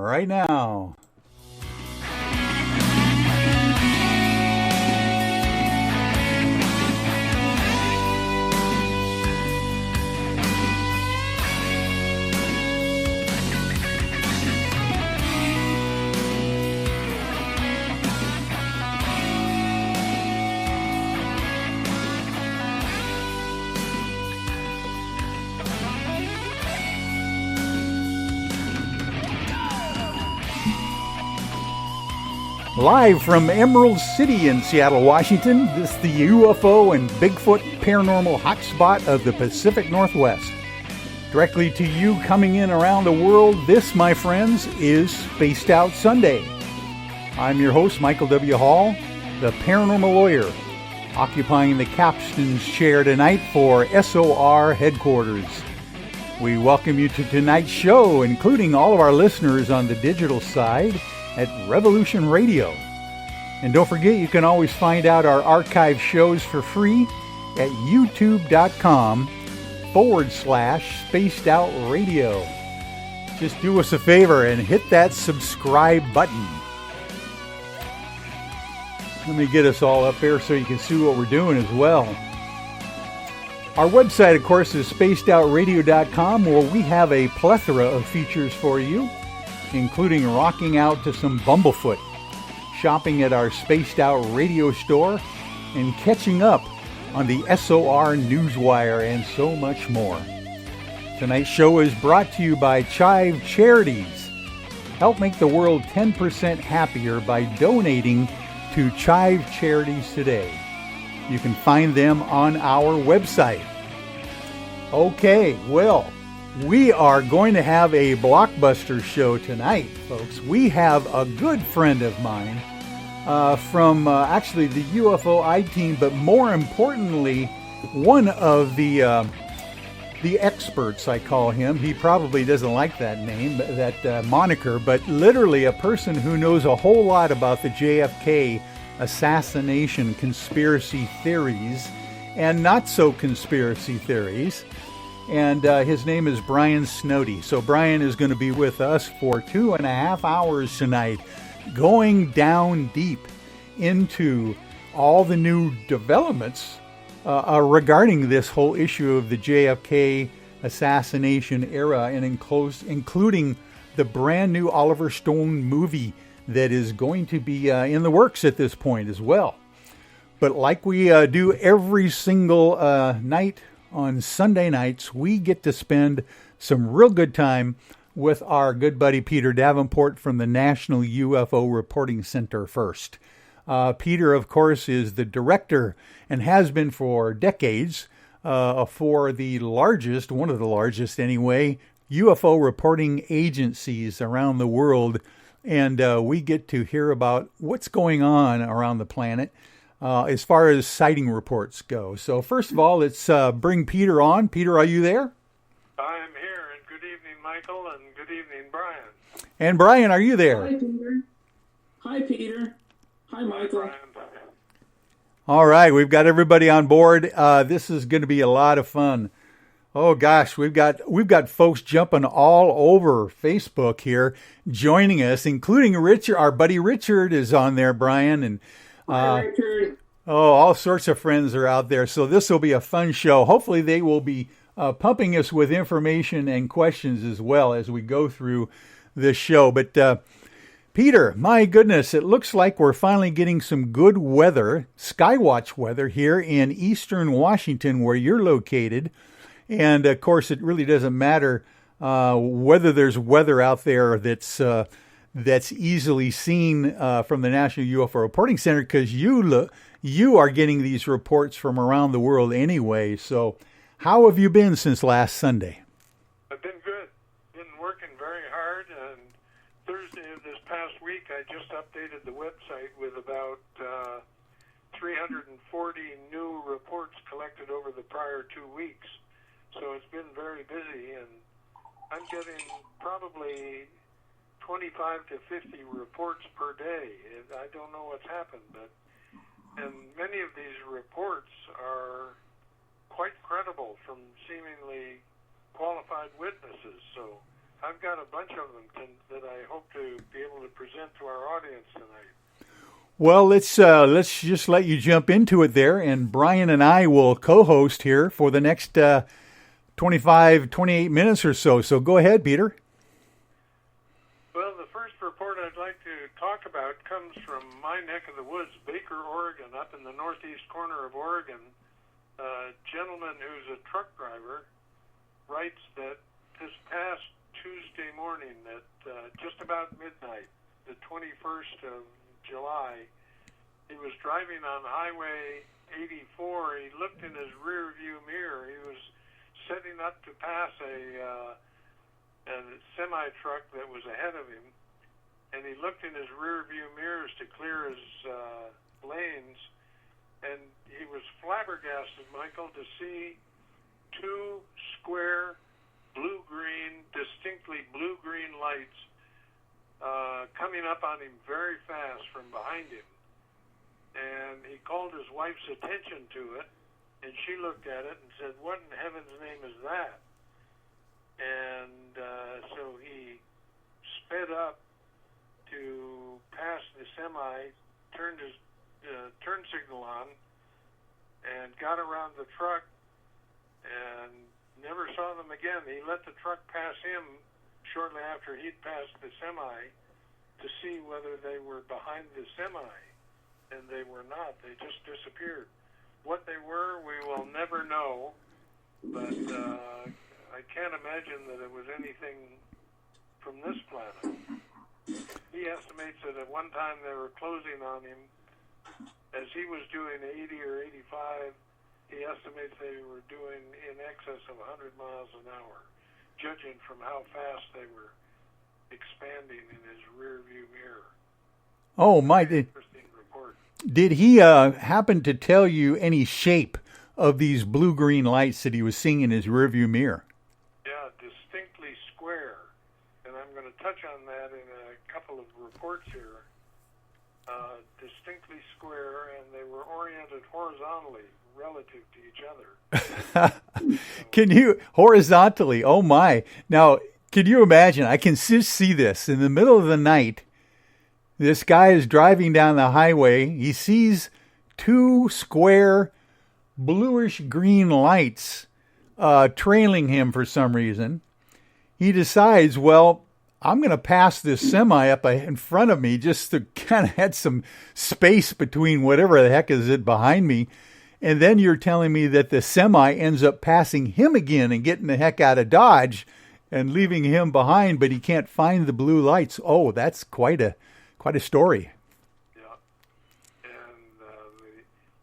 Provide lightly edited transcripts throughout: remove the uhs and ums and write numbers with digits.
right now. Live from Emerald City in Seattle, Washington, this is the UFO and Bigfoot paranormal hotspot of the Pacific Northwest. Directly to you coming in around the world, this, my friends, is Spaced Out Sunday. I'm your host, Michael W. Hall, the paranormal lawyer, occupying the captain's chair tonight for SOR headquarters. We welcome you to tonight's show, including all of our listeners on the digital side at Revolution Radio. And don't forget, you can always find out our archive shows for free at youtube.com/Spaced Out Radio. Just do us a favor and hit that subscribe button. Let me get us all up there so you can see what we're doing as well. Our website, of course, is spacedoutradio.com, where we have a plethora of features for you, including rocking out to some Bumblefoot, shopping at our Spaced Out Radio store, and catching up on the SOR Newswire, and so much more. Tonight's show is brought to you by Chive Charities. Help make the world 10% happier by donating to Chive Charities today. You can find them on our website. Okay, well, we are going to have a blockbuster show tonight, folks. We have a good friend of mine from actually the UFO I-Team, but more importantly, one of the experts, I call him. He probably doesn't like that name, that moniker, but literally a person who knows a whole lot about the JFK assassination conspiracy theories and not so conspiracy theories. And his name is Brian Snoddy. So Brian is going to be with us for 2.5 hours tonight, going down deep into all the new developments regarding this whole issue of the JFK assassination era, and including the brand new Oliver Stone movie that is going to be in the works at this point as well. But like we do every single night on Sunday nights, we get to spend some real good time with our good buddy Peter Davenport from the National UFO Reporting Center First. Peter, of course, is the director and has been for decades for the largest, one of the largest anyway, UFO reporting agencies around the world. And we get to hear about what's going on around the planet as far as sighting reports go. So first of all, let's bring Peter on. Peter, are you there? I'm here, and good evening, Michael, and good evening, Brian. And Brian, are you there? Hi, Peter. Hi, Peter. Hi, Michael. Hi, Brian. All right, we've got everybody on board. This is going to be a lot of fun. Oh gosh, we've got folks jumping all over Facebook here, joining us, including Richard. Our buddy Richard is on there, Brian, and Hi, Richard. all sorts of friends are out there. So this will be a fun show. Hopefully, they will be pumping us with information and questions as well as we go through this show. But Peter, my goodness, it looks like we're finally getting some good weather, skywatch weather here in eastern Washington, where you're located. And of course, it really doesn't matter whether there's weather out there that's easily seen from the National UFO Reporting Center, because you are getting these reports from around the world anyway. So, how have you been since last Sunday? I've been good. Been working very hard, and Thursday of this past week, I just updated the website with about 340 new reports collected over the prior 2 weeks. So it's been very busy, and I'm getting probably 25 to 50 reports per day. I don't know what's happened, and many of these reports are quite credible from seemingly qualified witnesses. So I've got a bunch of them that I hope to present to our audience tonight? Well, let's just let you jump into it there, and Brian and I will co-host here for the next 28 minutes or so. So go ahead, Peter. Well, the first report I'd like to talk about comes from my neck of the woods, Baker, Oregon, up in the northeast corner of Oregon. A gentleman who's a truck driver writes that this past Tuesday morning at just about midnight, the 21st of July, he was driving on Highway 84. He looked in his rear view mirror. He was setting up to pass a semi-truck that was ahead of him, and he looked in his rear view mirrors to clear his lanes, and he was flabbergasted, Michael, to see two square blue-green, distinctly blue-green lights coming up on him very fast from behind him. And he called his wife's attention to it, and she looked at it and said, "What in heaven's name is that?" And so he sped up to pass the semi, turned his turn signal on, and got around the truck and never saw them again. He let the truck pass him shortly after he'd passed the semi to see whether they were behind the semi, and they were not. They just disappeared. What they were, we will never know, but I can't imagine that it was anything from this planet. He estimates that at one time they were closing on him. As he was doing 80 or 85, he estimates they were doing in excess of 100 miles an hour, judging from how fast they were expanding in his rear view mirror. Oh, my. Interesting report. Did he happen to tell you any shape of these blue-green lights that he was seeing in his rearview mirror? Yeah, distinctly square. And I'm going to touch on that in a couple of reports here. Distinctly square, and they were oriented horizontally relative to each other. Can you, horizontally, oh my. Now, can you imagine? I can just see this. In the middle of the night, this guy is driving down the highway. He sees two square bluish green lights trailing him for some reason. He decides, well, I'm going to pass this semi up in front of me just to kind of have some space between whatever the heck is it behind me. And then you're telling me that the semi ends up passing him again and getting the heck out of Dodge and leaving him behind, but he can't find the blue lights. Oh, that's quite a story. Yeah. And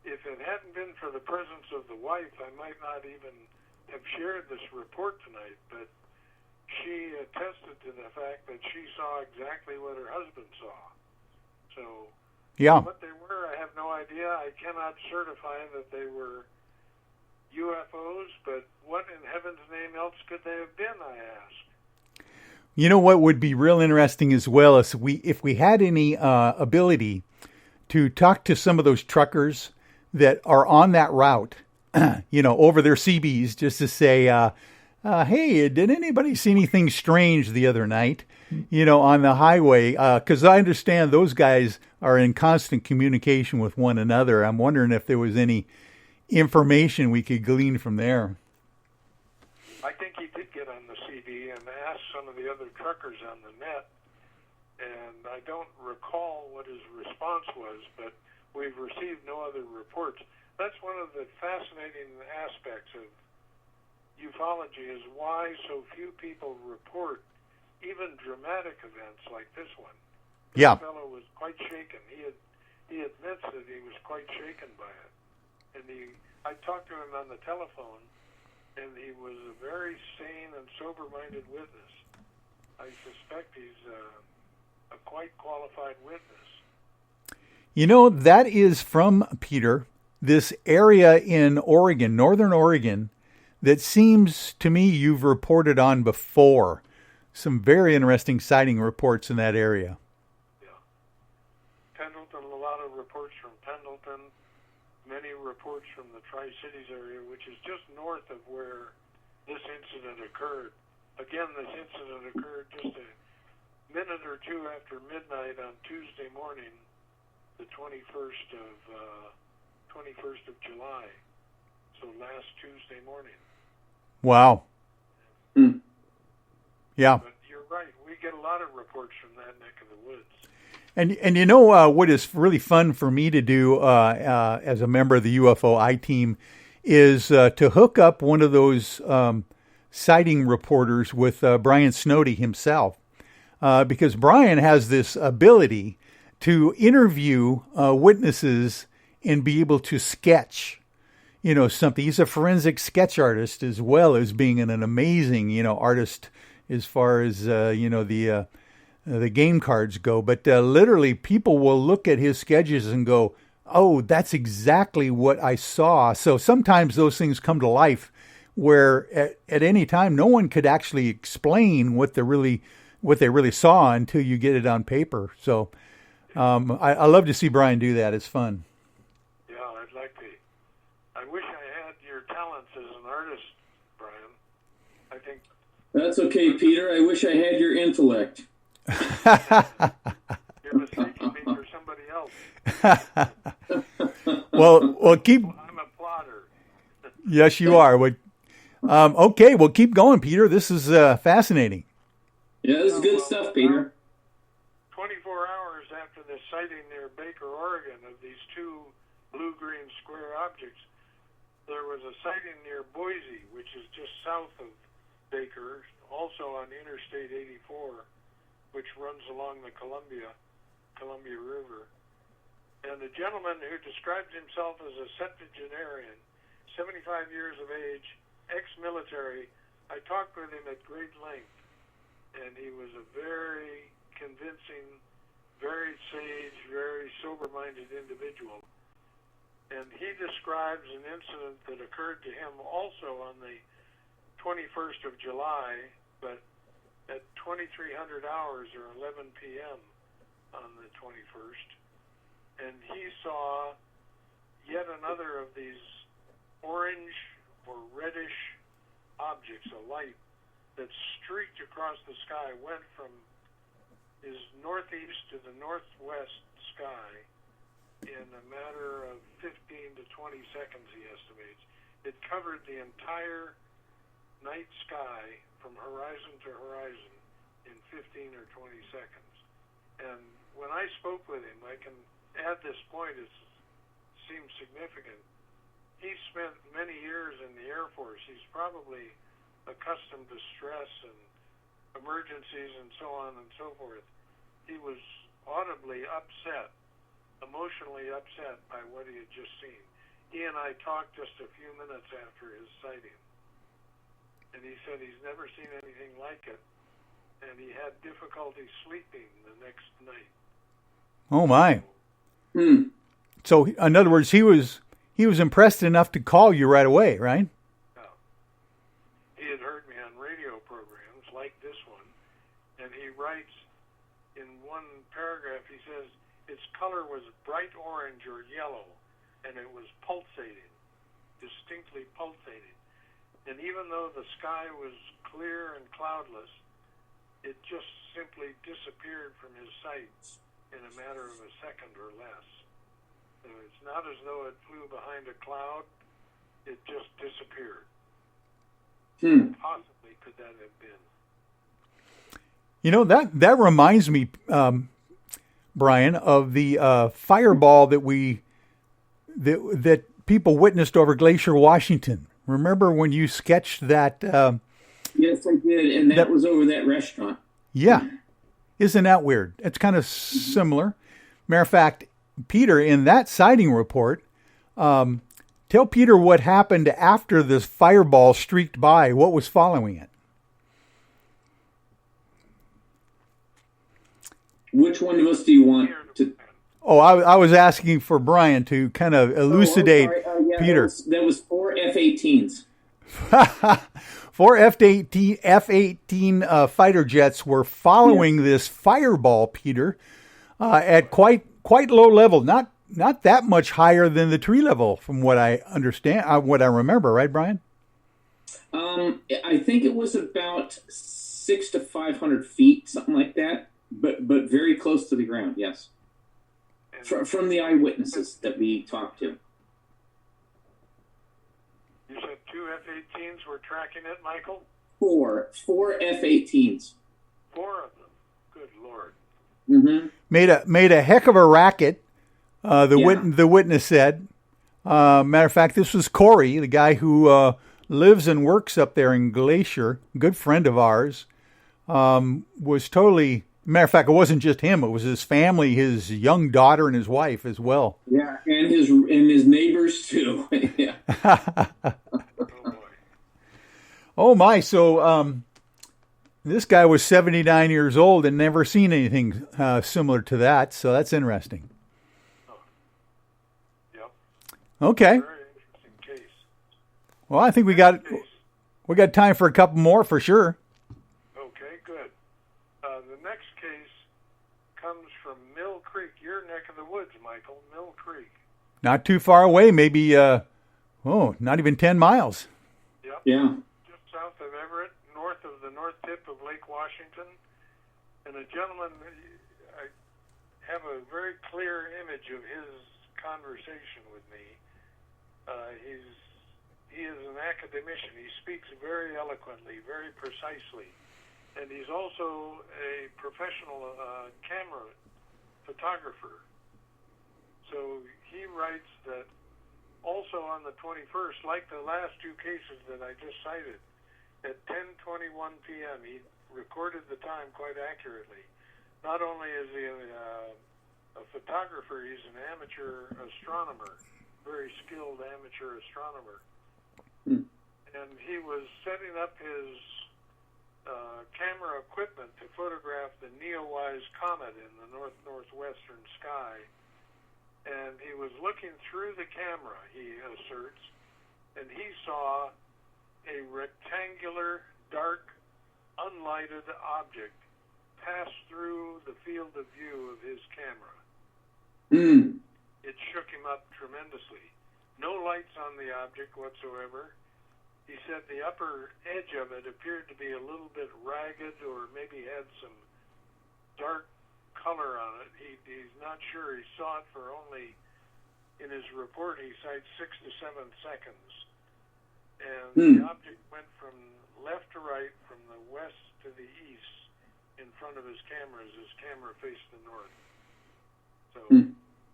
if it hadn't been for the presence of the wife, I might not even have shared this report tonight, but she attested to the fact that she saw exactly what her husband saw. So, yeah. What they were, I have no idea. I cannot certify that they were UFOs, but what in heaven's name else could they have been, I ask? You know what would be real interesting as well is if we had any ability to talk to some of those truckers that are on that route, over their CBs, just to say, hey, did anybody see anything strange the other night, on the highway? Because I understand those guys are in constant communication with one another. I'm wondering if there was any information we could glean from there. I think he did get on the CD and asked some of the other truckers on the net, and I don't recall what his response was, but we've received no other reports. That's one of the fascinating aspects of ufology, is why so few people report even dramatic events like this one. Yeah. This fellow was quite shaken. He admits that he was quite shaken by it. And I talked to him on the telephone, and he was a very sane and sober-minded witness. I suspect he's a quite qualified witness. That is from, Peter, this area in Oregon, northern Oregon, that seems to me you've reported on before. Some very interesting sighting reports in that area. Yeah. Pendleton, a lot of reports from Pendleton, many reports from the Tri-Cities area, which is just north of where this incident occurred. Again, this incident occurred just minute or two after midnight on Tuesday morning, the 21st of July. So last Tuesday morning. Wow. Hmm. Yeah. But you're right. We get a lot of reports from that neck of the woods. And you know what is really fun for me to do as a member of the UFO I team is to hook up one of those sighting reporters with Brian Snoddy himself, because Brian has this ability to interview witnesses and be able to sketch, something. He's a forensic sketch artist as well as being an amazing, artist as far as the game cards go. But literally, people will look at his sketches and go, "Oh, that's exactly what I saw." So sometimes those things come to life where at any time no one could actually explain what they really saw until you get it on paper. So I love to see Brian do that. It's fun. Yeah, I'd like to. I wish I had your talents as an artist, Brian. I think That's okay, Peter. I wish I had your intellect. you're mistaking me for somebody else. Well, keep. I'm a plotter. Yes, you are. Okay, well, keep going, Peter. This is fascinating. Yeah, this is good stuff, Peter. 24 hours after the sighting near Baker, Oregon, of these two blue-green square objects, there was a sighting near Boise, which is just south of Baker, also on Interstate 84, which runs along the Columbia River. And the gentleman who described himself as a septuagenarian, 75 years of age, ex-military, I talked with him at great length, and he was a very convincing, very sage, very sober-minded individual. And he describes an incident that occurred to him also on the 21st of July, but at 2300 hours or 11 p.m. on the 21st. And he saw yet another of these orange or reddish objects, a light that streaked across the sky, went from his northeast to the northwest sky in a matter of 15 to 20 seconds, he estimates. It covered the entire night sky from horizon to horizon in 15 or 20 seconds. And when I spoke with him, I can add this point, it seems significant. He spent many years in the Air Force. He's probably accustomed to stress and emergencies and so on and so forth. He was audibly upset, emotionally upset by what he had just seen. He and I talked just a few minutes after his sighting. And he said he's never seen anything like it, and he had difficulty sleeping the next night. Oh my! So, in other words, he was impressed enough to call you right away, right? Yeah. He had heard me on radio programs like this one, and he writes in one paragraph. He says its color was bright orange or yellow, and it was pulsating, distinctly pulsating. And even though the sky was clear and cloudless, it just simply disappeared from his sight in a matter of a second or less. So it's not as though it flew behind a cloud, it just disappeared. How possibly could that have been? That reminds me, Brian, of the fireball that people witnessed over Glacier, Washington. Remember when you sketched that? Yes, I did, and that was over that restaurant. Yeah. Isn't that weird? It's kind of similar. Matter of fact, Peter, in that sighting report, tell Peter what happened after this fireball streaked by. What was following it? Which one of us do you want to? Oh, I was asking for Brian to kind of elucidate Peter. That was 4 F-18s. 4 F-18 fighter jets were following this fireball, Peter, at quite low level, not that much higher than the tree level, from what I understand, what I remember, right, Brian? I think it was about 600 to 500 feet, something like that. but very close to the ground. Yes, And from the eyewitnesses that we talked to. you said 2 F-18s were tracking it, Michael? Four F-18s. 4 of them. Good Lord. Mm-hmm. Made a heck of a racket. The Yeah. witness said. Matter of fact, this was Corey, the guy who lives and works up there in Glacier, good friend of ours. Was totally. Matter of fact, it wasn't just him; it was his family, his young daughter, and his wife as well. Yeah, and his neighbors too. Yeah. Oh, boy. Oh my! So this guy was 79 years old and never seen anything similar to that. So that's interesting. Yep. Okay. Very interesting case. Well, I think we got time for a couple more for sure. Okay, good. The next case comes from Mill Creek, your neck of the woods, Michael. Mill Creek. Not too far away, maybe. Not even 10 miles. Yep. Yeah. Just south of Everett, north of the north tip of Lake Washington. And a gentleman, I have a very clear image of his conversation with me. He is an academician. He speaks very eloquently, very precisely. And he's also a professional camera photographer. So he writes that also on the 21st, like the last 2 cases that I just cited, at 10:21 p.m., he recorded the time quite accurately. Not only is he a photographer, he's an amateur astronomer, very skilled amateur astronomer. Hmm. And he was setting up his camera equipment to photograph the Neowise comet in the northwestern sky. And he was looking through the camera, he asserts, and he saw a rectangular, dark, unlighted object pass through the field of view of his camera. Mm. It shook him up tremendously. No lights on the object whatsoever. He said the upper edge of it appeared to be a little bit ragged or maybe had some dark color on it. He's not sure. He saw it for only, in his report, he cites 6 to 7 seconds. And the object went from left to right, from the west to the east in front of his camera as his camera faced the north. So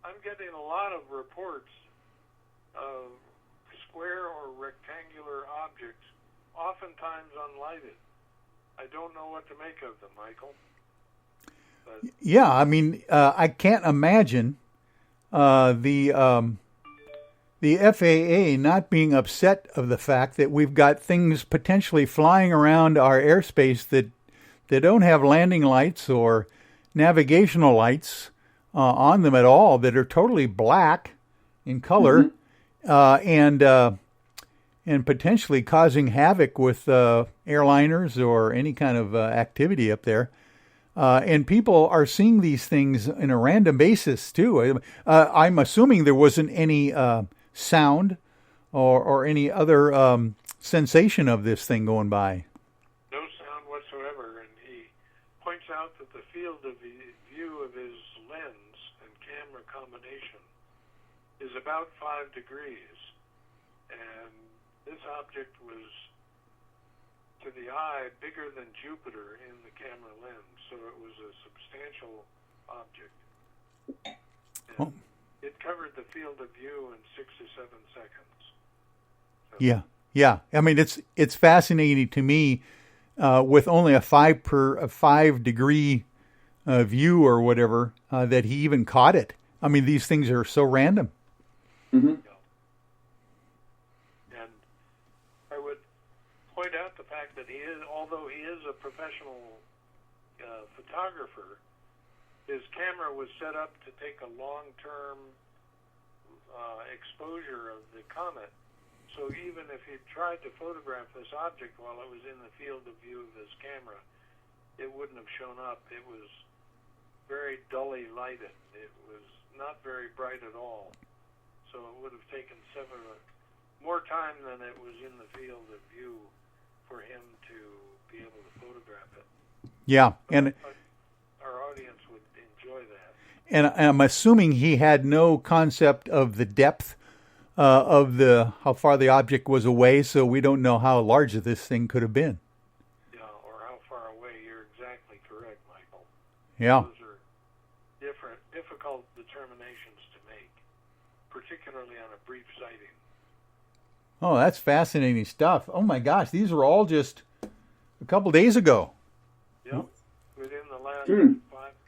I'm getting a lot of reports of square or rectangular objects, oftentimes unlighted. I don't know what to make of them, Michael. But Yeah, I mean, I can't imagine the FAA not being upset of the fact that we've got things potentially flying around our airspace that don't have landing lights or navigational lights on them at all, that are totally black in color, and potentially causing havoc with airliners or any kind of activity up there. And people are seeing these things in a random basis too. I'm assuming there wasn't any sound or any other sensation of this thing going by. no sound whatsoever, and he points out that the field of view of his lens and camera combination is about 5 degrees, and this object was, to the eye, bigger than Jupiter in the camera lens, so it was a substantial object. And it covered the field of view in 6 to 7 seconds. So, Yeah. I mean, it's fascinating to me with only a 5 degree view or whatever that he even caught it. I mean, these things are so random. Mm-hmm. And I would point out the fact that although he is a professional photographer, his camera was set up to take a long-term exposure of the comet. So even if he tried to photograph this object while it was in the field of view of his camera, it wouldn't have shown up. It was very dully lighted. It was not very bright at all. So it would have taken more time than it was in the field of view for him to be able to photograph it. Yeah, and our audience would enjoy that. And I'm assuming he had no concept of the depth of how far the object was away, so we don't know how large this thing could have been. Yeah, or how far away. You're exactly correct, Michael. Yeah. Those are difficult determinations to make, particularly on a brief sighting. Oh, that's fascinating stuff. Oh my gosh, these were all just a couple days ago. Yep, within the last 5 or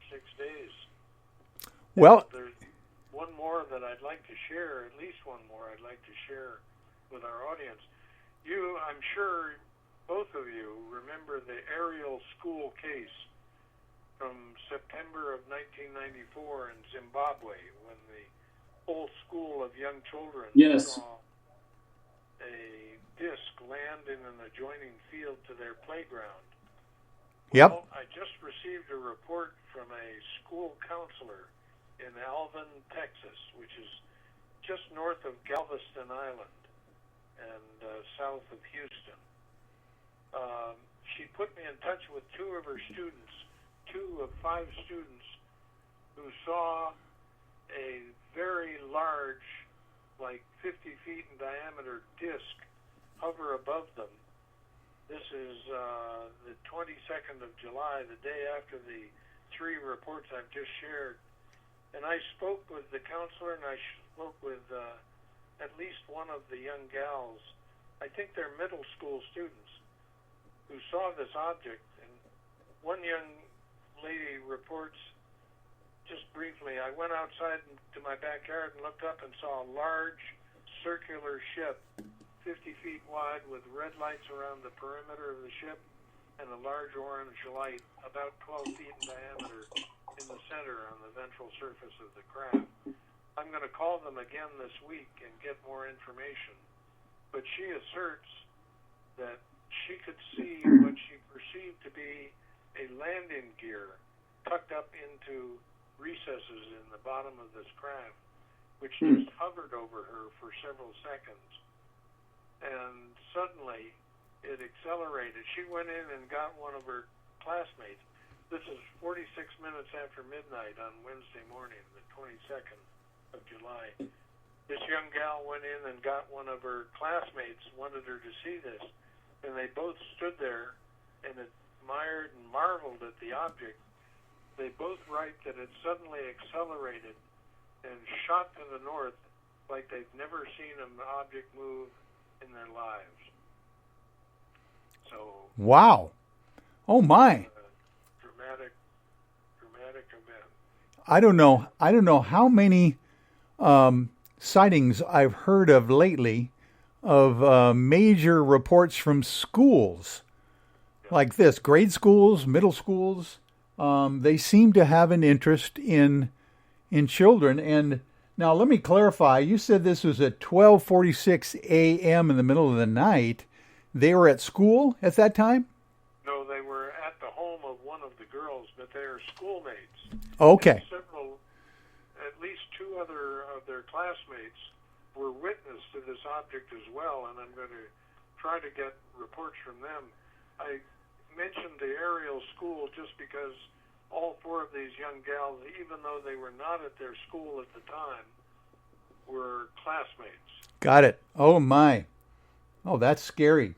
6 days. Well, there's one more that I'd like to share, at least one more I'd like to share with our audience. I'm sure both of you remember the aerial school case from September of 1994 in Zimbabwe, when the whole school of young children saw a disc land in an adjoining field to their playground. Yep. Well, I just received a report from a school counselor in Alvin, Texas, which is just north of Galveston Island and south of Houston. She put me in touch with 2 of her students, 2 of 5 students, who saw a very large, like 50 feet in diameter disc hover above them. This is the 22nd of July, the day after the 3 reports I've just shared. And I spoke with the counselor, and I spoke with at least one of the young gals. I think they're middle school students who saw this object. And one young lady reports, just briefly, I went outside to my backyard and looked up and saw a large circular ship, 50 feet wide, with red lights around the perimeter of the ship and a large orange light about 12 feet in diameter in the center on the ventral surface of the craft. I'm going to call them again this week and get more information. But she asserts that she could see what she perceived to be a landing gear tucked up into recesses in the bottom of this craft, which just hovered over her for several seconds. And suddenly it accelerated. She went in and got one of her classmates. This is 46 minutes after midnight on Wednesday morning, the 22nd of July. This young gal went in and got one of her classmates, wanted her to see this, and they both stood there and admired and marveled at the object. They both write that it suddenly accelerated and shot to the north like they've never seen an object move in their lives. So, wow. Oh my. Dramatic event. I don't know how many sightings I've heard of lately of major reports from schools like this, grade schools, middle schools. They seem to have an interest in children. And now let me clarify. You said this was at 12:46 a.m. in the middle of the night. They were at school at that time? No, they were at the home of one of the girls, but they are schoolmates. Okay. And at least 2 other of their classmates were witness to this object as well, and I'm going to try to get reports from them. I mentioned the aerial school just because all 4 of these young gals, even though they were not at their school at the time, were classmates. Got it. Oh my. Oh, that's scary.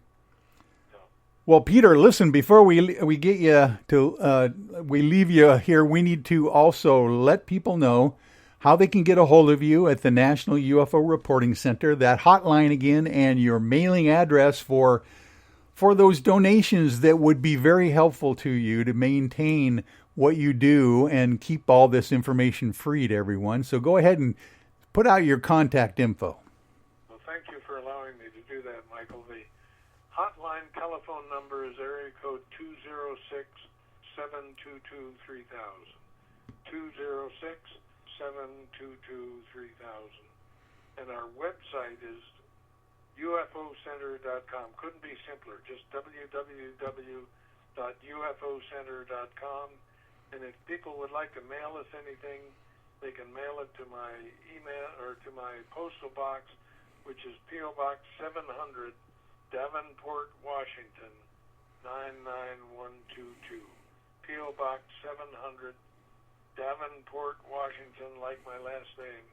Well, Peter, listen, before we get you to we leave you here, we need to also let people know how they can get a hold of you at the National UFO Reporting Center, that hotline again, and your mailing address for those donations that would be very helpful to you to maintain what you do and keep all this information free to everyone. So go ahead and put out your contact info. Well, thank you for allowing me to do that, Michael. The hotline telephone number is area code 206-722-3000. 206-722-3000. And our website is UFOcenter.com. Couldn't be simpler. Just www.ufocenter.com. And if people would like to mail us anything, they can mail it to my email or to my postal box, which is P.O. Box 700, Davenport, Washington, 99122. P.O. Box 700, Davenport, Washington, like my last name,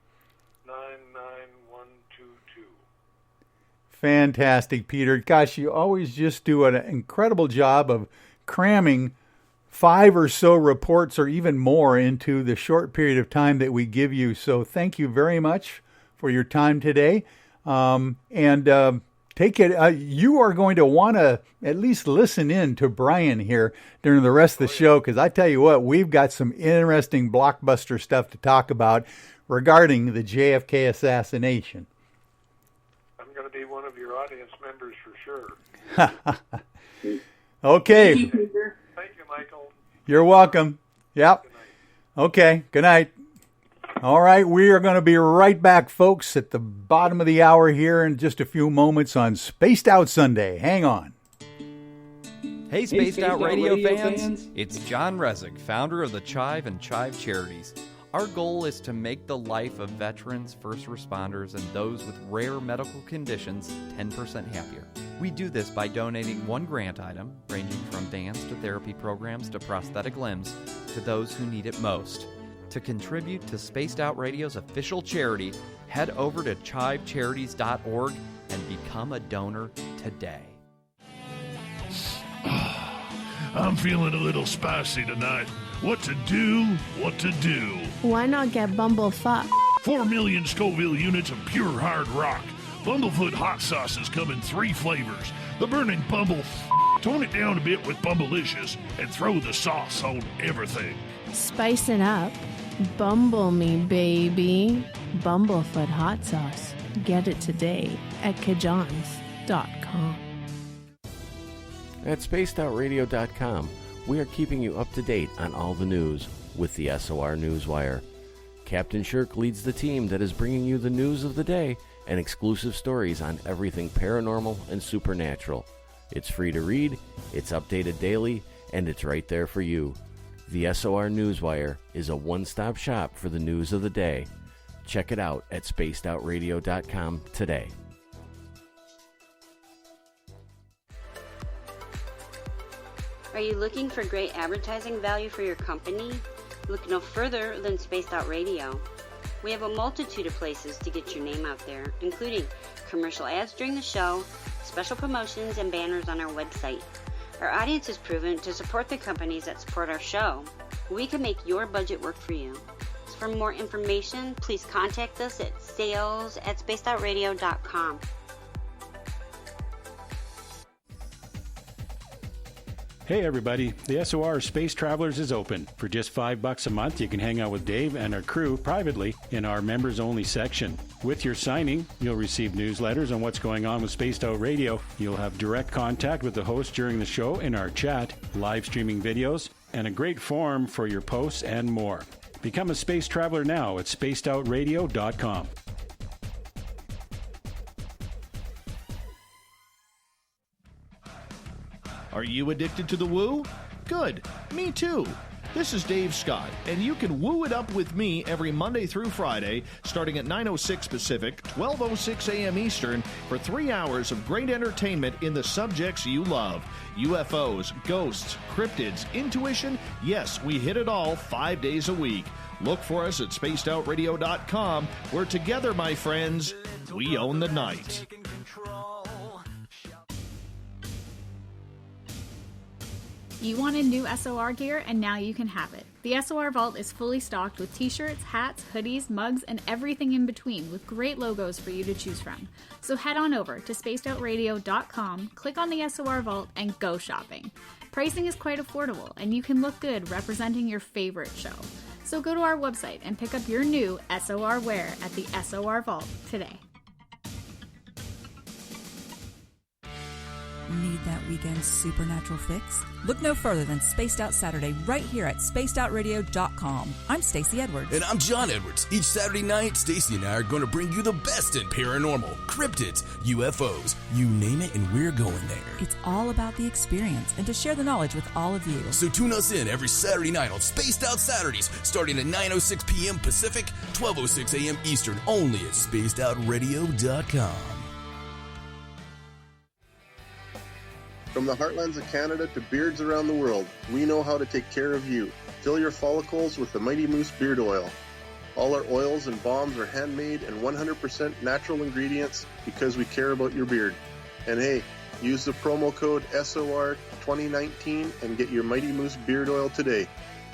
99122. Fantastic, Peter. Gosh, you always just do an incredible job of cramming 5 or so reports or even more into the short period of time that we give you. So thank you very much for your time today. Take it. You are going to want to at least listen in to Brian here during the rest of the show, because I tell you what, we've got some interesting blockbuster stuff to talk about regarding the JFK assassination. I'm going to be one of your audience members for sure. Okay. Thank you, Peter. Thank you, Michael. You're welcome. Yep. Good night. Okay. Good night. All right. We are going to be right back, folks, at the bottom of the hour here in just a few moments on Spaced Out Sunday. Hang on. Hey, Spaced Out Radio fans. It's John Resig, founder of the Chive and Chive Charities. Our goal is to make the life of veterans, first responders, and those with rare medical conditions 10% happier. We do this by donating one grant item, ranging from dance to therapy programs to prosthetic limbs, to those who need it most. To contribute to Spaced Out Radio's official charity, head over to chivecharities.org and become a donor today. I'm feeling a little spicy tonight. What to do? What to do? Why not get Bumblefuck? 4 million Scoville units of pure hard rock. Bumblefoot hot sauces come in 3 flavors. The burning Bumble. Tone it down a bit with Bumblicious and throw the sauce on everything. Spice it up. Bumble me, baby. Bumblefoot hot sauce. Get it today at kajans.com. At spacedoutradio.com, we are keeping you up to date on all the news with the SOR Newswire. Captain Shirk leads the team that is bringing you the news of the day and exclusive stories on everything paranormal and supernatural. It's free to read, it's updated daily, and it's right there for you. The SOR Newswire is a one-stop shop for the news of the day. Check it out at spacedoutradio.com today. Are you looking for great advertising value for your company? Look no further than Spaced Out Radio. We have a multitude of places to get your name out there, including commercial ads during the show, special promotions, and banners on our website. Our audience is proven to support the companies that support our show. We can make your budget work for you. So for more information, please contact us at sales@spacedoutradio.com. Hey everybody, the SOR Space Travelers is open. For just $5 a month, you can hang out with Dave and our crew privately in our members-only section. With your signing, you'll receive newsletters on what's going on with Spaced Out Radio. You'll have direct contact with the host during the show in our chat, live streaming videos, and a great forum for your posts and more. Become a space traveler now at spacedoutradio.com. Are you addicted to the woo? Good. Me too. This is Dave Scott, and you can woo it up with me every Monday through Friday, starting at 9:06 Pacific, 12:06 a.m. Eastern, for 3 hours of great entertainment in the subjects you love. UFOs, ghosts, cryptids, intuition. Yes, we hit it all 5 days a week. Look for us at spacedoutradio.com, where together, my friends, we own the night. You wanted new SOR gear, and now you can have it. The SOR Vault is fully stocked with t-shirts, hats, hoodies, mugs, and everything in between, with great logos for you to choose from. So head on over to spacedoutradio.com, click on the SOR Vault, and go shopping. Pricing is quite affordable, and you can look good representing your favorite show. So go to our website and pick up your new SOR wear at the SOR Vault today. Need that weekend supernatural fix? Look no further than Spaced Out Saturday right here at spacedoutradio.com. I'm Stacey Edwards. And I'm John Edwards. Each Saturday night, Stacey and I are going to bring you the best in paranormal, cryptids, UFOs, you name it, and we're going there. It's all about the experience and to share the knowledge with all of you. So tune us in every Saturday night on Spaced Out Saturdays, starting at 9:06 p.m. Pacific, 12:06 a.m. Eastern, only at spacedoutradio.com. From the heartlands of Canada to beards around the world, we know how to take care of you. Fill your follicles with the Mighty Moose Beard Oil. All our oils and balms are handmade and 100% natural ingredients because we care about your beard. And hey, use the promo code SOR2019 and get your Mighty Moose Beard Oil today.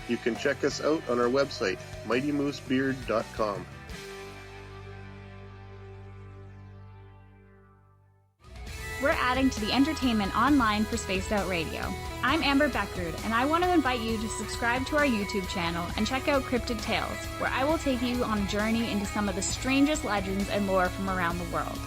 You can check us out on our website, mightymoosebeard.com. We're adding to the entertainment online for Spaced Out Radio. I'm Amber Beckrud, and I want to invite you to subscribe to our YouTube channel and check out Cryptid Tales, where I will take you on a journey into some of the strangest legends and lore from around the world,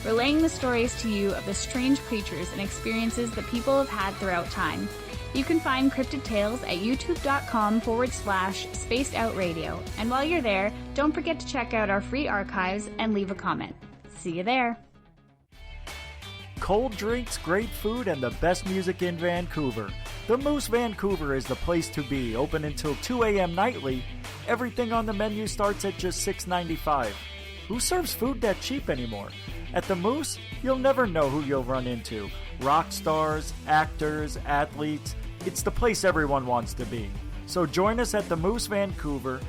relaying the stories to you of the strange creatures and experiences that people have had throughout time. You can find Cryptid Tales at youtube.com/Spaced Out Radio, and while you're there, don't forget to check out our free archives and leave a comment. See you there. Cold drinks, great food, and the best music in Vancouver. The Moose Vancouver is the place to be, open until 2 a.m. nightly. Everything on the menu starts at just $6.95. Who serves food that cheap anymore? At the Moose, you'll never know who you'll run into. Rock stars, actors, athletes. It's the place everyone wants to be. So join us at the Moose Vancouver,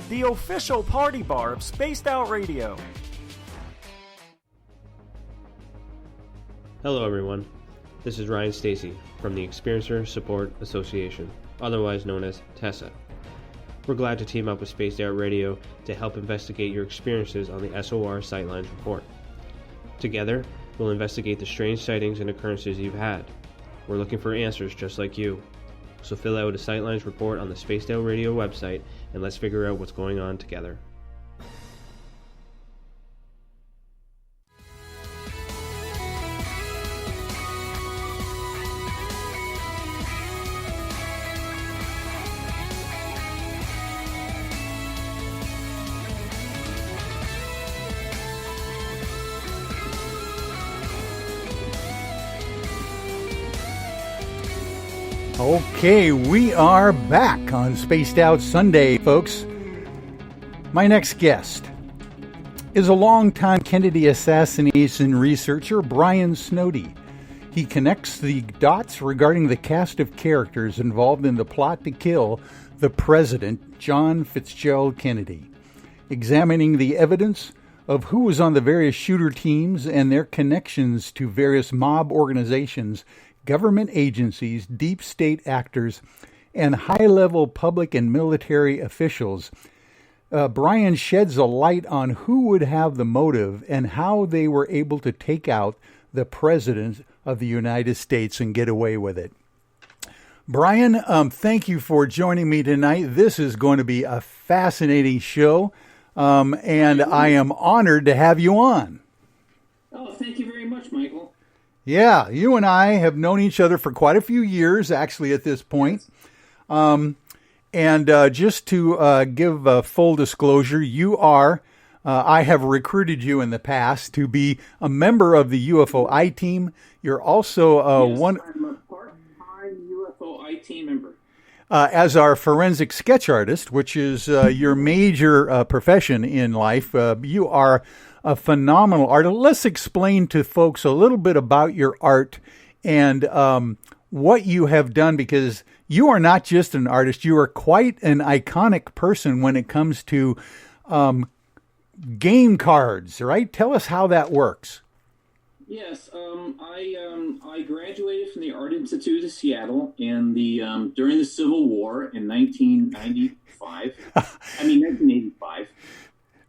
the official party bar of Spaced Out Radio. Hello everyone, this is Ryan Stacy from the Experiencer Support Association, otherwise known as TESSA. We're glad to team up with Spaced Out Radio to help investigate your experiences on the SOR Sightlines Report. Together, we'll investigate the strange sightings and occurrences you've had. We're looking for answers just like you. So fill out a Sightlines report on the Spaced Out Radio website and let's figure out what's going on together. Okay, we are back on Spaced Out Sunday, folks. My next guest is a longtime Kennedy assassination researcher, Brian Snoddy. He connects the dots regarding the cast of characters involved in the plot to kill the President, John Fitzgerald Kennedy, examining the evidence of who was on the various shooter teams and their connections to various mob organizations, government agencies, deep state actors, and high-level public and military officials. Brian sheds a light on who would have the motive and how they were able to take out the President of the United States and get away with it. Brian, thank you for joining me tonight. This is going to be a fascinating show, and I am honored to have you on. Oh, thank you very much, Michael. Yeah, you and I have known each other for quite a few years, actually, at this point. Just to give full disclosure, you are, I have recruited you in the past to be a member of the UFO I-Team. You're also I'm a part-time UFO I-Team member. As our forensic sketch artist, which is your major profession in life. You are a phenomenal artist. Let's explain to folks a little bit about your art and what you have done, because you are not just an artist. You are quite an iconic person when it comes to game cards, right? Tell us how that works. Yes, I graduated from the Art Institute of Seattle in during the Civil War in 1985.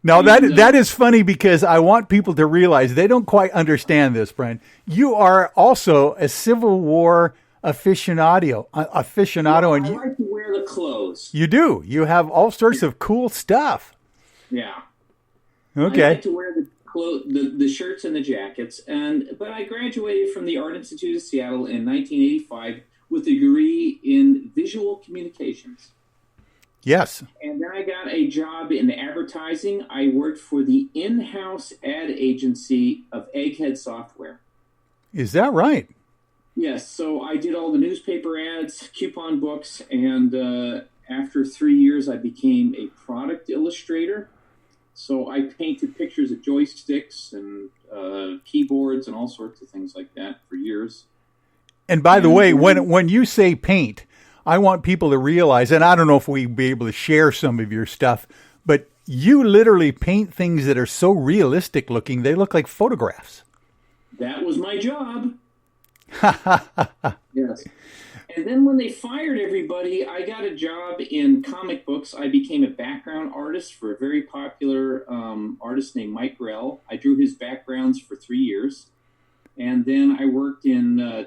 Now, that is funny because I want people to realize they don't quite understand this, Brian. You are also a Civil War aficionado. Well, And I like to wear the clothes. You do. You have all sorts of cool stuff. Yeah. Okay. I like to wear the shirts and the jackets, but I graduated from the Art Institute of Seattle in 1985 with a degree in visual communications. Yes. And then I got a job in advertising. I worked for the in-house ad agency of Egghead Software. Is that right? Yes. So I did all the newspaper ads, coupon books, and after 3 years, I became a product illustrator. So I painted pictures of joysticks and keyboards and all sorts of things like that for years. And by the way, when you say paint, I want people to realize, and I don't know if we'd be able to share some of your stuff, but you literally paint things that are so realistic looking, they look like photographs. That was my job. Yes. And then when they fired everybody, I got a job in comic books. I became a background artist for a very popular artist named Mike Grell. I drew his backgrounds for 3 years. And then I worked in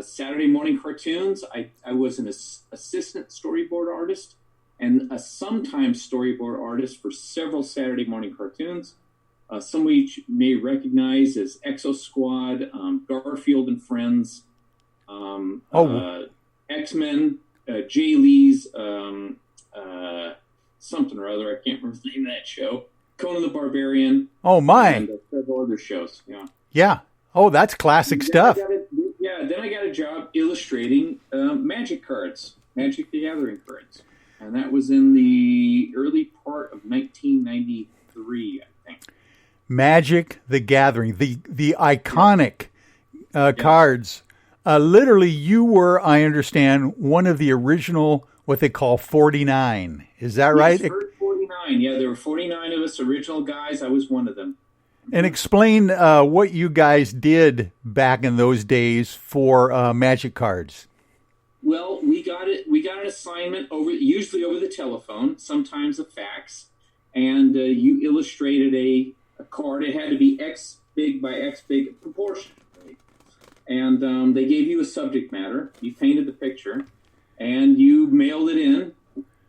Saturday morning cartoons. I was an assistant storyboard artist and a sometimes storyboard artist for several Saturday morning cartoons. Some of which you may recognize as Exo Squad, Garfield and Friends, X-Men, Jay Lee's something or other. I can't remember the name of that show. Conan the Barbarian. Oh, my. And several other shows, yeah. Yeah. Oh, that's classic stuff. Then I got a job illustrating Magic cards, Magic the Gathering cards. And that was in the early part of 1993, I think. Magic the Gathering, the iconic cards. Literally, you were, I understand, one of the original, what they call 49. Is that right? Yes, 49. Yeah, there were 49 of us original guys. I was one of them. And explain what you guys did back in those days for Magic cards. Well, we got an assignment usually over the telephone, sometimes a fax, and you illustrated a card. It had to be X big by X big proportion. Right? And they gave you a subject matter. You painted the picture, and you mailed it in,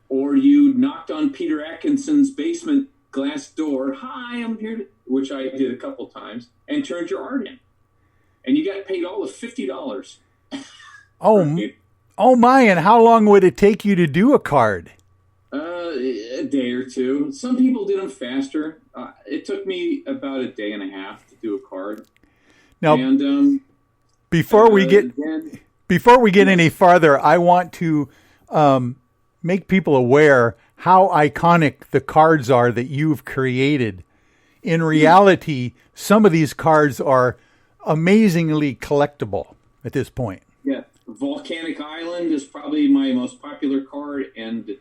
or you knocked on Peter Atkinson's basement glass door. Hi, I'm here, which I did a couple times, and turned your art in. And you got paid all of $50. Oh my, and how long would it take you to do a card? A day or two. Some people did them faster. It took me about a day and a half to do a card. Now, and, before we get any farther, I want to make people aware how iconic the cards are that you've created. In reality, some of these cards are amazingly collectible at this point. Yeah, Volcanic Island is probably my most popular card, and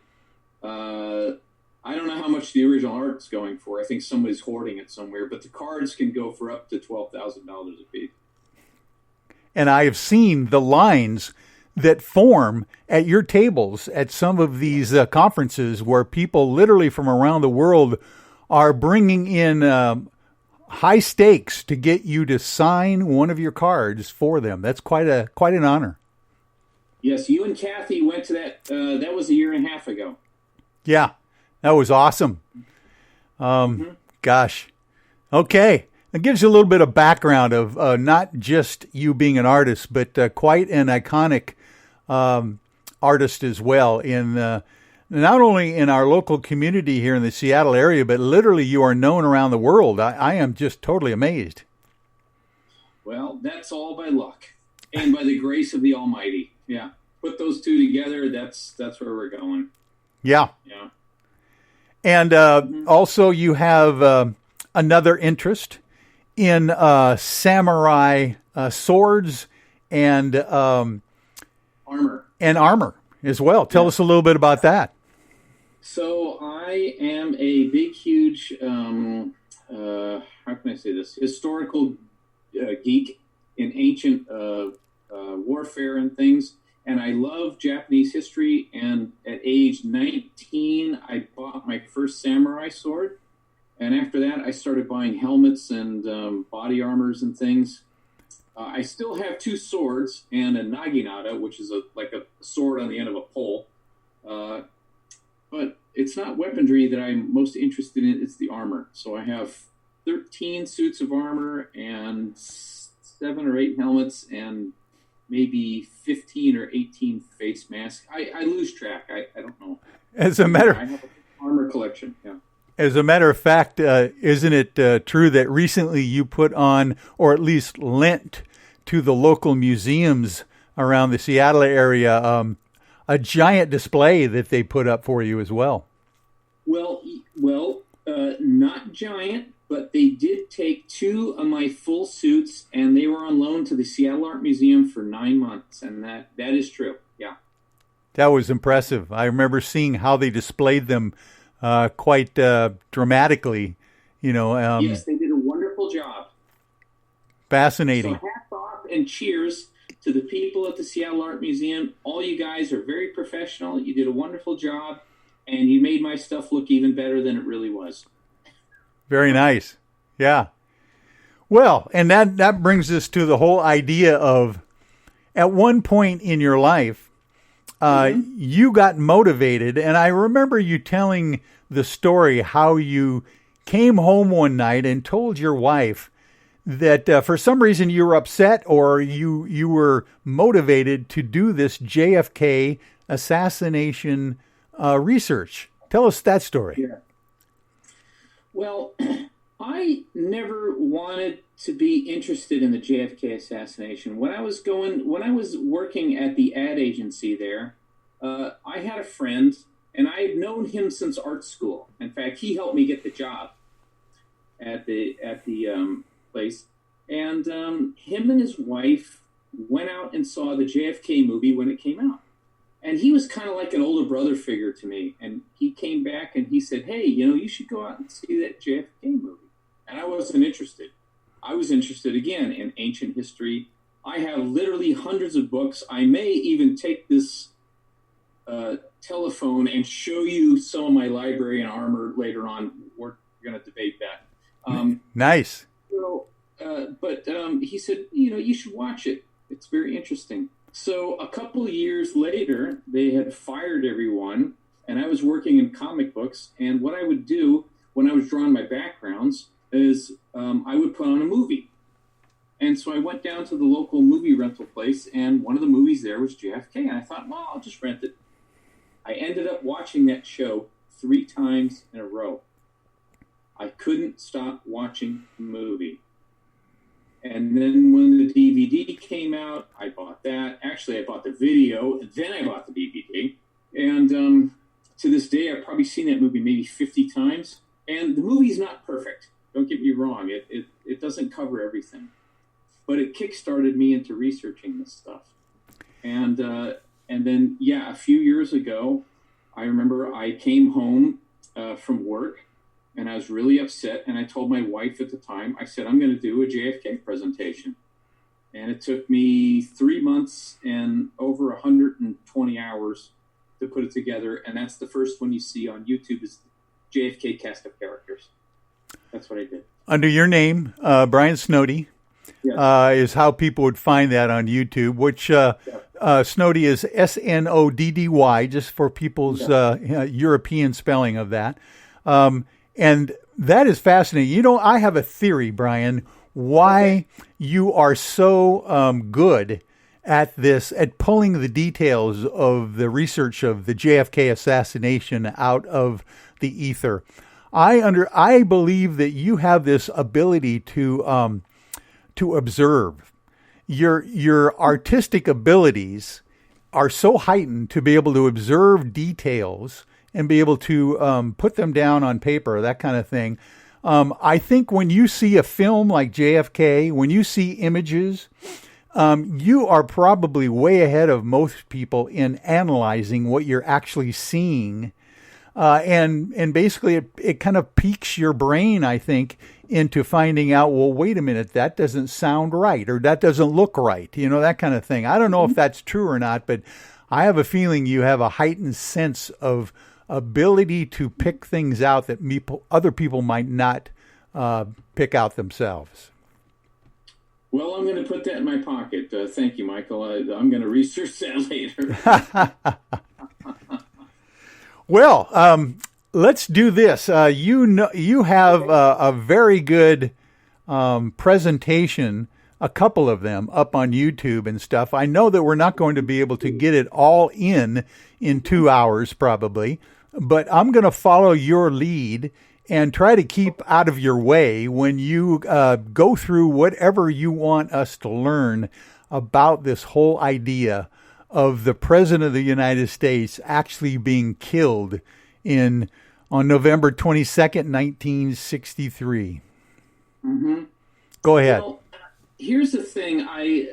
I don't know how much the original art's going for. I think somebody's hoarding it somewhere, but the cards can go for up to $12,000 a piece. And I have seen the lines that form at your tables at some of these conferences where people literally from around the world are bringing in high stakes to get you to sign one of your cards for them. That's quite an honor. Yes, you and Kathy went to that. That was a year and a half ago. Yeah, that was awesome. Gosh. Okay. It gives you a little bit of background of not just you being an artist, but quite an iconic artist as well in not only in our local community here in the Seattle area, but literally you are known around the world. I am just totally amazed. Well, that's all by luck and by the grace of the Almighty. Yeah. Put those two together. That's where we're going. Yeah. Yeah. And also you have another interest in samurai swords and armor. And armor as well. Tell us a little bit about that. So I am a big, huge, how can I say this, historical geek in ancient warfare and things. And I love Japanese history. And at age 19, I bought my first samurai sword. And after that, I started buying helmets and body armors and things. I still have two swords and a naginata, which is like a sword on the end of a pole. But it's not weaponry that I'm most interested in. It's the armor. So I have 13 suits of armor and 7 or 8 helmets and maybe 15 or 18 face masks. I lose track. I don't know. I have an armor collection, yeah. As a matter of fact, isn't it true that recently you put on, or at least lent to the local museums around the Seattle area, a giant display that they put up for you as well? Well, Not giant, but they did take 2 of my full suits, and they were on loan to the Seattle Art Museum for 9 months, and that is true. Yeah. That was impressive. I remember seeing how they displayed them quite dramatically. Yes, they did a wonderful job. Fascinating. So hats off and cheers to the people at the Seattle Art Museum. All you guys are very professional. You did a wonderful job, and you made my stuff look even better than it really was. Very nice. Yeah. Well, and that brings us to the whole idea of, at one point in your life, you got motivated, and I remember you telling the story how you came home one night and told your wife that for some reason you were upset, or you were motivated to do this JFK assassination research. Tell us that story. Yeah. Well, I never wanted to be interested in the JFK assassination. When I was working at the ad agency there, I had a friend, and I had known him since art school. In fact, he helped me get the job at the place. And him and his wife went out and saw the JFK movie when it came out. And he was kind of like an older brother figure to me. And he came back and he said, hey, you should go out and see that JFK movie. And I wasn't interested. I was interested, again, in ancient history. I have literally hundreds of books. I may even take this telephone and show you some of my library and armor later on. We're going to debate that. Nice. But he said, you should watch it. It's very interesting. So a couple of years later, they had fired everyone, and I was working in comic books. And what I would do when I was drawing my backgrounds is I would put on a movie. And so I went down to the local movie rental place, and one of the movies there was JFK. And I thought, well, I'll just rent it. I ended up watching that show 3 times in a row. I couldn't stop watching the movie. And then when the DVD came out, I bought that. Actually, I bought the video, then I bought the DVD. And to this day, I've probably seen that movie maybe 50 times. And the movie's not perfect. Don't get me wrong. It doesn't cover everything. But it kickstarted me into researching this stuff. And then, a few years ago, I remember I came home from work, and I was really upset. And I told my wife at the time, I said, I'm going to do a JFK presentation. And it took me 3 months and over 120 hours to put it together. And that's the first one you see on YouTube, is JFK cast of characters. That's what I did. Under your name, Brian Snoddy, yes. Is how people would find that on YouTube, which Snoddy is Snoddy, just for people's European spelling of that. And that is fascinating. I have a theory, Brian, why you are so good at this, at pulling the details of the research of the JFK assassination out of the ether. I believe that you have this ability to observe. Your artistic abilities are so heightened to be able to observe details and be able to put them down on paper, that kind of thing. I think when you see a film like JFK, when you see images, you are probably way ahead of most people in analyzing what you're actually seeing. And basically it kind of piques your brain, I think, into finding out, well, wait a minute, that doesn't sound right, or that doesn't look right, that kind of thing. I don't know if that's true or not, but I have a feeling you have a heightened sense of ability to pick things out that other people might not pick out themselves. Well, I'm going to put that in my pocket. Thank you, Michael. I'm going to research that later. Well, let's do this. You have a very good presentation, a couple of them up on YouTube and stuff. I know that we're not going to be able to get it all in 2 hours probably, but I'm going to follow your lead and try to keep out of your way when you go through whatever you want us to learn about this whole idea of the President of the United States actually being killed in on November 22nd, 1963. Mm-hmm. Go ahead. Well, here's the thing. I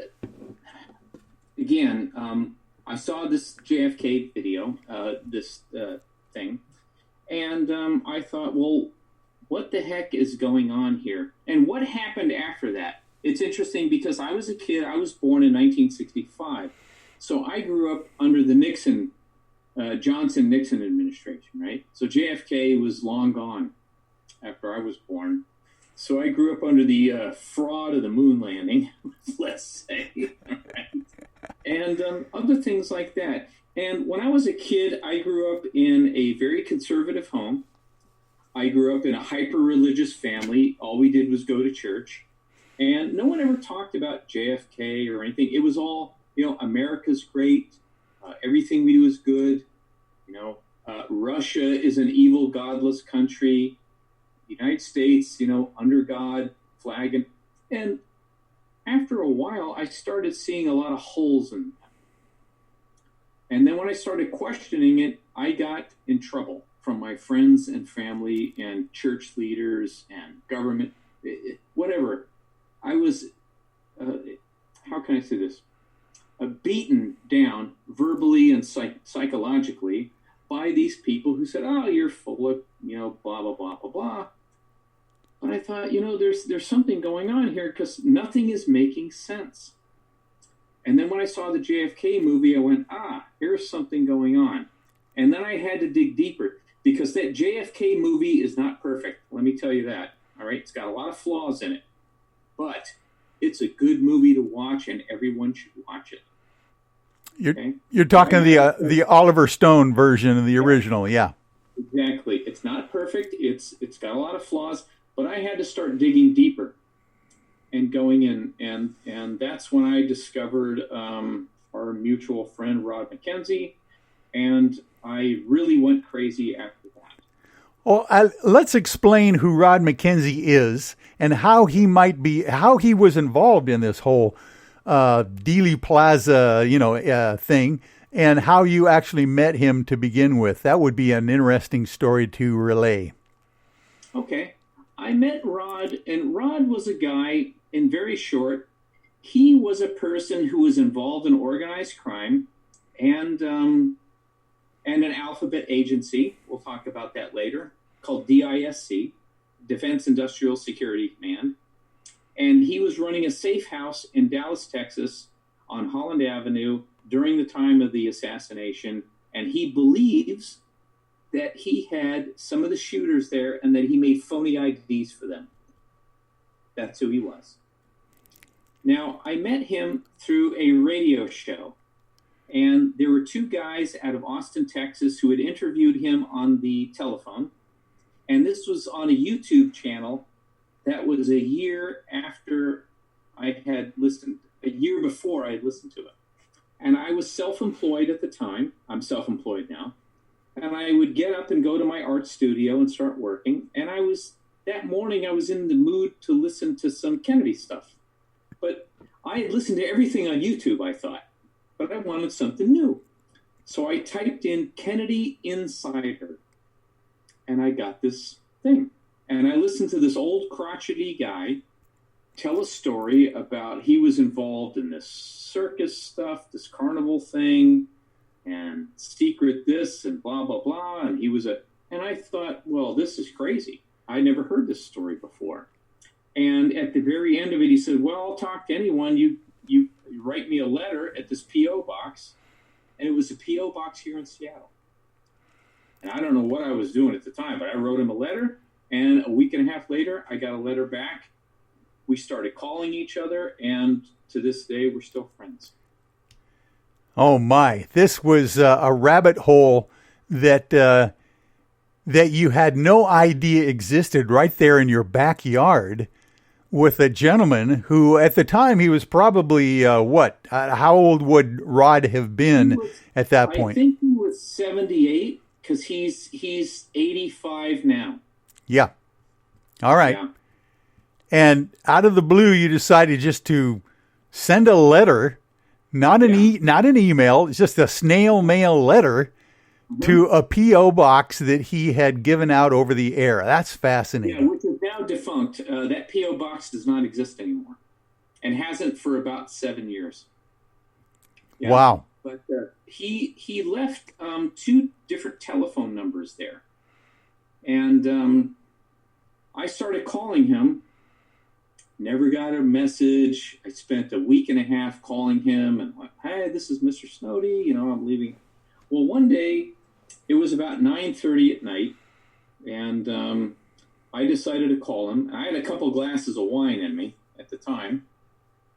saw this JFK video, this thing, and I thought, well, what the heck is going on here? And what happened after that? It's interesting because I was a kid. I was born in 1965. So I grew up under the Johnson-Nixon administration, right? So JFK was long gone after I was born. So I grew up under the fraud of the moon landing, let's say, right? And other things like that. And when I was a kid, I grew up in a very conservative home. I grew up in a hyper-religious family. All we did was go to church. And no one ever talked about JFK or anything. It was all, America's great. Everything we do is good. Russia is an evil, godless country. The United States, under God, flag. And after a while, I started seeing a lot of holes in that. And then when I started questioning it, I got in trouble from my friends and family and church leaders and government, whatever. I was, how can I say this? Beaten down verbally and psychologically by these people who said, oh, you're full of, blah, blah, blah, blah, blah. But I thought, there's something going on here because nothing is making sense. And then when I saw the JFK movie, I went, here's something going on. And then I had to dig deeper because that JFK movie is not perfect. Let me tell you that. All right. It's got a lot of flaws in it, but it's a good movie to watch and everyone should watch it. You're talking the Oliver Stone version of the original. Yeah. Exactly. It's not perfect. It's got a lot of flaws, but I had to start digging deeper and going in. And that's when I discovered our mutual friend, Rod McKenzie. And I really went crazy after that. Well, let's explain who Rod McKenzie is and how he was involved in this whole Dealey Plaza, thing, and how you actually met him to begin with. That would be an interesting story to relay. Okay. I met Rod, and Rod was a guy, in very short, he was a person who was involved in organized crime and an alphabet agency, we'll talk about that later, called DISC, Defense Industrial Security Command. And he was running a safe house in Dallas, Texas, on Holland Avenue during the time of the assassination. And he believes that he had some of the shooters there and that he made phony IDs for them. That's who he was. Now, I met him through a radio show. And there were two guys out of Austin, Texas, who had interviewed him on the telephone. And this was on a YouTube channel that was a year after I had listened, a year before I had listened to it. And I was self-employed at the time. I'm self-employed now. And I would get up and go to my art studio and start working. And that morning I was in the mood to listen to some Kennedy stuff. But I had listened to everything on YouTube, I thought. But I wanted something new. So I typed in Kennedy Insider. And I got this thing. And I listened to this old crotchety guy tell a story about he was involved in this circus stuff, this carnival thing, and secret this and blah, blah, blah. And and I thought, well, this is crazy. I never heard this story before. And at the very end of it, he said, well, I'll talk to anyone. You write me a letter at this P.O. box. And it was a P.O. box here in Seattle. And I don't know what I was doing at the time, but I wrote him a letter. And a week and a half later, I got a letter back. We started calling each other, and to this day, we're still friends. Oh my! This was a rabbit hole that you had no idea existed right there in your backyard, with a gentleman who, at the time, he was probably what? How old would Rod have been at that point? I think he was 78 because he's 85 now. Yeah. All right. Yeah. And out of the blue, you decided just to send a letter, not an email, it's just a snail mail letter to a P.O. box that he had given out over the air. That's fascinating. Yeah, which is now defunct. That P.O. box does not exist anymore and hasn't for about 7 years. Yeah. Wow. But he left 2 different telephone numbers there. And I started calling him. Never got a message. I spent a week and a half calling him and like, hey, this is Mr. Snoddy. You know, I'm leaving. Well, one day it was about 9:30 at night, and I decided to call him. I had a couple glasses of wine in me at the time.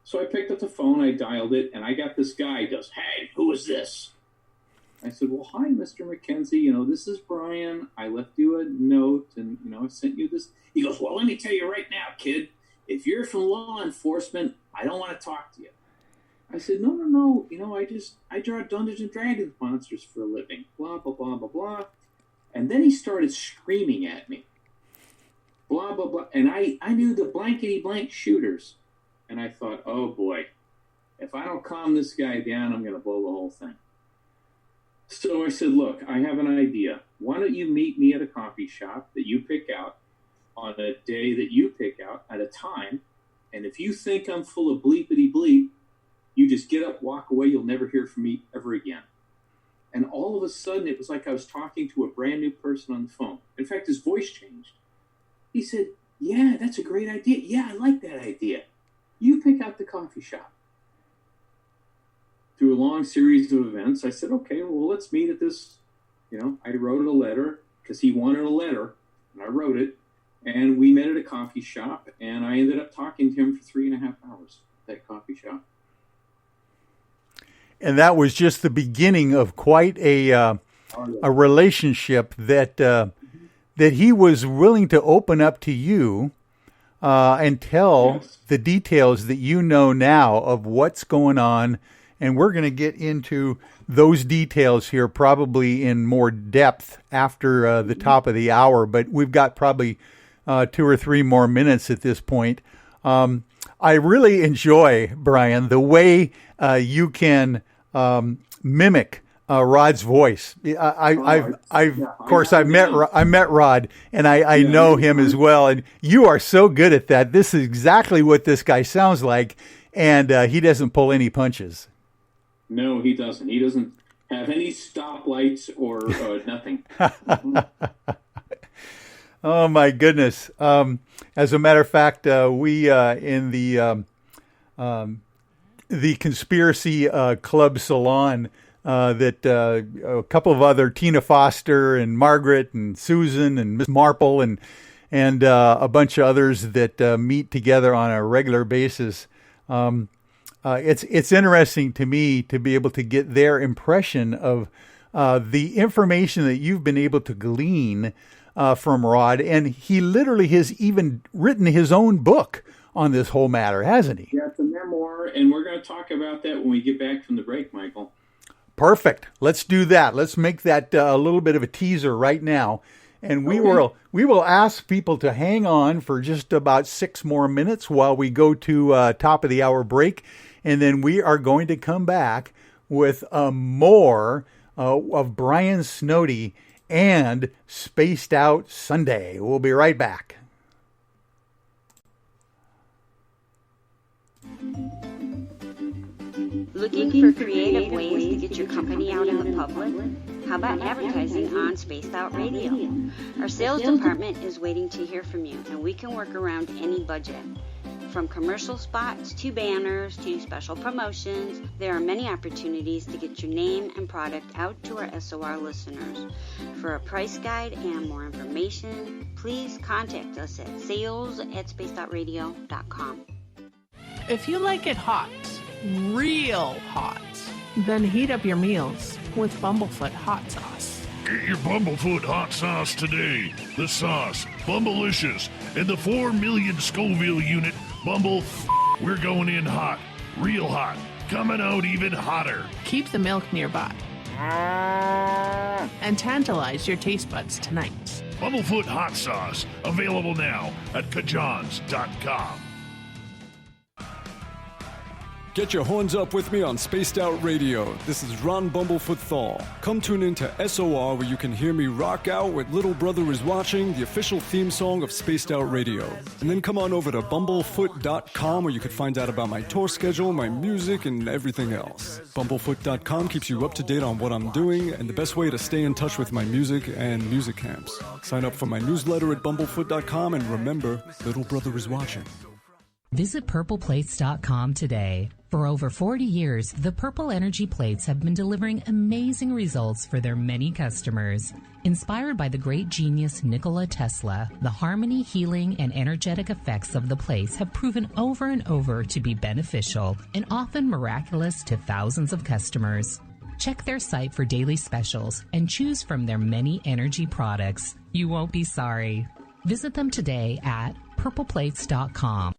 So I picked up the phone, I dialed it, and I got this guy. He goes, hey, who is this? I said, well, hi, Mr. McKenzie. You know, this is Brian. I left you a note, and, you know, I sent you this. He goes, well, let me tell you right now, kid. If you're from law enforcement, I don't want to talk to you. I said, no. You know, I draw Dungeons and Dragons monsters for a living. Blah, blah, blah, blah, blah. And then he started screaming at me. Blah, blah, blah. And I knew the blankety blank shooters. And I thought, oh boy, if I don't calm this guy down, I'm going to blow the whole thing. So I said, look, I have an idea. Why don't you meet me at a coffee shop that you pick out on a day that you pick out at a time. And if you think I'm full of bleepity bleep, you just get up, walk away. You'll never hear from me ever again. And all of a sudden, it was like I was talking to a brand new person on the phone. In fact, his voice changed. He said, yeah, that's a great idea. Yeah, I like that idea. You pick out the coffee shop. Through a long series of events, I said, okay, well, let's meet at this. You know, I wrote a letter because he wanted a letter, and I wrote it. And we met at a coffee shop, and I ended up talking to him for 3.5 hours at that coffee shop. And that was just the beginning of quite a relationship that that he was willing to open up to you and tell the details that you know now of what's going on. And we're going to get into those details here probably in more depth after the top of the hour. But we've got probably 2 or 3 more minutes at this point. I really enjoy, Brian, the way you can mimic Rod's voice. Of course, I met Rod, and I know him as well. And you are so good at that. This is exactly what this guy sounds like, and he doesn't pull any punches. No, he doesn't. He doesn't have any stoplights or nothing. Oh my goodness! As a matter of fact, we in the conspiracy club salon that a couple of other Tina Foster and Margaret and Susan and Miss Marple and a bunch of others that meet together on a regular basis. It's interesting to me to be able to get their impression of the information that you've been able to glean from Rod, and he literally has even written his own book on this whole matter, hasn't he? Yeah, it's a memoir, and we're going to talk about that when we get back from the break, Michael. Perfect. Let's do that. Let's make that a little bit of a teaser right now, and we will ask people to hang on for just about 6 more minutes while we go to top of the hour break, and then we are going to come back with more of Brian Snoddy and Spaced Out Sunday. We'll be right back. Looking for creative ways to get your company out in the public? How about advertising on Spaced Out Radio? Our sales department is waiting to hear from you, and we can work around any budget. From commercial spots to banners to special promotions, there are many opportunities to get your name and product out to our SOR listeners. For a price guide and more information, please contact us at sales@spacedoutradio.com. If you like it hot, real hot, then heat up your meals with Bumblefoot hot sauce. Get your Bumblefoot hot sauce today. The sauce, Bumblicious, and the 4 million Scoville unit Bumble. We're going in hot, real hot, coming out even hotter. Keep the milk nearby and tantalize your taste buds tonight. Bumblefoot hot sauce, available now at kajans.com. Get your horns up with me on Spaced Out Radio. This is Ron Bumblefoot Thal. Come tune in to SOR where you can hear me rock out with Little Brother Is Watching, the official theme song of Spaced Out Radio. And then come on over to bumblefoot.com where you can find out about my tour schedule, my music, and everything else. Bumblefoot.com keeps you up to date on what I'm doing and the best way to stay in touch with my music and music camps. Sign up for my newsletter at bumblefoot.com and remember, Little Brother Is Watching. Visit purpleplates.com today. For over 40 years, the Purple Energy Plates have been delivering amazing results for their many customers. Inspired by the great genius Nikola Tesla, the harmony, healing, and energetic effects of the plates have proven over and over to be beneficial and often miraculous to thousands of customers. Check their site for daily specials and choose from their many energy products. You won't be sorry. Visit them today at purpleplates.com.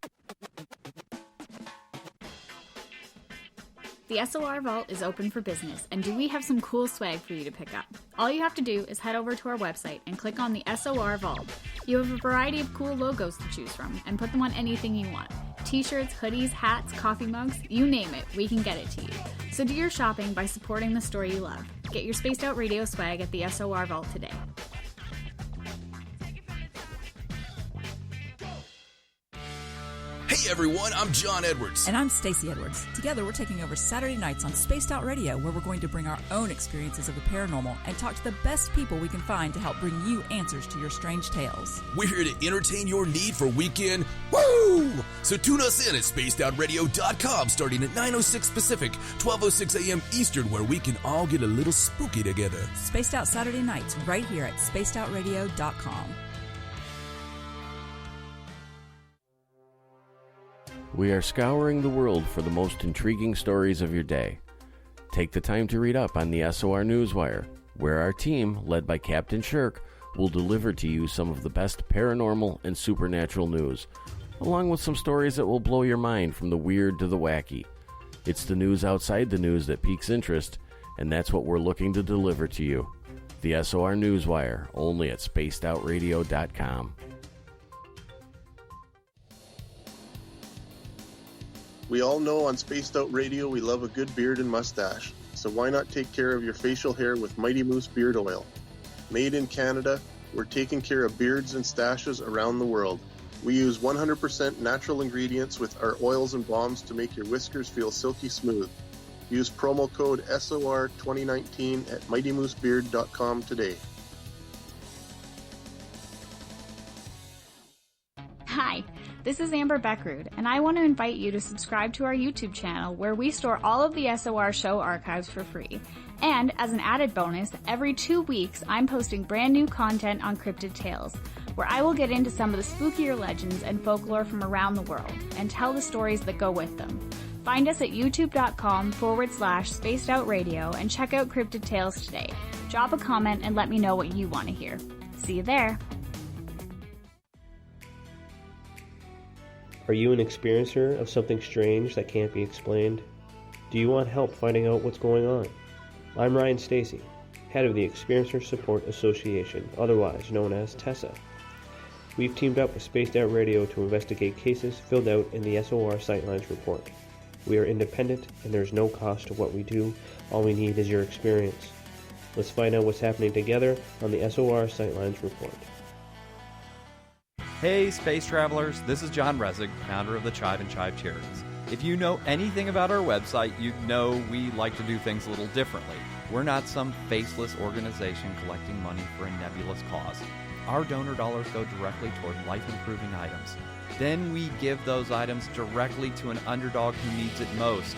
The SOR Vault is open for business, and do we have some cool swag for you to pick up? All you have to do is head over to our website and click on the SOR Vault. You have a variety of cool logos to choose from, and put them on anything you want. T-shirts, hoodies, hats, coffee mugs, you name it, we can get it to you. So do your shopping by supporting the store you love. Get your Spaced Out Radio swag at the SOR Vault today. Hey everyone, I'm John Edwards. And I'm Stacey Edwards. Together we're taking over Saturday nights on Spaced Out Radio, where we're going to bring our own experiences of the paranormal and talk to the best people we can find to help bring you answers to your strange tales. We're here to entertain your need for weekend woo! So tune us in at spacedoutradio.com starting at 9:06 Pacific, 12:06 a.m. Eastern, where we can all get a little spooky together. Spaced Out Saturday nights right here at spacedoutradio.com. We are scouring the world for the most intriguing stories of your day. Take the time to read up on the SOR Newswire, where our team, led by Captain Shirk, will deliver to you some of the best paranormal and supernatural news, along with some stories that will blow your mind from the weird to the wacky. It's the news outside the news that piques interest, and that's what we're looking to deliver to you. The SOR Newswire, only at spacedoutradio.com. We all know on Spaced Out Radio we love a good beard and mustache, so why not take care of your facial hair with Mighty Moose Beard Oil? Made in Canada, we're taking care of beards and stashes around the world. We use 100% natural ingredients with our oils and balms to make your whiskers feel silky smooth. Use promo code SOR2019 at mightymoosebeard.com today. Hi, this is Amber Beckrud, and I want to invite you to subscribe to our YouTube channel where we store all of the SOR show archives for free. And as an added bonus, every 2 weeks I'm posting brand new content on Cryptid Tales, where I will get into some of the spookier legends and folklore from around the world and tell the stories that go with them. Find us at youtube.com/spacedoutradio and check out Cryptid Tales today. Drop a comment and let me know what you want to hear. See you there. Are you an experiencer of something strange that can't be explained? Do you want help finding out what's going on? I'm Ryan Stacy, head of the Experiencer Support Association, otherwise known as TESSA. We've teamed up with Spaced Out Radio to investigate cases filled out in the SOR Sightlines report. We are independent and there's no cost to what we do. All we need is your experience. Let's find out what's happening together on the SOR Sightlines report. Hey, space travelers, this is John Resig, founder of the Chive and Chive Charities. If you know anything about our website, you know we like to do things a little differently. We're not some faceless organization collecting money for a nebulous cause. Our donor dollars go directly toward life-improving items. Then we give those items directly to an underdog who needs it most.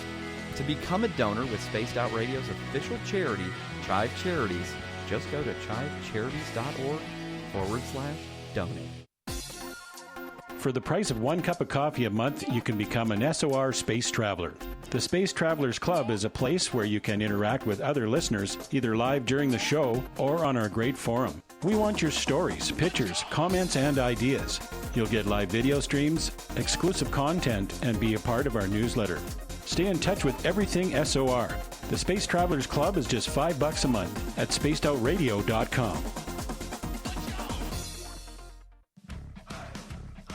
To become a donor with Spaced Out Radio's official charity, Chive Charities, just go to chivecharities.org/donate. For the price of 1 cup of coffee a month, you can become an SOR Space Traveler. The Space Travelers Club is a place where you can interact with other listeners, either live during the show or on our great forum. We want your stories, pictures, comments, and ideas. You'll get live video streams, exclusive content, and be a part of our newsletter. Stay in touch with everything SOR. The Space Travelers Club is just $5 a month at spacedoutradio.com.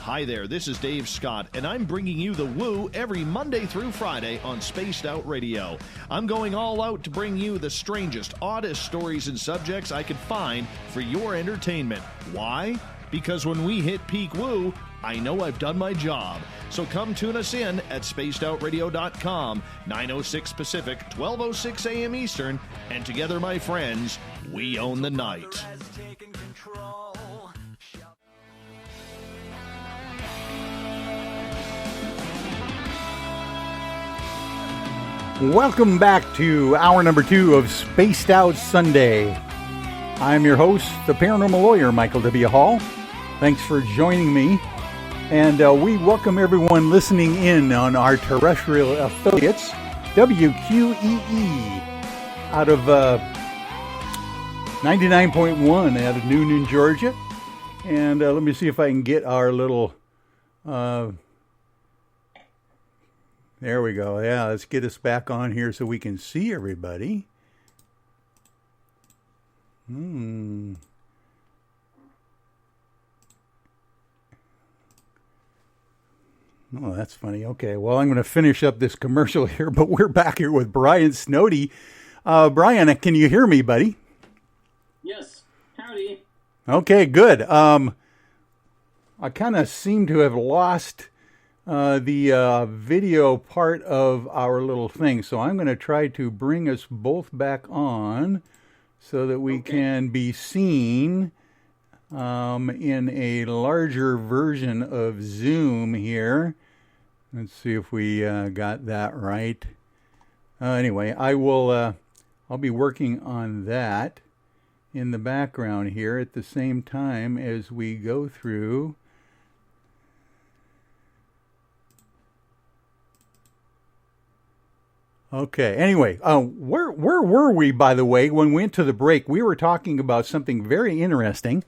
Hi there, this is Dave Scott, and I'm bringing you the Woo every Monday through Friday on Spaced Out Radio. I'm going all out to bring you the strangest, oddest stories and subjects I could find for your entertainment. Why? Because when we hit peak Woo, I know I've done my job. So come tune us in at spacedoutradio.com, 9:06 Pacific, 12:06 a.m. Eastern, and together, my friends, we own the night. Welcome back to hour number 2 of Spaced Out Sunday. I'm your host, the paranormal lawyer, Michael W. Hall. Thanks for joining me. And we welcome everyone listening in on our terrestrial affiliates, WQEE, out of 99.1 out of Noonan, Georgia. And let me see if I can get our little... there we go. Yeah, let's get us back on here so we can see everybody. Oh, that's funny. Okay, well, I'm going to finish up this commercial here, but we're back here with Brian Snoddy. Brian, can you hear me, buddy? Yes. Howdy. Okay, good. I kind of seem to have lost the video part of our little thing, so I'm going to try to bring us both back on so that we can be seen in a larger version of Zoom here. Let's see if we got that right. Anyway, I'll be working on that in the background here at the same time as we go through. Okay. Anyway, where were we, by the way, when we went to the break? We were talking about something very interesting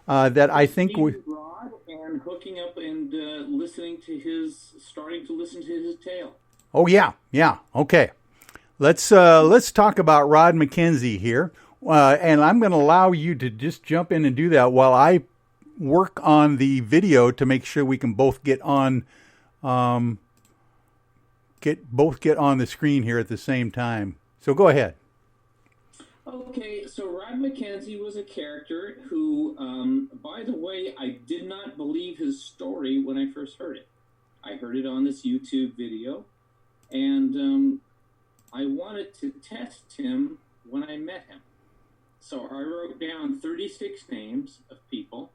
that I think we... Rod and hooking up and starting to listen to his tale. Oh, yeah. Okay. Let's talk about Rod McKenzie here. And I'm going to allow you to just jump in and do that while I work on the video to make sure we can both get on... get on the screen here at the same time. So go ahead. Okay, so Rod McKenzie was a character who, by the way, I did not believe his story when I first heard it. I heard it on this YouTube video, and I wanted to test him when I met him. So I wrote down 36 names of people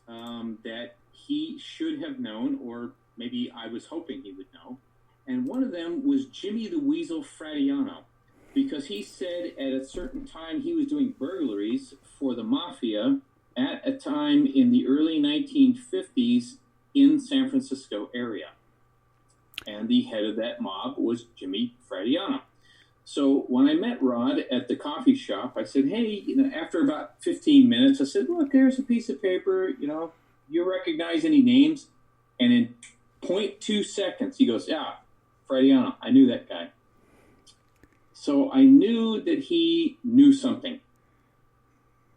that he should have known, or maybe I was hoping he would know. And one of them was Jimmy the Weasel Fradiano, because he said at a certain time he was doing burglaries for the mafia at a time in the early 1950s in San Francisco area. And the head of that mob was Jimmy Fradiano. So when I met Rod at the coffee shop, I said, hey, after about 15 minutes, I said, look, there's a piece of paper, you recognize any names? And in 0.2 seconds, he goes, yeah, Fradiano, I knew that guy. So I knew that he knew something.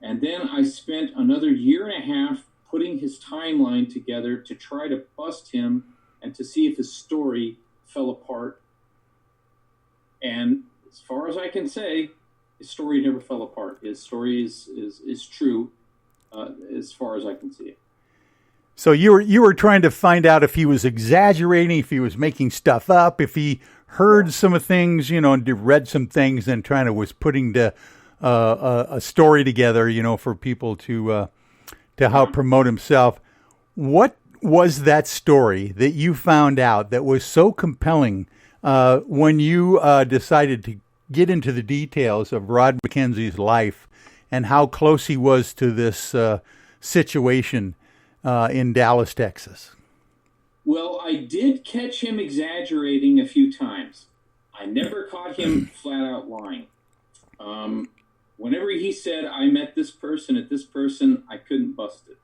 And then I spent another year and a half putting his timeline together to try to bust him and to see if his story fell apart. And as far as I can say, his story never fell apart. His story is true as far as I can see it. So you were trying to find out if he was exaggerating, if he was making stuff up, if he heard some of things, and read some things, and was putting a story together, for people to help promote himself. What was that story that you found out that was so compelling when you decided to get into the details of Rod McKenzie's life and how close he was to this situation in Dallas, Texas? Well, I did catch him exaggerating a few times. I never caught him flat out lying. Whenever he said, I met this person at this person, I couldn't bust it.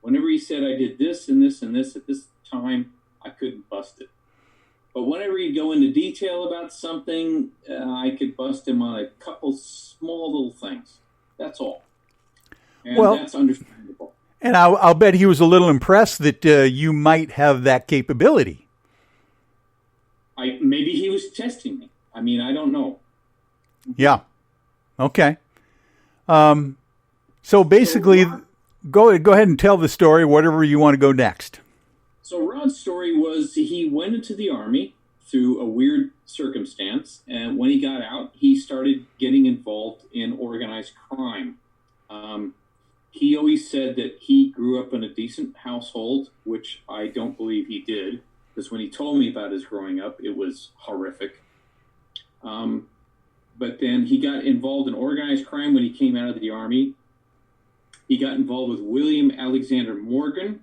Whenever he said, I did this and this and this at this time, I couldn't bust it. But whenever he'd go into detail about something, I could bust him on a couple small little things. That's all. And that's understandable. And I'll bet he was a little impressed that you might have that capability. Maybe he was testing me. I mean, I don't know. Yeah. Okay. So basically, go ahead and tell the story, whatever you want to go next. So Rod's story was he went into the Army through a weird circumstance, and when he got out, he started getting involved in organized crime. He always said that he grew up in a decent household, which I don't believe he did, because when he told me about his growing up, it was horrific. But then he got involved in organized crime when he came out of the Army. He got involved with William Alexander Morgan,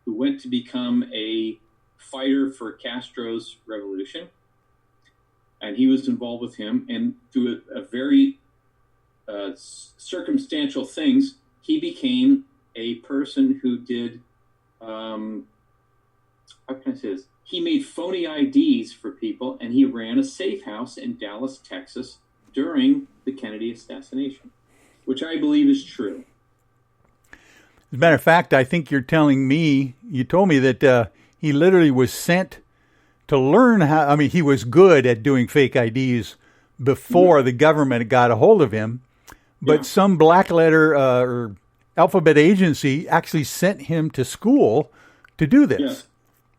who went to become a fighter for Castro's revolution. And he was involved with him. And through a very circumstantial things, he became a person who did, how can I say this? He made phony IDs for people, and he ran a safe house in Dallas, Texas, during the Kennedy assassination, which I believe is true. As a matter of fact, I think you told me that he literally was sent to learn how, I mean, he was good at doing fake IDs before the government got a hold of him, but some black letter or alphabet agency actually sent him to school to do this.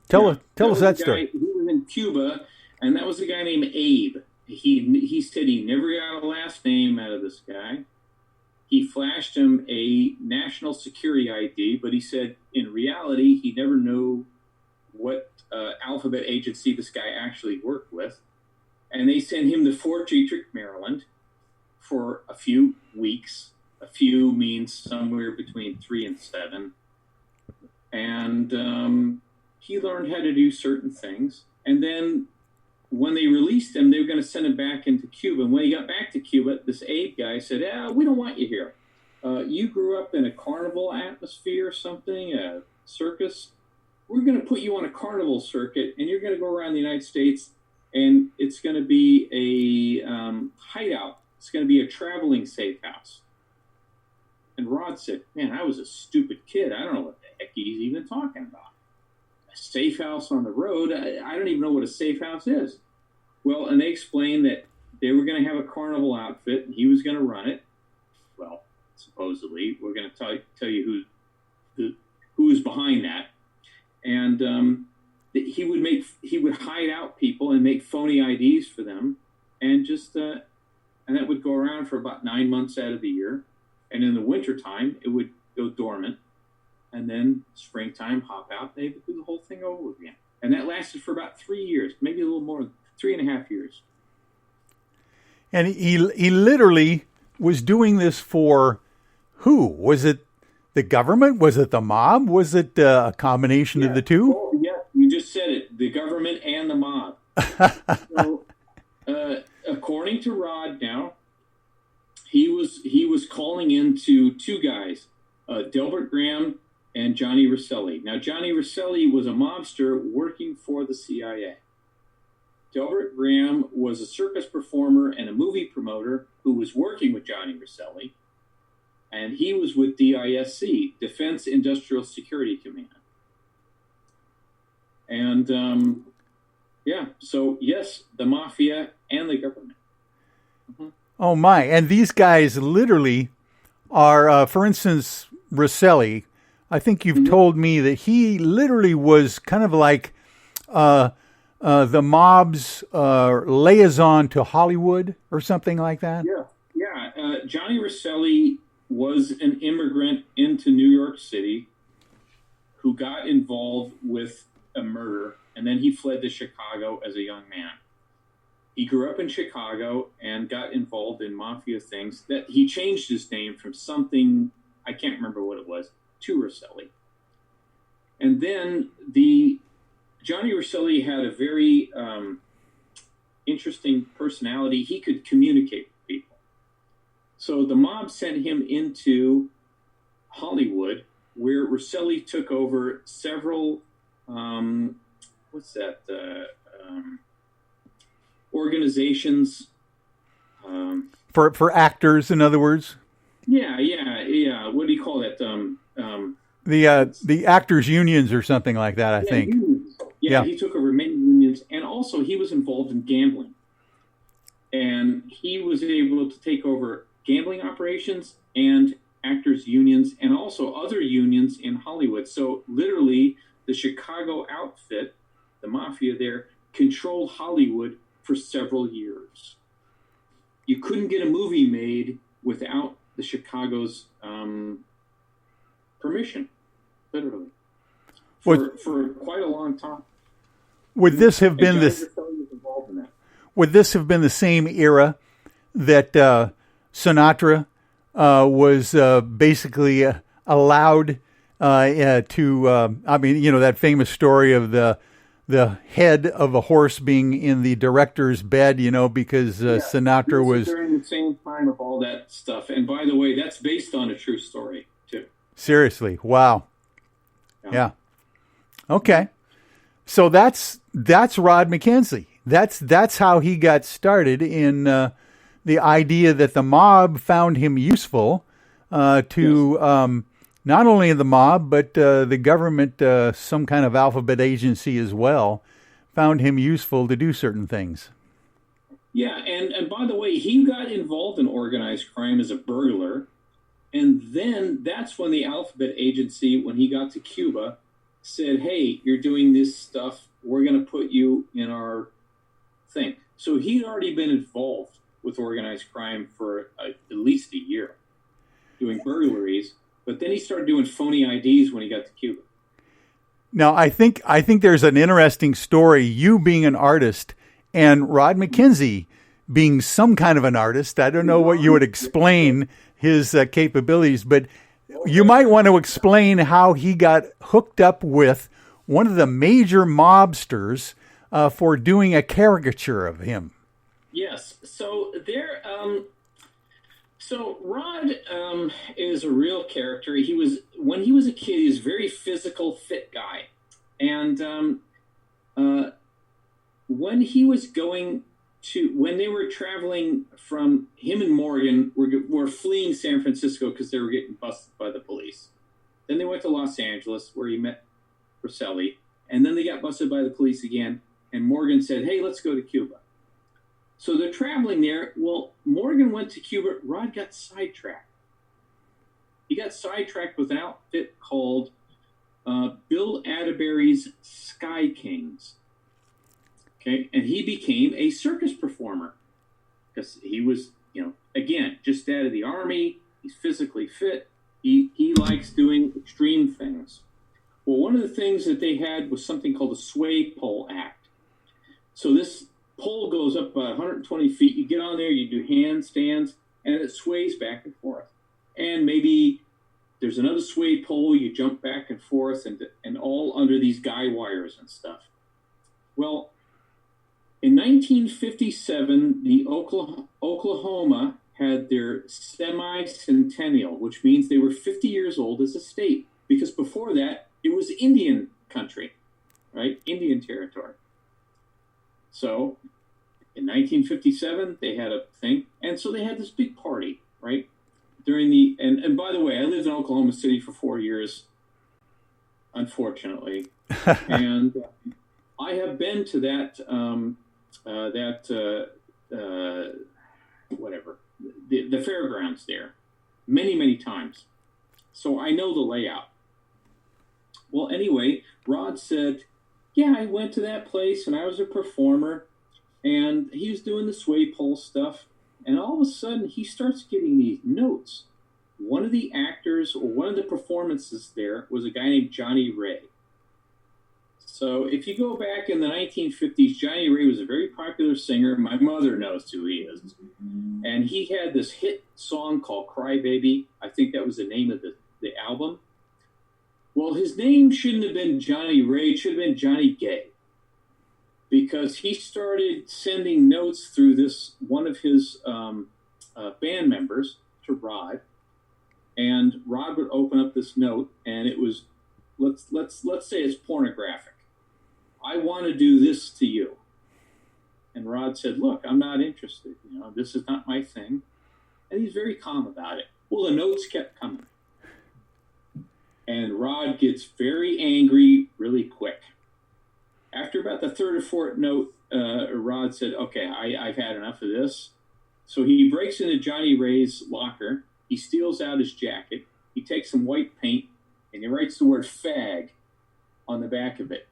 Tell us that story. He was in Cuba, and that was a guy named Abe. He said he never got a last name out of this guy. He flashed him a national security ID, but he said in reality he never knew what alphabet agency this guy actually worked with. And they sent him to Fort Detrick, Maryland for a few weeks. A few means somewhere between 3 and 7. And he learned how to do certain things. And then when they released him, they were going to send him back into Cuba. And when he got back to Cuba, this Abe guy said, we don't want you here. You grew up in a carnival atmosphere or something, a circus. We're going to put you on a carnival circuit, and you're going to go around the United States, and it's going to be a hideout. It's going to be a traveling safe house. And Rod said, man, I was a stupid kid. I don't know what the heck he's even talking about. A safe house on the road? I don't even know what a safe house is. Well, and they explained that they were going to have a carnival outfit, and he was going to run it. Well, supposedly, we're going to tell you who is behind that. And he would hide out people and make phony IDs for them, and just and that would go around for about 9 months out of the year. And in the wintertime, it would go dormant. And then springtime, hop out, they would do the whole thing over again. And that lasted for about 3 years, maybe a little more, 3.5 years. And he literally was doing this for who? Was it the government? Was it the mob? Was it a combination of the two? Oh, yeah, you just said it, the government and the mob. So, according to Rod now, he was calling into two guys, Delbert Graham and Johnny Rosselli. Now, Johnny Rosselli was a mobster working for the CIA. Delbert Graham was a circus performer and a movie promoter who was working with Johnny Rosselli, and he was with DISC, Defense Industrial Security Command. And, so, yes, the mafia and the government. Mm-hmm. Oh, my. And these guys literally are, for instance, Rosselli, I think you've told me that he literally was kind of like the mob's liaison to Hollywood or something like that? Yeah. Johnny Rosselli was an immigrant into New York City who got involved with a murder, and then he fled to Chicago as a young man. He grew up in Chicago and got involved in mafia things. That he changed his name from something, I can't remember what it was, to Rosselli. And then Johnny Rosselli had a very interesting personality. He could communicate with people. So the mob sent him into Hollywood, where Rosselli took over several, organizations. For actors, in other words? Yeah. What do you call that? the actors' unions or something like that, I think. Unions. Yeah, he took over many unions, and also he was involved in gambling. And he was able to take over gambling operations and actors' unions and also other unions in Hollywood. So literally, the Chicago outfit, the mafia there, controlled Hollywood for several years. You couldn't get a movie made without the Chicago's permission, literally, for quite a long time. Would this have been Would this have been the same era that Sinatra was basically allowed to? I mean, you know, that famous story of the head of a horse being in the director's bed, you know, because Sinatra was during the same time of all that stuff. And by the way, that's based on a true story too. Seriously, wow. Yeah. Okay. So that's Rod McKenzie. That's how he got started in the idea that the mob found him useful to not only the mob, but the government, some kind of alphabet agency as well, found him useful to do certain things. Yeah, and by the way, he got involved in organized crime as a burglar, and then that's when the alphabet agency, when he got to Cuba, said, hey, you're doing this stuff, we're going to put you in our thing. So he'd already been involved with organized crime for at least a year, doing burglaries. But then he started doing phony IDs when he got to Cuba. Now, I think there's an interesting story, you being an artist and Rod McKenzie being some kind of an artist. I don't know what you would explain his capabilities, but you might want to explain how he got hooked up with one of the major mobsters for doing a caricature of him. Yes. So there... So Rod is a real character. When he was a kid, he was a very physical, fit guy. And when he was when they were traveling from, him and Morgan were fleeing San Francisco because they were getting busted by the police. Then they went to Los Angeles where he met Rosselli. And then they got busted by the police again. And Morgan said, hey, let's go to Cuba. So they're traveling there. Well, Morgan went to Cuba. Rod got sidetracked. He got sidetracked with an outfit called Bill Atterbury's Sky Kings. Okay, and he became a circus performer because he was, again, just out of the army. He's physically fit. He likes doing extreme things. Well, one of the things that they had was something called the sway pole act. So this pole goes up about 120 feet. You get on there, you do handstands, and it sways back and forth. And maybe there's another sway pole, you jump back and forth, and all under these guy wires and stuff. Well, in 1957, the Oklahoma had their semi-centennial, which means they were 50 years old as a state, because before that, it was Indian country, right? Indian territory. So, in 1957, they had a thing, and so they had this big party, right? And by the way, I lived in Oklahoma City for 4 years, unfortunately, and I have been to the fairgrounds there, many, many times. So I know the layout. Well, anyway, Rod said, yeah, I went to that place and I was a performer and he was doing the sway pole stuff. And all of a sudden he starts getting these notes. One of the actors or one of the performances there was a guy named Johnny Ray. So if you go back in the 1950s, Johnny Ray was a very popular singer. My mother knows who he is. And he had this hit song called Cry Baby. I think that was the name of the album. Well, his name shouldn't have been Johnny Ray. It should have been Johnny Gay. Because he started sending notes through this one of his band members to Rod. And Rod would open up this note, and it was, let's say it's pornographic. I want to do this to you. And Rod said, look, I'm not interested. This is not my thing. And he's very calm about it. Well, the notes kept coming. And Rod gets very angry really quick. After about the third or fourth note, Rod said, okay, I've had enough of this. So he breaks into Johnny Ray's locker. He steals out his jacket. He takes some white paint, and he writes the word fag on the back of it.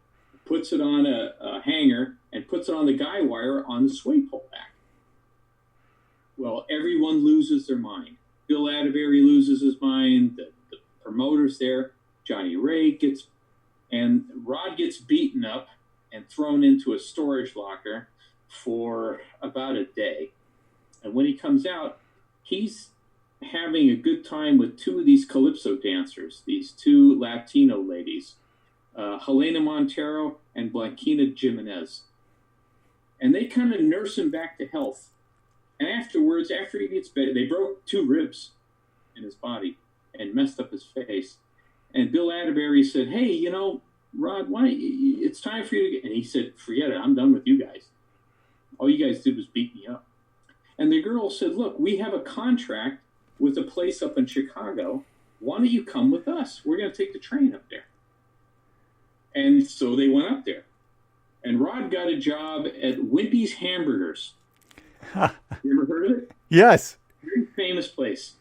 Puts it on a hanger and puts it on the guy wire on the sway pole back. Well, everyone loses their mind. Bill Atterbury loses his mind. The promoter's there. Johnny Ray and Rod gets beaten up and thrown into a storage locker for about a day. And when he comes out, he's having a good time with two of these calypso dancers, these two Latino ladies, Helena Montero and Blanquina Jimenez. And they kind of nurse him back to health. And afterwards, after he gets better, they broke 2 ribs in his body and messed up his face. And Bill Atterbury said, hey, you know, Rod, it's time for you to get... And he said, forget it, I'm done with you guys. All you guys did was beat me up. And the girl said, look, we have a contract with a place up in Chicago. Why don't you come with us? We're going to take the train up there. And so they went up there. And Rod got a job at Wimpy's Hamburgers. You ever heard of it? Yes. Very famous place.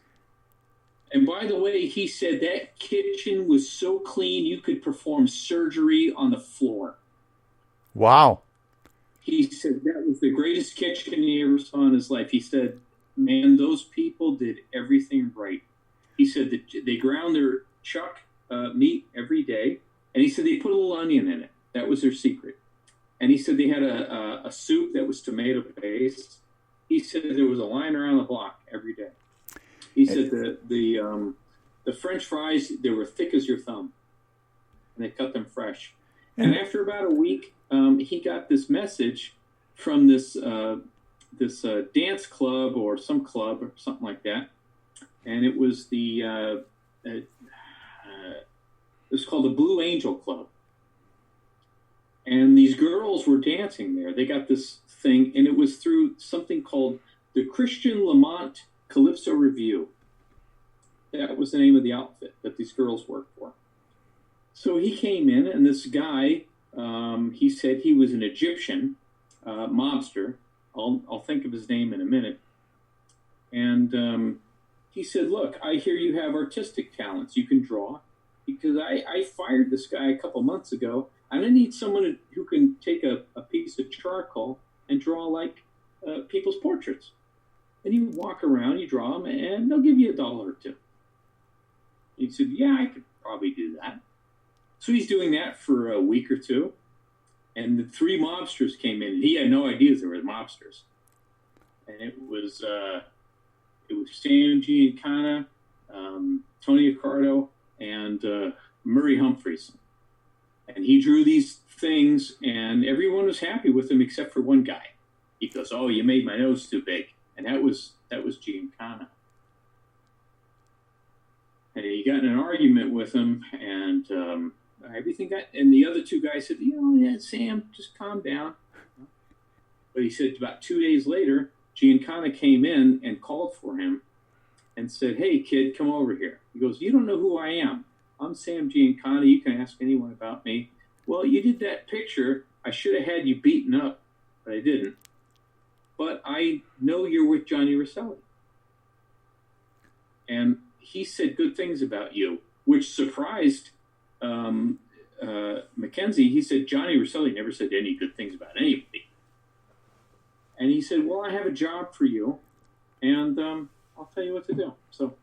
And by the way, he said that kitchen was so clean you could perform surgery on the floor. Wow. He said that was the greatest kitchen he ever saw in his life. He said, man, those people did everything right. He said that they ground their chuck meat every day. And he said they put a little onion in it. That was their secret. And he said they had a soup that was tomato based. He said there was a line around the block every day. He said the French fries, they were thick as your thumb. And they cut them fresh. And after about a week, he got this message from this dance club or some club or something like that. And it was it was called the Blue Angel Club. And these girls were dancing there. They got this thing, and it was through something called the Christian Lamont Calypso Review. That was the name of the outfit that these girls worked for. So he came in, and this guy, he said he was an Egyptian mobster. I'll think of his name in a minute. And he said, look, I hear you have artistic talents. You can draw. Because I fired this guy a couple months ago. And I need someone who can take a piece of charcoal and draw like people's portraits. And you walk around, you draw them, and they'll give you $1 or $2. He said, yeah, I could probably do that. So he's doing that for a week or two. And the 3 mobsters came in. And he had no idea they were mobsters. And it was Sam Giancana, Tony Accardo, and Murray Humphreys. And he drew these things, and everyone was happy with him except for one guy. He goes, oh, you made my nose too big. And that was Giancana. And he got in an argument with him, and and the other 2 guys said, yeah, Sam, just calm down. But he said about 2 days later, Giancana came in and called for him and said, hey, kid, come over here. He goes, you don't know who I am. I'm Sam Giancana. You can ask anyone about me. Well, you did that picture. I should have had you beaten up, but I didn't. But I know you're with Johnny Rosselli. And he said good things about you, which surprised Mackenzie. He said Johnny Rosselli never said any good things about anybody. And he said, well, I have a job for you, and I'll tell you what to do. So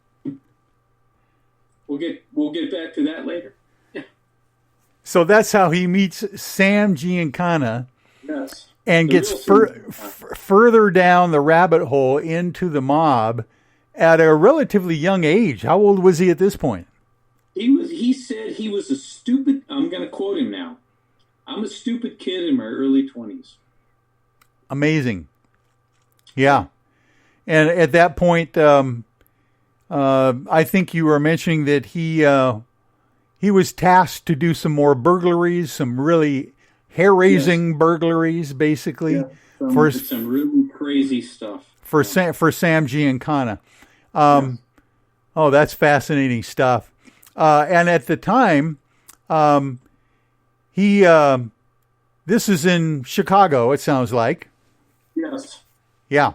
we'll get back to that later. Yeah. So that's how he meets Sam Giancana. Yes. And gets further down the rabbit hole into the mob at a relatively young age. How old was he at this point? He said he was a stupid, I'm going to quote him now, I'm a stupid kid in my early 20s. Amazing. Yeah. And at that point, I think you were mentioning that he was tasked to do some more burglaries, some really hair-raising burglaries, basically. Yeah, some really crazy stuff. For Sam Giancana. Oh, that's fascinating stuff. And at the time, this is in Chicago, it sounds like. Yes. Yeah.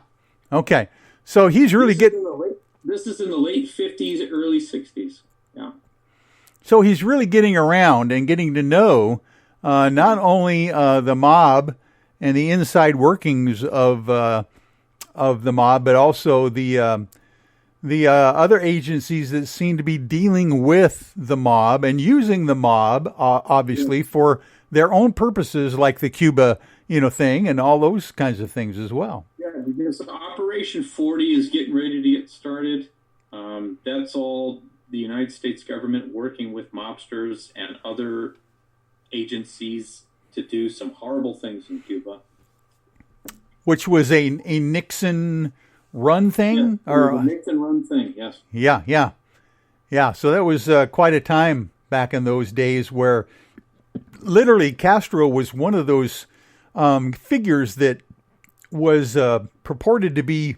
Okay. So he's really This is in the late 50s, early 60s. Yeah. So he's really getting around and getting to know not only the mob and the inside workings of the mob, but also the other agencies that seem to be dealing with the mob and using the mob, obviously, for their own purposes, like the Cuba, thing and all those kinds of things as well. Yeah, because Operation 40 is getting ready to get started. That's all the United States government working with mobsters and other agencies to do some horrible things in Cuba. Which was a Nixon run thing? Yeah, or a Nixon run thing, yes. Yeah. So that was quite a time back in those days where literally Castro was one of those figures that was purported to be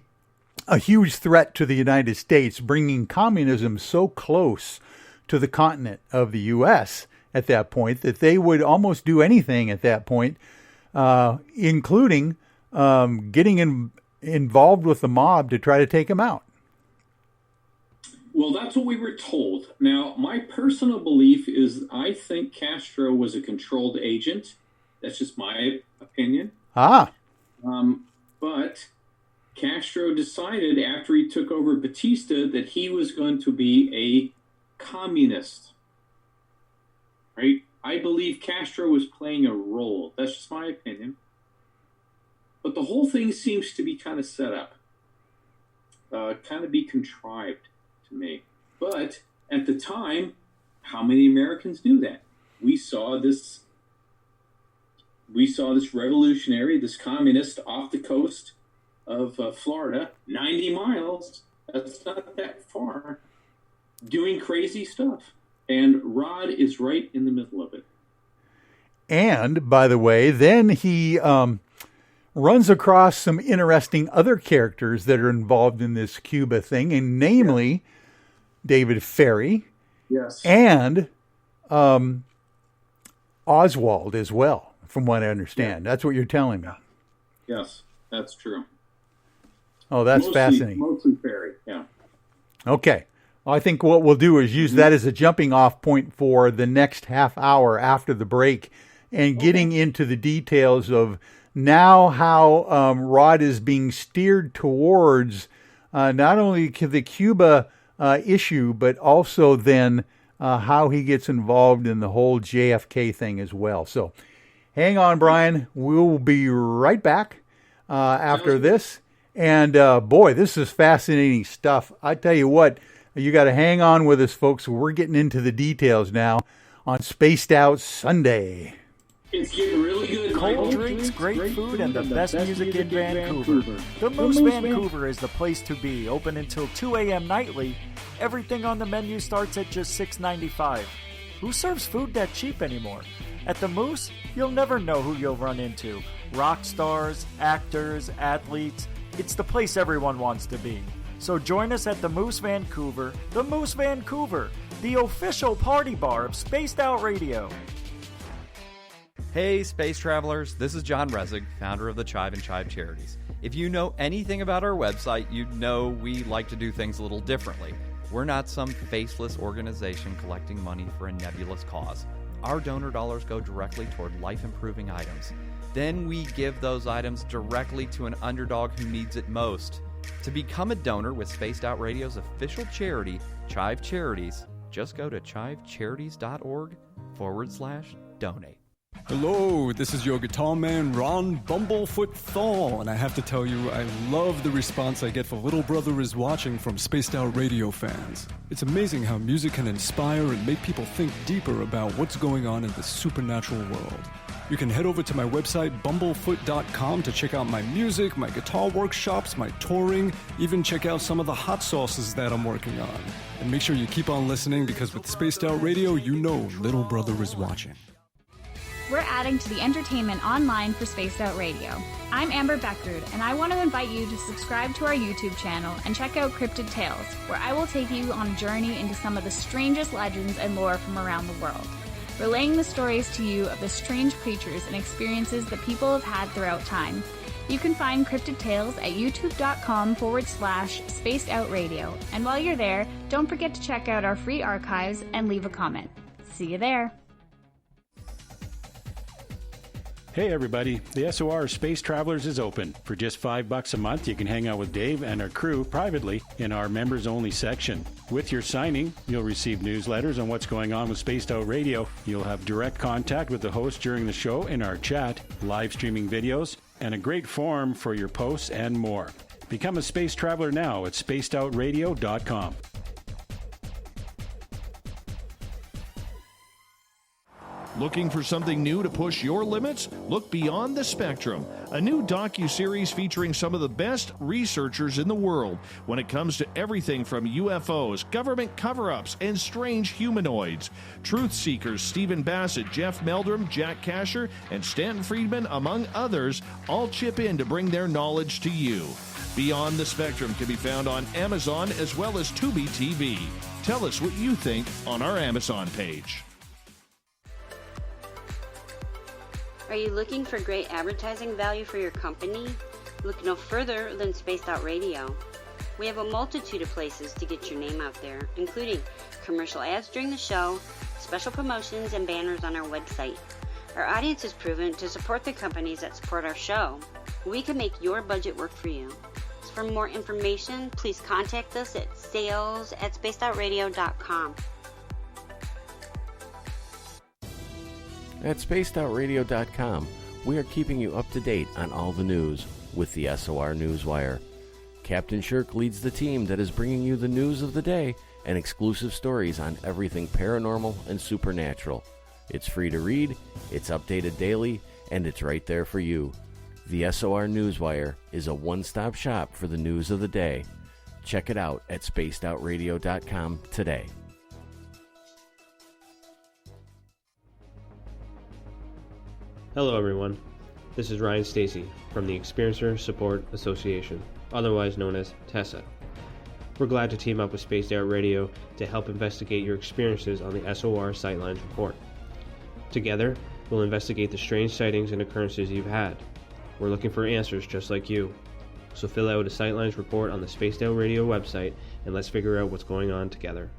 a huge threat to the United States, bringing communism so close to the continent of the U.S. at that point that they would almost do anything at that point, including getting involved with the mob to try to take him out. Well, that's what we were told. Now, my personal belief is I think Castro was a controlled agent. That's just my opinion. But Castro decided after he took over Batista that he was going to be a communist. Right? I believe Castro was playing a role. That's just my opinion. But the whole thing seems to be kind of set up. Kind of be contrived to me. But at the time, how many Americans knew that? We saw this revolutionary, this communist off the coast of Florida, 90 miles, that's not that far, doing crazy stuff. And Rod is right in the middle of it. And, by the way, then he runs across some interesting other characters that are involved in this Cuba thing, and namely David Ferry. Yes. And Oswald as well, from what I understand. That's what you're telling me. Yes, that's true. Oh, that's fascinating. Mostly Ferry, yeah. Okay. Well, I think what we'll do is use that as a jumping off point for the next half hour after the break and getting into the details of now how Rod is being steered towards not only the Cuba issue, but also then how he gets involved in the whole JFK thing as well. So hang on, Brian. We'll be right back after this. And boy, this is fascinating stuff. I tell you what, you got to hang on with us, folks. We're getting into the details now on Spaced Out Sunday. It's getting really good. Cold drinks, great food, and the best music in Vancouver. The Moose Vancouver is the place to be. Open until 2 a.m. nightly. Everything on the menu starts at just $6.95. Who serves food that cheap anymore? At the Moose, you'll never know who you'll run into. Rock stars, actors, athletes. It's the place everyone wants to be. So join us at the Moose Vancouver, the official party bar of Spaced Out Radio. Hey, space travelers, this is John Resig, founder of the Chive and Chive Charities. If you know anything about our website, you know we like to do things a little differently. We're not some faceless organization collecting money for a nebulous cause. Our donor dollars go directly toward life-improving items. Then we give those items directly to an underdog who needs it most. To become a donor with Spaced Out Radio's official charity, Chive Charities, just go to chivecharities.org/donate. Hello, this is your guitar man, Ron Bumblefoot Thal, and I have to tell you, I love the response I get for Little Brother is Watching from Spaced Out Radio fans. It's amazing how music can inspire and make people think deeper about what's going on in the supernatural world. You can head over to my website, bumblefoot.com, to check out my music, my guitar workshops, my touring, even check out some of the hot sauces that I'm working on. And make sure you keep on listening, because with Spaced Out Radio, you know Little Brother is watching. we're adding to the entertainment online for Spaced Out Radio. I'm Amber Beckrud, and I want to invite you to subscribe to our YouTube channel and check out Cryptid Tales, where I will take you on a journey into some of the strangest legends and lore from around the world, relaying the stories to you of the strange creatures and experiences that people have had throughout time. You can find Cryptid Tales at youtube.com/Spaced Out Radio. And while you're there, don't forget to check out our free archives and leave a comment. See you there. Hey everybody, the SOR Space Travelers is open. For just $5 a month, you can hang out with Dave and our crew privately in our members-only section. With your signing, you'll receive newsletters on what's going on with Spaced Out Radio. You'll have direct contact with the host during the show in our chat, live streaming videos, and a great forum for your posts and more. Become a space traveler now at spacedoutradio.com. Looking for something new to push your limits? Look Beyond the Spectrum, a new docu-series featuring some of the best researchers in the world when it comes to everything from UFOs, government cover-ups, and strange humanoids. Truth seekers Stephen Bassett, Jeff Meldrum, Jack Kasher, and Stanton Friedman, among others, all chip in to bring their knowledge to you. Beyond the Spectrum can be found on Amazon as well as Tubi TV. Tell us what you think on our Amazon page. Are you looking for great advertising value for your company? Look no further than Spaced Out Radio. We have a multitude of places to get your name out there, including commercial ads during the show, special promotions, and banners on our website. Our audience is proven to support the companies that support our show. We can make your budget work for you. So for more information, please contact us at sales@spacedoutradio.com. At spacedoutradio.com, we are keeping you up to date on all the news with the SOR Newswire. Captain Shirk leads the team that is bringing you the news of the day and exclusive stories on everything paranormal and supernatural. It's free to read, it's updated daily, and it's right there for you. The SOR Newswire is a one-stop shop for the news of the day. Check it out at spacedoutradio.com today. Hello everyone, this is Ryan Stacy from the Experiencer Support Association, otherwise known as TESSA. We're glad to team up with Spaced Out Radio to help investigate your experiences on the SOR Sightlines Report. Together, we'll investigate the strange sightings and occurrences you've had. We're looking for answers just like you. So fill out a Sightlines report on the Spaced Out Radio website and let's figure out what's going on together.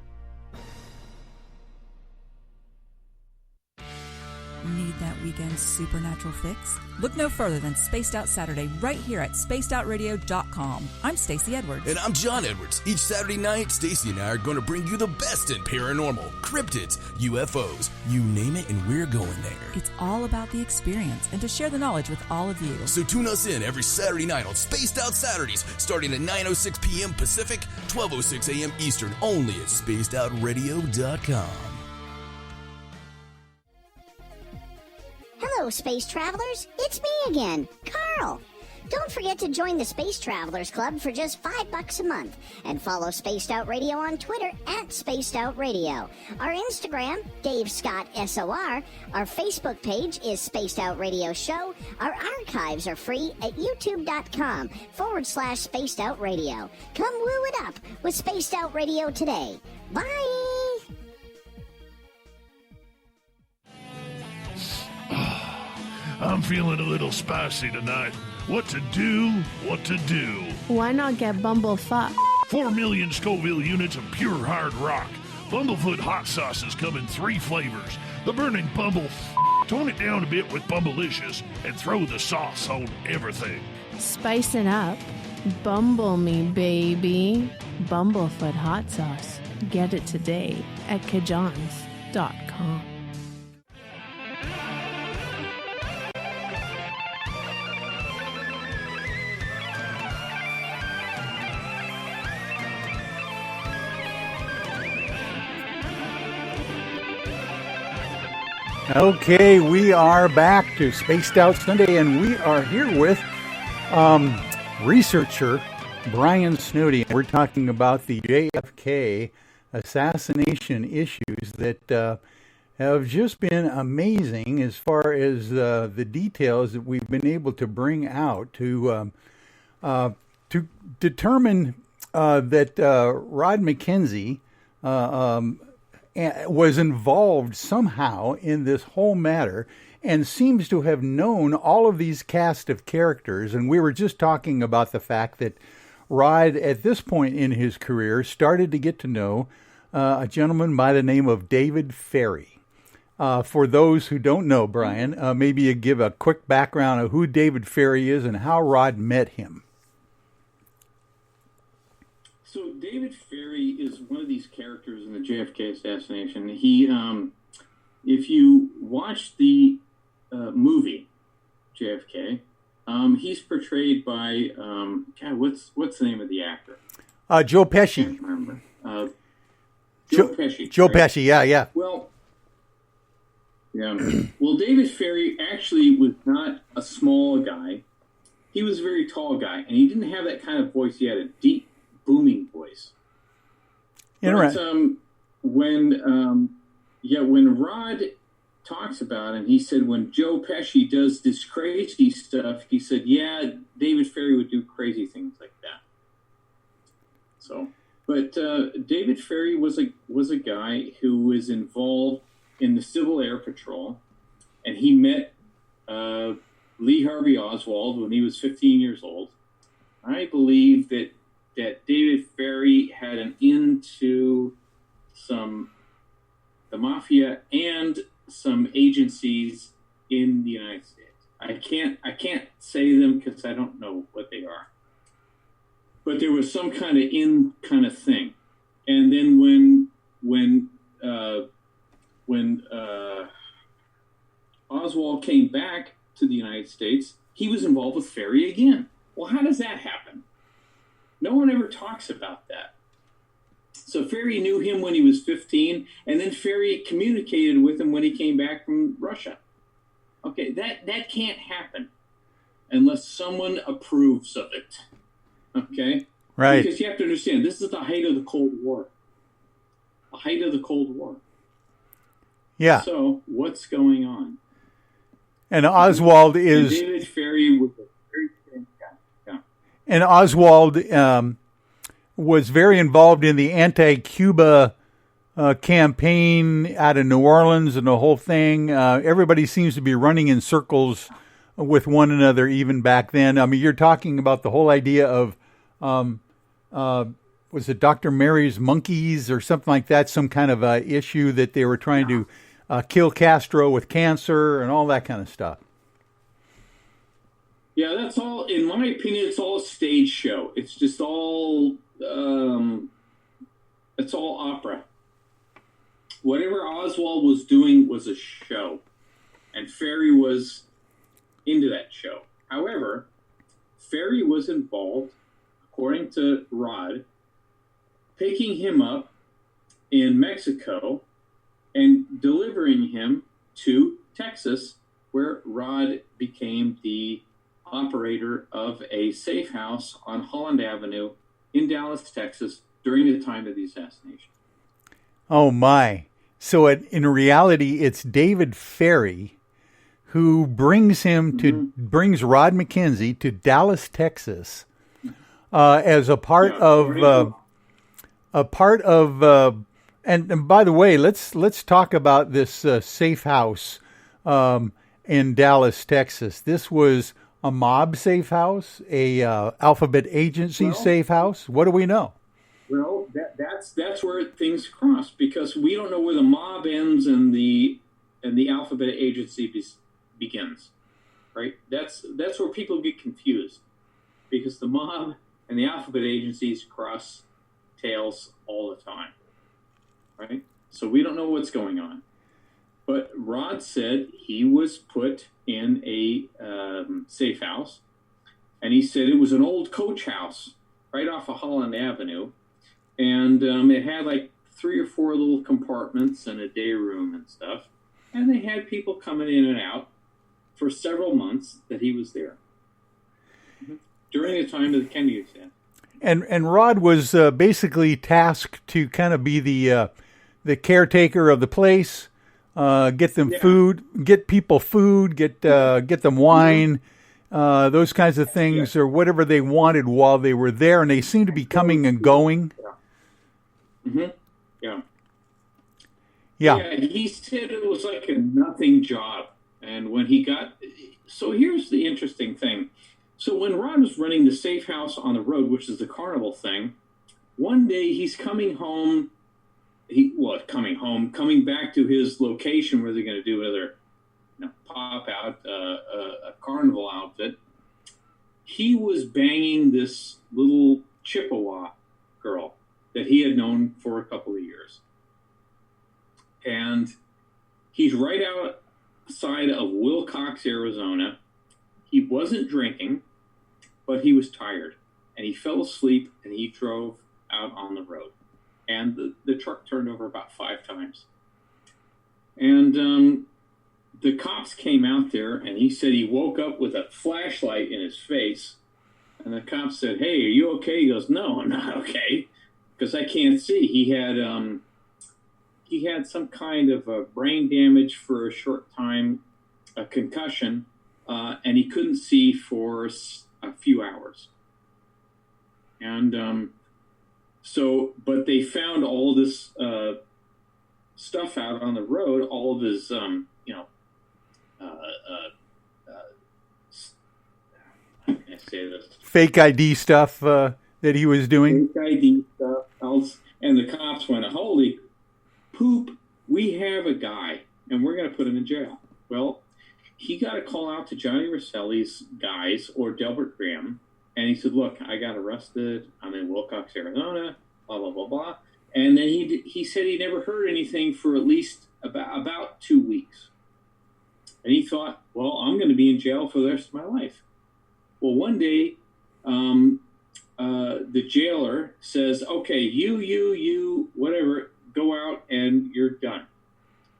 Need that weekend supernatural fix? Look no further than Spaced Out Saturday right here at spacedoutradio.com. I'm Stacey Edwards. And I'm John Edwards. Each Saturday night, Stacey and I are going to bring you the best in paranormal, cryptids, UFOs, you name it, and we're going there. It's all about the experience and to share the knowledge with all of you. So tune us in every Saturday night on Spaced Out Saturdays, starting at 9:06 p.m. Pacific, 12:06 a.m. Eastern, only at spacedoutradio.com. Hello, Space Travelers. It's me again, Carl. Don't forget to join the Space Travelers Club for just $5 a month and follow Spaced Out Radio on Twitter at Spaced Out Radio. Our Instagram, Dave Scott SOR. Our Facebook page is Spaced Out Radio Show. Our archives are free at youtube.com/Spaced Out Radio. Come woo it up with Spaced Out Radio today. Bye! I'm feeling a little spicy tonight. What to do? What to do? Why not get bumblefuck? 4 million Scoville units of pure hard rock. Bumblefoot hot sauces come in 3 flavors. The burning bumble. Tone it down a bit with Bumblicious and throw the sauce on everything. Spice it up. Bumble me, baby. Bumblefoot hot sauce. Get it today at kajans.com. Okay, we are back to Spaced Out Sunday, and we are here with researcher Brian Snoddy. We're talking about the JFK assassination issues that have just been amazing as far as the details that we've been able to bring out to determine that Rod McKenzie was involved somehow in this whole matter and seems to have known all of these cast of characters. And we were just talking about the fact that Rod, at this point in his career, started to get to know a gentleman by the name of David Ferry. For those who don't know, Brian, maybe you give a quick background of who David Ferry is and how Rod met him. So David Ferry is one of these characters in the JFK assassination. He, if you watch the movie JFK, he's portrayed by God. What's the name of the actor? Joe Pesci. I can't remember. Joe Pesci. Joe right? Pesci. Yeah. Well, yeah. Well, David Ferry actually was not a small guy. He was a very tall guy, and he didn't have that kind of voice. He had a deep, booming voice. Interesting. When Rod talks about it, he said when Joe Pesci does this crazy stuff, he said, yeah, David Ferry would do crazy things like that. So, but David Ferry was a guy who was involved in the Civil Air Patrol, and he met Lee Harvey Oswald when he was 15 years old. I believe that David Ferry had an into the mafia and some agencies in the United States. I can't say them because I don't know what they are. But there was some kind of thing. And then when Oswald came back to the United States, he was involved with Ferry again. Well, how does that happen? No one ever talks about that. So Ferry knew him when he was 15, and then Ferry communicated with him when he came back from Russia. Okay, that can't happen unless someone approves of it. Okay? Right. Because you have to understand, this is the height of the Cold War. The height of the Cold War. Yeah. So, what's going on? And Oswald is... David Ferry was a very strange guy. Yeah. And Oswald was very involved in the anti-Cuba campaign out of New Orleans and the whole thing. Everybody seems to be running in circles with one another even back then. I mean, you're talking about the whole idea of, was it Dr. Mary's monkeys or something like that, some kind of issue that they were trying to kill Castro with cancer and all that kind of stuff. Yeah, that's all, in my opinion, it's all a stage show. It's just all, it's all opera. Whatever Oswald was doing was a show, and Ferry was into that show. However, Ferry was involved, according to Rod, picking him up in Mexico and delivering him to Texas, where Rod became the operator of a safe house on Holland Avenue in Dallas, Texas, during the time of the assassination. Oh, my. So in reality, it's David Ferry who brings him brings Rod McKenzie to Dallas, Texas, as a part of and by the way, let's talk about this safe house in Dallas, Texas. This was a mob safe house, a alphabet agency safe house. What do we know? Well, that's where things cross, because we don't know where the mob ends and the alphabet agency begins, right? That's where people get confused, because the mob and the alphabet agencies cross tails all the time, right? So we don't know what's going on. But Rod said he was put in a safe house, and he said it was an old coach house right off of Holland Avenue, and it had like 3 or 4 little compartments and a day room and stuff, and they had people coming in and out for several months that he was there during the time of the Kennedy assassination. And Rod was basically tasked to kind of be the caretaker of the place, get them food, get people food, get them wine, those kinds of things, or whatever they wanted while they were there, and they seem to be coming and going. Yeah, he said it was like a nothing job. And when he got... So here's the interesting thing. So when Rod was running the safe house on the road, which is the carnival thing, one day he's coming home. Coming back to his location where they're going to do another pop out, a carnival outfit. He was banging this little Chippewa girl that he had known for a couple of years. And he's right outside of Wilcox, Arizona. He wasn't drinking, but he was tired. And he fell asleep, and he drove out on the road. And the truck turned over about 5 times. And the cops came out there, and he said he woke up with a flashlight in his face. And the cops said, "Hey, are you okay?" He goes, "No, I'm not okay, because I can't see." He had some kind of a brain damage for a short time, a concussion, and he couldn't see for a few hours. And but they found all this stuff out on the road, all of his, how can I say this? Fake ID stuff that he was doing. Fake ID stuff else, and the cops went, "Holy poop, we have a guy, and we're going to put him in jail." Well, he got a call out to Johnny Rosselli's guys, or Delbert Graham, and he said, "Look, I got arrested. I'm in Wilcox, Arizona, blah, blah, blah, blah." And then he said he never heard anything for at least about 2 weeks. And he thought, well, I'm going to be in jail for the rest of my life. Well, one day, the jailer says, "Okay, you, whatever, go out and you're done."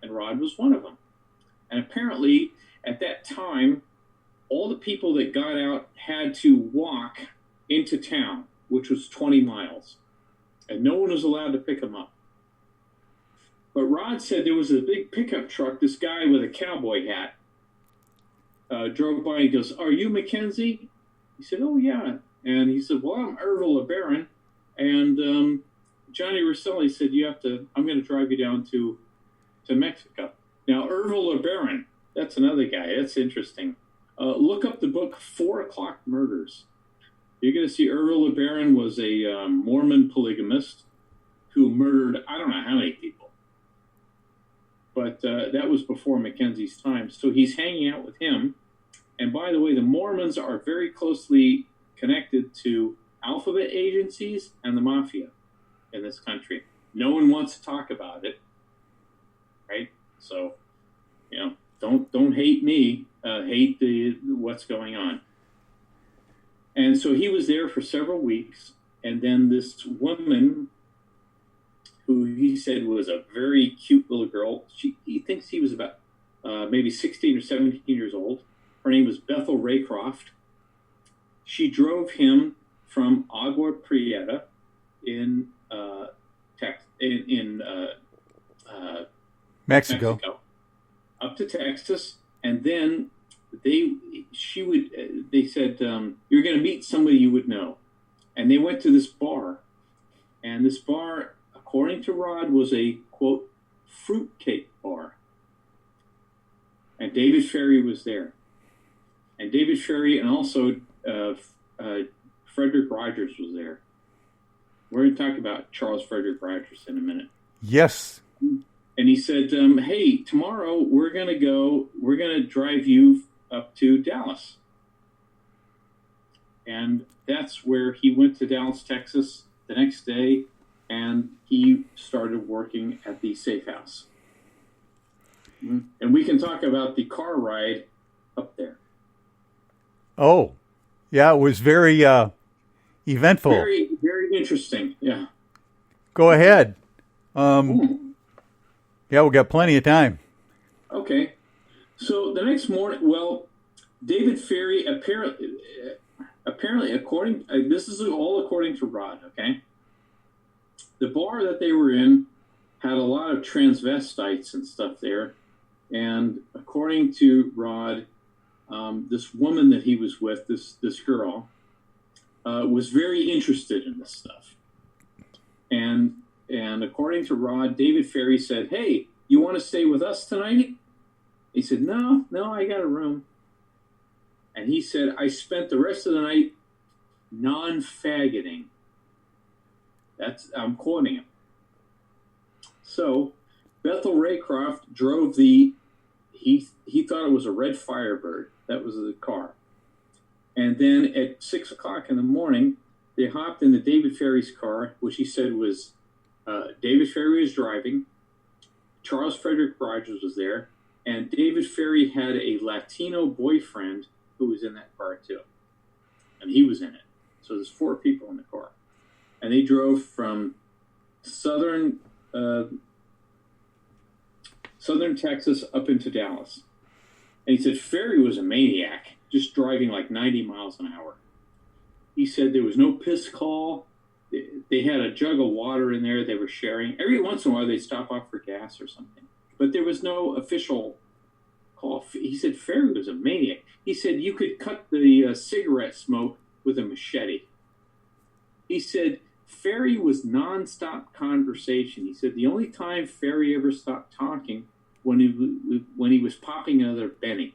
And Rod was one of them. And apparently, at that time, all the people that got out had to walk into town, which was 20 miles. And no one was allowed to pick them up. But Rod said there was a big pickup truck, this guy with a cowboy hat, drove by and he goes, "Are you Mackenzie?" He said, "Oh, yeah." And he said, "Well, I'm Ervil LeBaron." And Johnny Rosselli said, I'm going to drive you down to Mexico. Now, Ervil LeBaron, that's another guy. That's interesting. Look up the book 4 O'Clock Murders. You're going to see Ervil LeBaron was a Mormon polygamist who murdered I don't know how many people. But that was before Mackenzie's time. So he's hanging out with him. And by the way, the Mormons are very closely connected to alphabet agencies and the mafia in this country. No one wants to talk about it, right? So, don't hate me. Hate what's going on. And so he was there for several weeks. And then this woman, who he said was a very cute little girl, he thinks he was about maybe 16 or 17 years old. Her name was Bethel Raycroft. She drove him from Agua Prieta in Mexico up to Texas, and then they said, "You're going to meet somebody you would know," and they went to this bar, and this bar, according to Rod, was a quote fruitcake bar, and David Ferry was there, and David Ferry and also Frederick Rogers was there. We're going to talk about Charles Frederick Rogers in a minute. Yes. And he said, "Hey, tomorrow we're going to drive you up to Dallas." And that's where he went to Dallas, Texas the next day, and he started working at the safe house. And we can talk about the car ride up there. Oh, yeah, it was very eventful. Very, very interesting, yeah. Go ahead. Yeah, we've got plenty of time. Okay. So the next morning, David Ferry apparently, according, this is all according to Rod, okay? The bar that they were in had a lot of transvestites and stuff there, And according to Rod, this woman that he was with, this girl, was very interested in this stuff. And according to Rod, David Ferry said, "Hey, you want to stay with us tonight?" He said, No, I got a room. And he said, "I spent the rest of the night non-faggoting." I'm quoting him. So Bethel Raycroft drove he thought it was a red Firebird. That was the car. And then at 6 o'clock in the morning, they hopped into David Ferry's car, which he said was David Ferry was driving. Charles Frederick Rogers was there. And David Ferry had a Latino boyfriend who was in that car too. And he was in it. So there's 4 people in the car. And they drove from southern Texas up into Dallas. And he said Ferry was a maniac, just driving like 90 miles an hour. He said there was no piss call. They had a jug of water in there they were sharing. Every once in a while they'd stop off for gas or something. But there was no official call. He said Ferry was a maniac. He said you could cut the cigarette smoke with a machete. He said Ferry was nonstop conversation. He said the only time Ferry ever stopped talking when he was popping another Benny,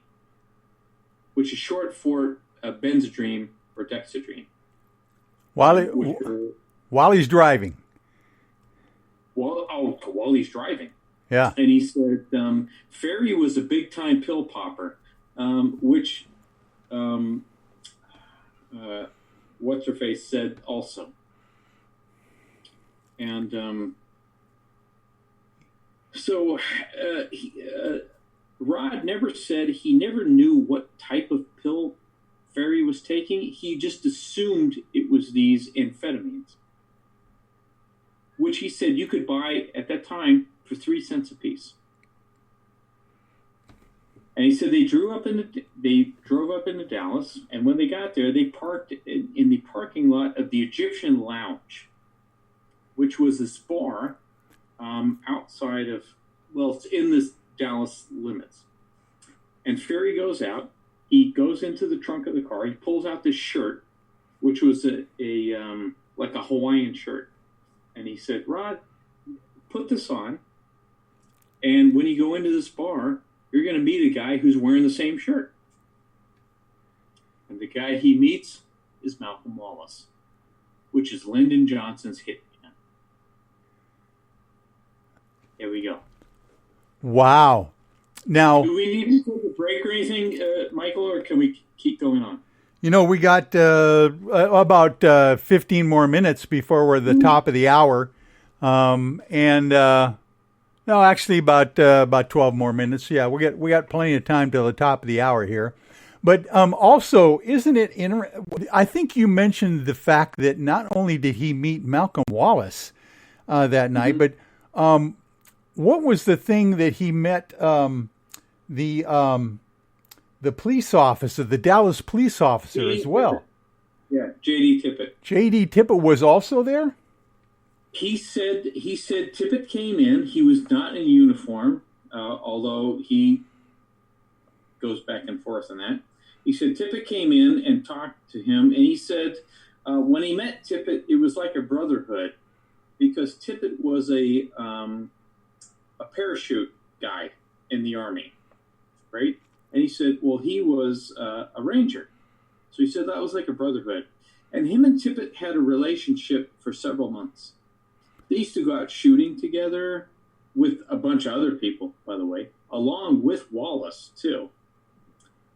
which is short for Benzedrine or Dexedrine. While he's driving. While he's driving. Yeah. And he said Ferry was a big-time pill popper, which what's-her-face said also. And so Rod never said he never knew what type of pill Ferry was taking. He just assumed it was these amphetamines, which he said you could buy at that time for 3 cents a piece. And he said they drove up into Dallas, and when they got there, they parked in the parking lot of the Egyptian Lounge, which was this bar outside of, it's in this Dallas limits. And Ferry goes out. He goes into the trunk of the car. He pulls out this shirt, which was like a Hawaiian shirt. And he said, "Rod, put this on. And when you go into this bar, you're going to meet a guy who's wearing the same shirt." And the guy he meets is Malcolm Wallace, which is Lyndon Johnson's hitman. Here we go. Wow. Now, do we need to take a break or anything, Michael, or can we keep going on? We got about 15 more minutes before we're at the top of the hour. No, actually about 12 more minutes. Yeah, we got plenty of time till the top of the hour here. But also, isn't it I think you mentioned the fact that not only did he meet Malcolm Wallace that night, but what was the thing that he met the police officer, the Dallas police officer as well? Yeah, J.D. Tippett. J.D. Tippett was also there? He said Tippett came in. He was not in uniform, although he goes back and forth on that. He said Tippett came in and talked to him, and he said when he met Tippett, it was like a brotherhood, because Tippett was a parachute guy in the Army, right? And he said, well, he was a ranger. So he said that was like a brotherhood. And him and Tippett had a relationship for several months. They used to go out shooting together with a bunch of other people, by the way, along with Wallace, too.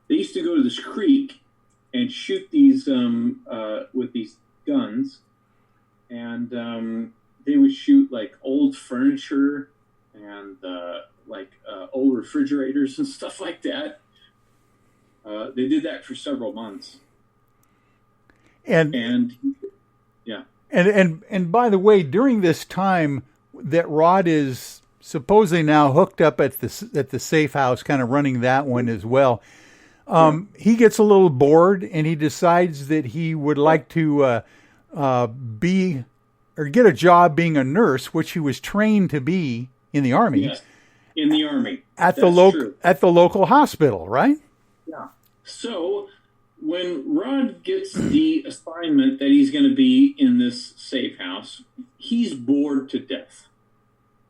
They used to go to this creek and shoot these with these guns. And they would shoot like old furniture and old refrigerators and stuff like that. They did that for several months. And yeah. And by the way, during this time that Rod is supposedly now hooked up at the safe house, kind of running that one as well, he gets a little bored and he decides that he would like to get a job being a nurse, which he was trained to be in the Army. Yes. in the Army. At the local hospital, right? Yeah. So when Rod gets the assignment that he's going to be in this safe house, he's bored to death.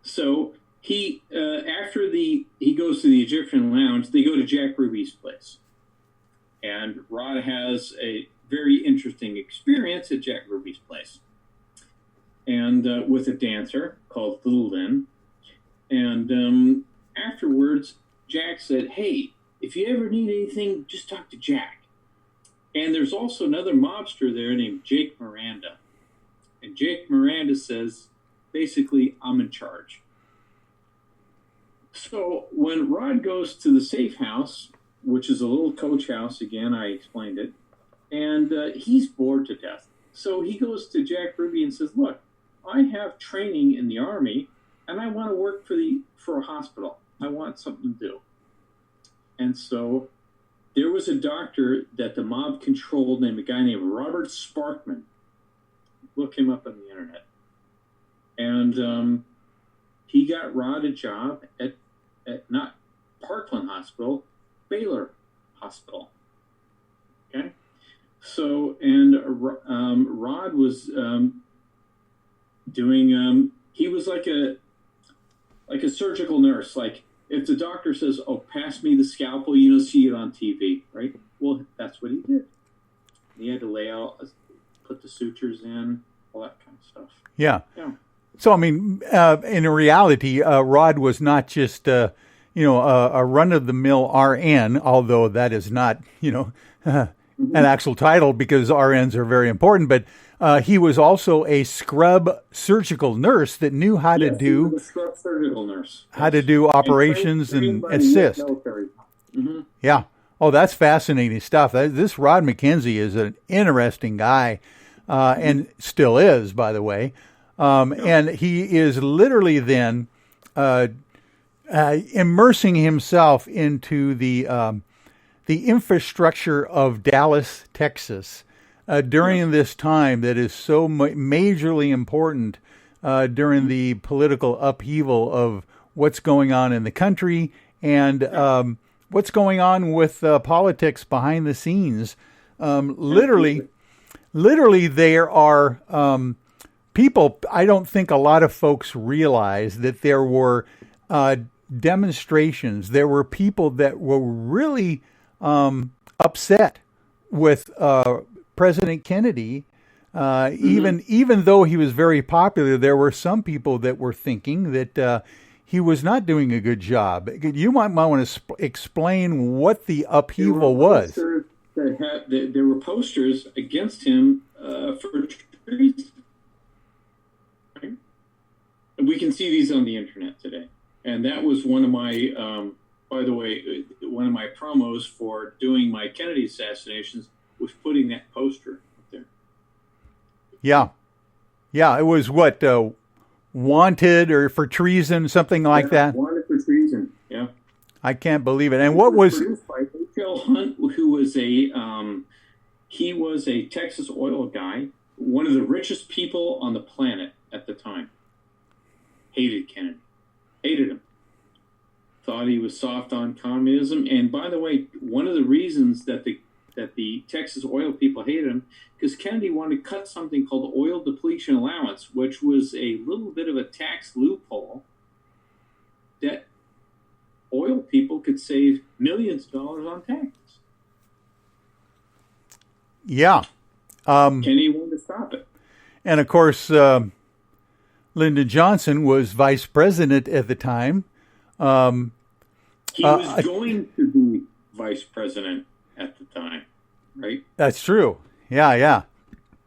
So he after he goes to the Egyptian lounge, they go to Jack Ruby's place. And Rod has a very interesting experience at Jack Ruby's place. And with a dancer called Little Lynn. And afterwards, Jack said, hey, if you ever need anything, just talk to Jack. And there's also another mobster there named Jake Miranda. And Jake Miranda says, basically, I'm in charge. So when Rod goes to the safe house, which is a little coach house, again, I explained it, and he's bored to death. So he goes to Jack Ruby and says, look, I have training in the Army, and I want to work for a hospital. I want something to do. And so there was a doctor that the mob controlled named a guy named Robert Sparkman. Look him up on the internet. And he got Rod a job at not Parkland Hospital, Baylor Hospital. Okay? So, and Rod was doing, he was like a surgical nurse. Like, if the doctor says, oh, pass me the scalpel, you don't see it on TV, right? Well, that's what he did. He had to lay out, put the sutures in, all that kind of stuff. Yeah. Yeah. So, I mean, in reality, Rod was not just, a run-of-the-mill RN, although that is not, an actual title because RNs are very important, but he was also a scrub surgical nurse that knew how to do he was a scrub surgical nurse. how to do operations and assist. Mm-hmm. Yeah. Oh, that's fascinating stuff. This Rod McKenzie is an interesting guy, and still is, by the way. And he is literally then immersing himself into the infrastructure of Dallas, Texas, during this time that is so majorly important during the political upheaval of what's going on in the country and what's going on with politics behind the scenes. Literally, there are people. I don't think a lot of folks realize that there were demonstrations. There were people that were really upset with President Kennedy. Even though he was very popular, there were some people that were thinking that he was not doing a good job. You might want to explain what the upheaval was. There were posters against him for treason. Right? We can see these on the internet today. And that was one of my, by the way, one of my promos for doing my Kennedy assassinations was putting that poster up there. Yeah. Yeah, it was what, wanted or for treason, something like that? Wanted for treason, yeah. I can't believe it. And what was... Produced by H.L. Hunt, who was he was a Texas oil guy, one of the richest people on the planet at the time. Hated Kennedy. Hated him. Thought he was soft on communism. And by the way, one of the reasons that the Texas oil people hated him, because Kennedy wanted to cut something called the oil depletion allowance, which was a little bit of a tax loophole that oil people could save millions of dollars on taxes. Yeah. Kennedy wanted to stop it. And of course, Lyndon Johnson was vice president at the time. He was going to be vice president at the time, right? That's true. Yeah.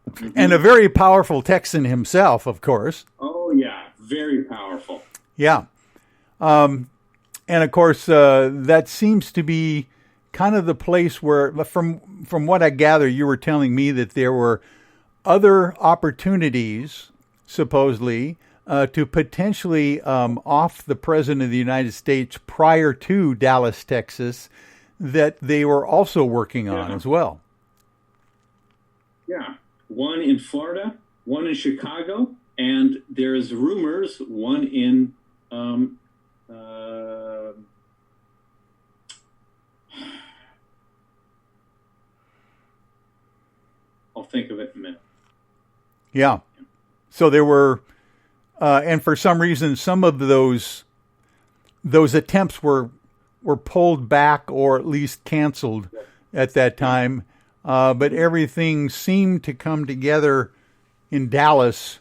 Mm-hmm. And a very powerful Texan himself, of course. Oh, yeah. Very powerful. Yeah. And of course, that seems to be kind of the place where, from what I gather, you were telling me that there were other opportunities, supposedly, to potentially off the President of the United States prior to Dallas, Texas, that they were also working on as well. Yeah. One in Florida, one in Chicago, and there's rumors one in I'll think of it in a minute. Yeah. So there were, and for some reason, some of those attempts were pulled back or at least canceled at that time. But everything seemed to come together in Dallas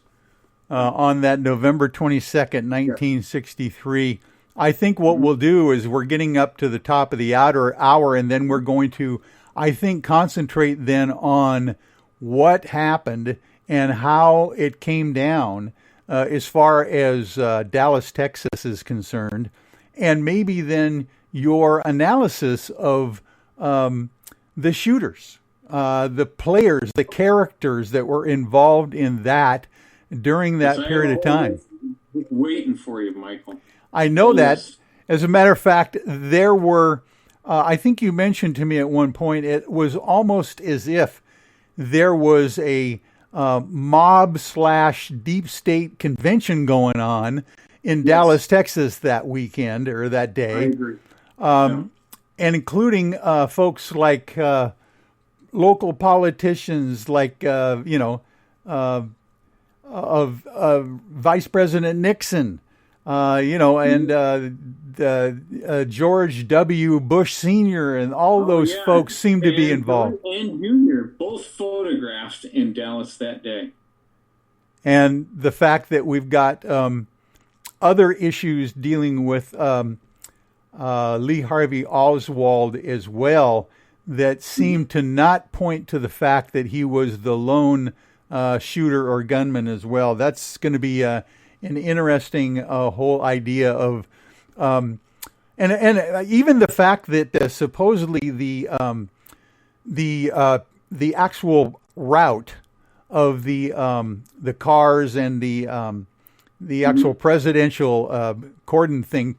on that November 22nd, 1963. I think what we'll do is we're getting up to the top of the outer hour, and then we're going to, I think, concentrate then on what happened and how it came down as far as Dallas, Texas is concerned, and maybe then your analysis of the shooters, the players, the characters that were involved in that during that period of time. Waiting for you, Michael. I know that. As a matter of fact, there were, I think you mentioned to me at one point, it was almost as if there was a mob/deep state convention going on in Dallas, Texas that weekend or that day. I agree. And including folks like local politicians like, Vice President Nixon, and George W. Bush Sr. and all those folks seem to be involved. And Jr. both photographed in Dallas that day. And the fact that we've got other issues dealing with Lee Harvey Oswald as well that seem to not point to the fact that he was the lone shooter or gunman as well. That's going to be an interesting whole idea of, and even the fact that supposedly the actual route of the cars and the actual presidential cordon thing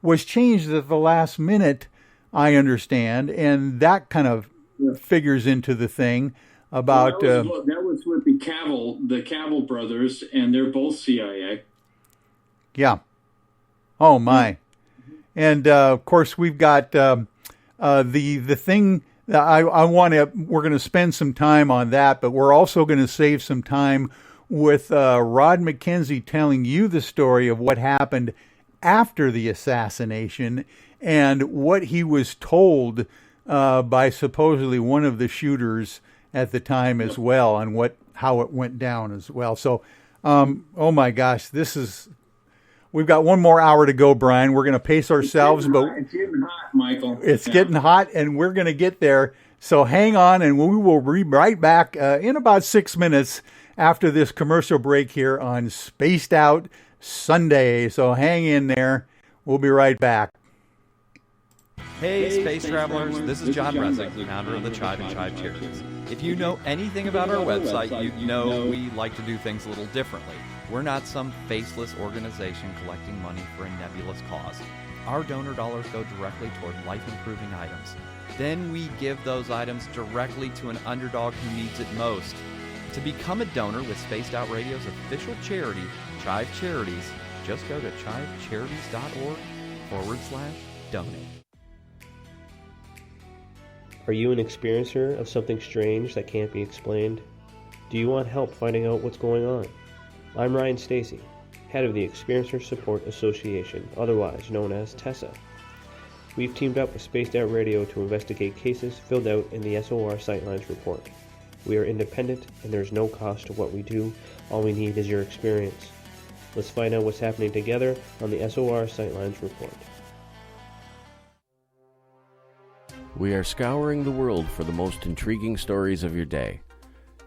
was changed at the last minute, I understand, and that kind of figures into the thing about. That was with the Cavill brothers, and they're both CIA. Yeah. Oh my, and of course we've got the thing that we're going to spend some time on that, but we're also going to save some time with Rod McKenzie telling you the story of what happened after the assassination and what he was told by supposedly one of the shooters at the time as well, and how it went down as well. So, oh my gosh, we've got one more hour to go, Brian. We're going to pace ourselves, but it's getting hot, Michael. It's getting hot, and we're going to get there. So hang on, and we will be right back in about 6 minutes after this commercial break here on Spaced Out Sunday. So hang in there. We'll be right back. Hey, Space Travelers, this is John Resnick, founder of the Chive and Chive Charities. If you know anything about our website, you know we like to do things a little differently. We're not some faceless organization collecting money for a nebulous cause. Our donor dollars go directly toward life-improving items. Then we give those items directly to an underdog who needs it most. To become a donor with Spaced Out Radio's official charity, Chive Charities, just go to chivecharities.org/donate. Are you an experiencer of something strange that can't be explained? Do you want help finding out what's going on? I'm Ryan Stacy, head of the Experiencer Support Association, otherwise known as TESSA. We've teamed up with Spaced Out Radio to investigate cases filled out in the SOR Sightlines report. We are independent, and there's no cost to what we do. All we need is your experience. Let's find out what's happening together on the SOR Sightlines report. We are scouring the world for the most intriguing stories of your day.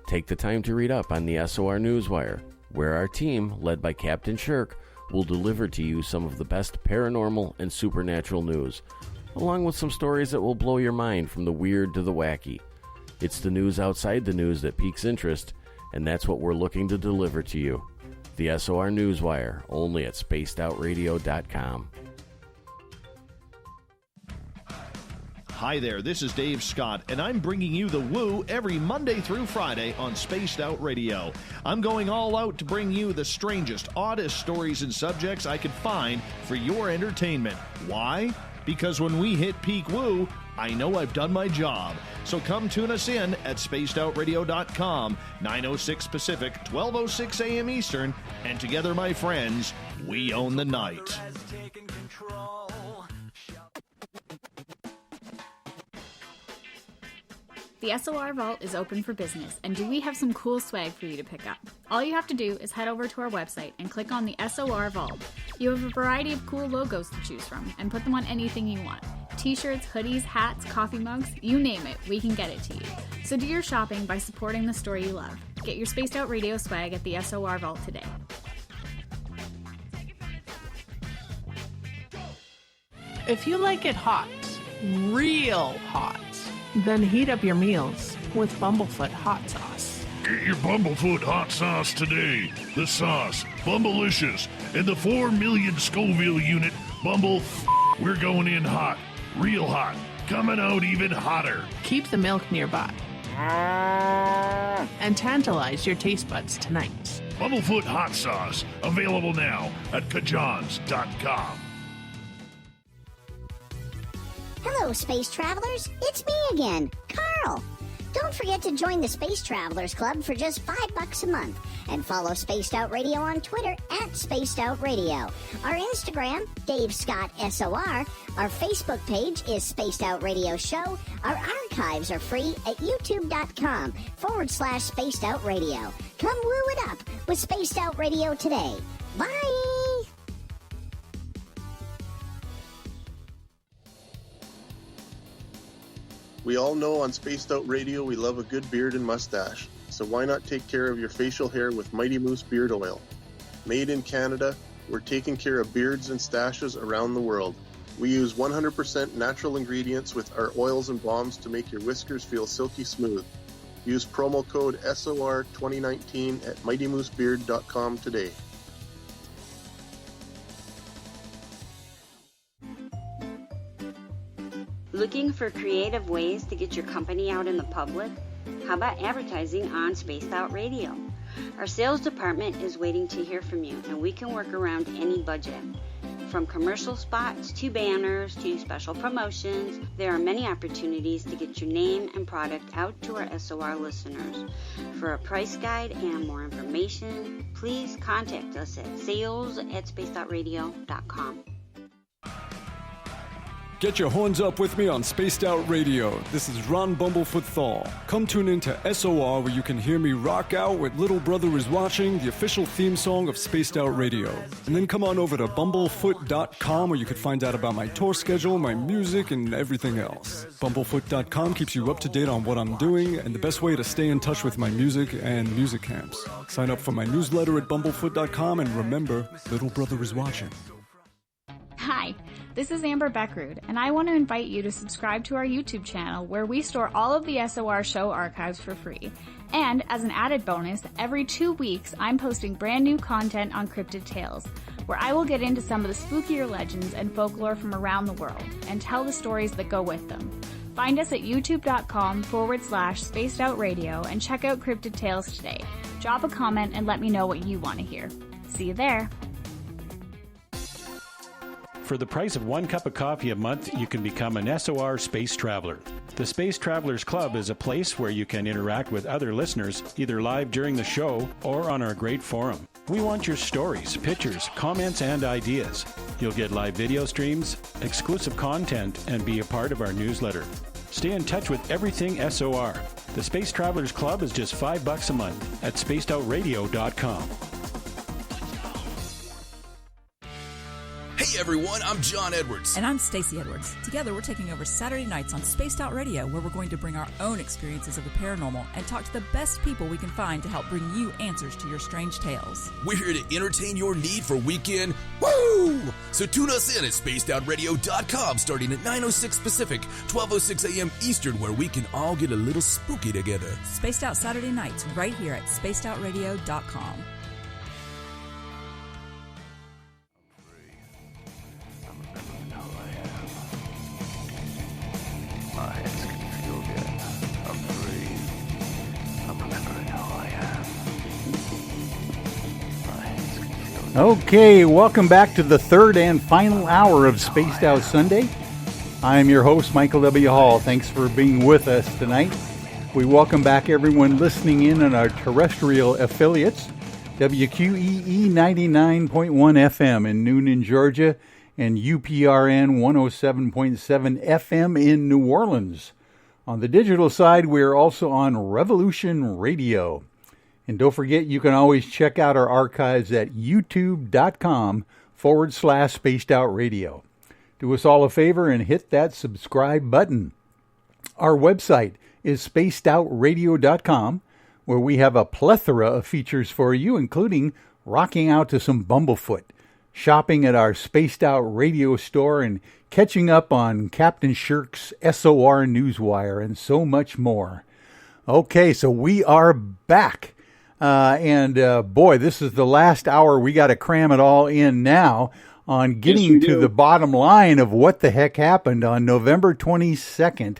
Take the time to read up on the SOR Newswire, where our team, led by Captain Shirk, will deliver to you some of the best paranormal and supernatural news, along with some stories that will blow your mind from the weird to the wacky. It's the news outside the news that piques interest, and that's what we're looking to deliver to you. The SOR Newswire, only at spacedoutradio.com. Hi there, this is Dave Scott, and I'm bringing you the Woo every Monday through Friday on Spaced Out Radio. I'm going all out to bring you the strangest, oddest stories and subjects I could find for your entertainment. Why? Because when we hit peak Woo, I know I've done my job. So come tune us in at spacedoutradio.com, 9:06 Pacific, 12:06 a.m. Eastern, and together, my friends, we own the night. The SOR Vault is open for business, and do we have some cool swag for you to pick up? All you have to do is head over to our website and click on the SOR Vault. You have a variety of cool logos to choose from, and put them on anything you want. T-shirts, hoodies, hats, coffee mugs, you name it, we can get it to you. So do your shopping by supporting the store you love. Get your Spaced Out Radio swag at the SOR Vault today. If you like it hot, real hot, then heat up your meals with Bumblefoot hot sauce. Get your Bumblefoot hot sauce today. The sauce, Bumblicious, and the 4 million Scoville unit Bumble. We're going in hot, real hot, coming out even hotter. Keep the milk nearby and tantalize your taste buds tonight. Bumblefoot hot sauce, available now at kajans.com. Hello, Space Travelers. It's me again, Carl. Don't forget to join the Space Travelers Club for just $5 a month and follow Spaced Out Radio on Twitter at Spaced Out Radio. Our Instagram, Dave Scott SOR. Our Facebook page is Spaced Out Radio Show. Our archives are free at youtube.com/Spaced Out Radio. Come woo it up with Spaced Out Radio today. Bye! We all know on Spaced Out Radio we love a good beard and mustache, so why not take care of your facial hair with Mighty Moose Beard Oil? Made in Canada, we're taking care of beards and stashes around the world. We use 100% natural ingredients with our oils and balms to make your whiskers feel silky smooth. Use promo code SOR2019 at mightymoosebeard.com today. Looking for creative ways to get your company out in the public? How about advertising on Spaced Out Radio? Our sales department is waiting to hear from you, and we can work around any budget. From commercial spots to banners to special promotions, there are many opportunities to get your name and product out to our SOR listeners. For a price guide and more information, please contact us at sales@spacedoutradio.com. Get your horns up with me on Spaced Out Radio. This is Ron Bumblefoot Thal. Come tune in to SOR where you can hear me rock out with Little Brother Is Watching, the official theme song of Spaced Out Radio. And then come on over to bumblefoot.com where you can find out about my tour schedule, my music, and everything else. Bumblefoot.com keeps you up to date on what I'm doing and the best way to stay in touch with my music and music camps. Sign up for my newsletter at bumblefoot.com and remember, Little Brother Is Watching. Hi, this is Amber Beckrud, and I want to invite you to subscribe to our YouTube channel where we store all of the SOR show archives for free. And as an added bonus, every 2 weeks I'm posting brand new content on Cryptid Tales, where I will get into some of the spookier legends and folklore from around the world and tell the stories that go with them. Find us at youtube.com/Spaced Out Radio and check out Cryptid Tales today. Drop a comment and let me know what you want to hear. See you there. For the price of 1 cup of coffee a month, you can become an SOR Space Traveler. The Space Travelers Club is a place where you can interact with other listeners, either live during the show or on our great forum. We want your stories, pictures, comments, and ideas. You'll get live video streams, exclusive content, and be a part of our newsletter. Stay in touch with everything SOR. The Space Travelers Club is just $5 a month at spacedoutradio.com. Hey everyone, I'm John Edwards. And I'm Stacey Edwards. Together we're taking over Saturday nights on Spaced Out Radio, where we're going to bring our own experiences of the paranormal and talk to the best people we can find to help bring you answers to your strange tales. We're here to entertain your need for weekend woo! So tune us in at spacedoutradio.com starting at 9:06 Pacific, 12:06 a.m. Eastern, where we can all get a little spooky together. Spaced Out Saturday nights right here at spacedoutradio.com. My hands can feel good. I'm free. I'm remembering who I am. My hands can feel good. Okay, welcome back to the third and final hour of Spaced Out Sunday. I am your host, Michael W. Hall. Thanks for being with us tonight. We welcome back everyone listening in on our terrestrial affiliates, WQEE 99.1 FM in Noonan, Georgia, and UPRN 107.7 FM in New Orleans. On the digital side, we're also on Revolution Radio. And don't forget, you can always check out our archives at youtube.com/Spaced Out Radio. Do us all a favor and hit that subscribe button. Our website is spacedoutradio.com, where we have a plethora of features for you, including rocking out to some Bumblefoot, shopping at our Spaced Out Radio store, and catching up on Captain Shirk's SOR Newswire, and so much more. Okay, so we are back. Boy, this is the last hour. We got to cram it all in now on getting to the bottom line of what the heck happened on November 22nd,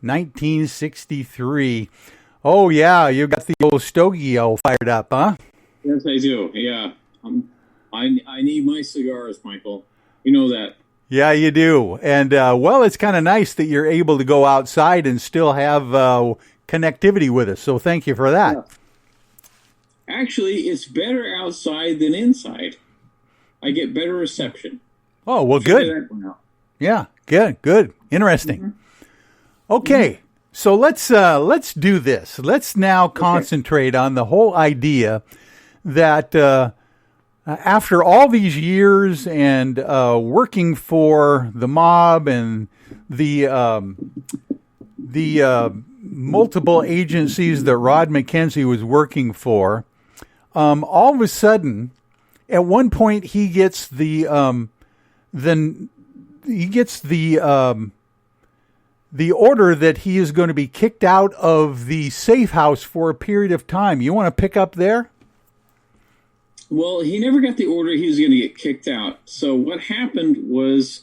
1963. Oh, yeah, you got the old stogie all fired up, huh? Yes, I do. Yeah. I need my cigars, Michael. You know that. Yeah, you do. And, well, it's kind of nice that you're able to go outside and still have connectivity with us. So thank you for that. Yeah. Actually, it's better outside than inside. I get better reception. Oh, well, good. Yeah, good. Interesting. Mm-hmm. Okay, so let's do this. Let's now concentrate on the whole idea that after all these years and working for the mob and the multiple agencies that Rod McKenzie was working for, all of a sudden, at one point he gets the order that he is going to be kicked out of the safe house for a period of time. You want to pick up there? Well, he never got the order he was going to get kicked out. So what happened was,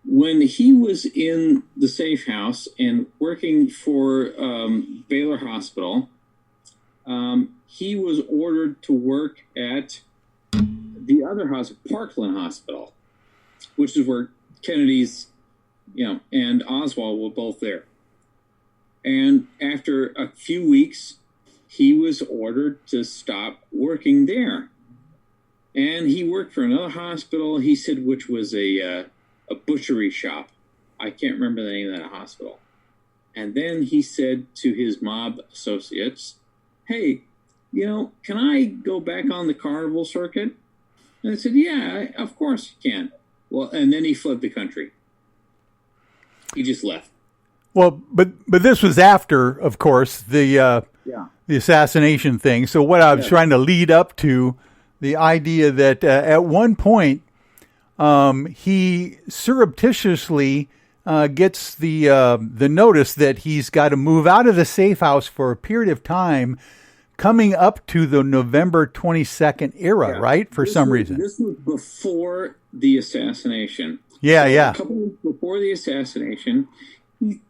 when he was in the safe house and working for Baylor Hospital, he was ordered to work at the other hospital, Parkland Hospital, which is where Kennedy's, and Oswald were both there. And after a few weeks, he was ordered to stop working there. And he worked for another hospital, he said, which was a butchery shop. I can't remember the name of that hospital. And then he said to his mob associates, hey, can I go back on the carnival circuit? And they said, yeah, of course you can. Well, and then he fled the country. He just left. Well, but this was after, of course, the assassination thing. So what I was trying to lead up to, the idea that at one point, he surreptitiously gets the notice that he's got to move out of the safe house for a period of time, coming up to the November 22nd era, right? For some reason. This was before the assassination. Yeah. A couple weeks before the assassination,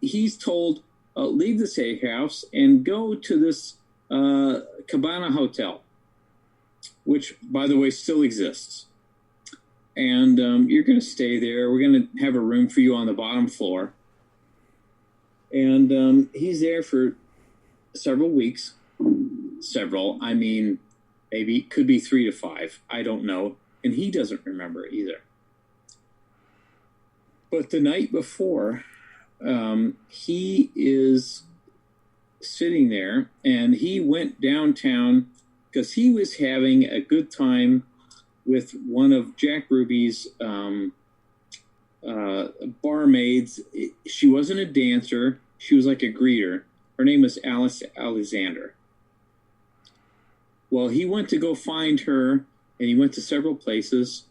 he's told, leave the safe house and go to this Cabana Hotel, which, by the way, still exists. And you're going to stay there. We're going to have a room for you on the bottom floor. And he's there for several weeks. I mean, maybe it could be 3 to 5. I don't know. And he doesn't remember either. But the night before, he is sitting there, and he went downtown because he was having a good time with one of Jack Ruby's barmaids. She wasn't a dancer. She was like a greeter. Her name was Alice Alexander. Well, he went to go find her, and he went to several places,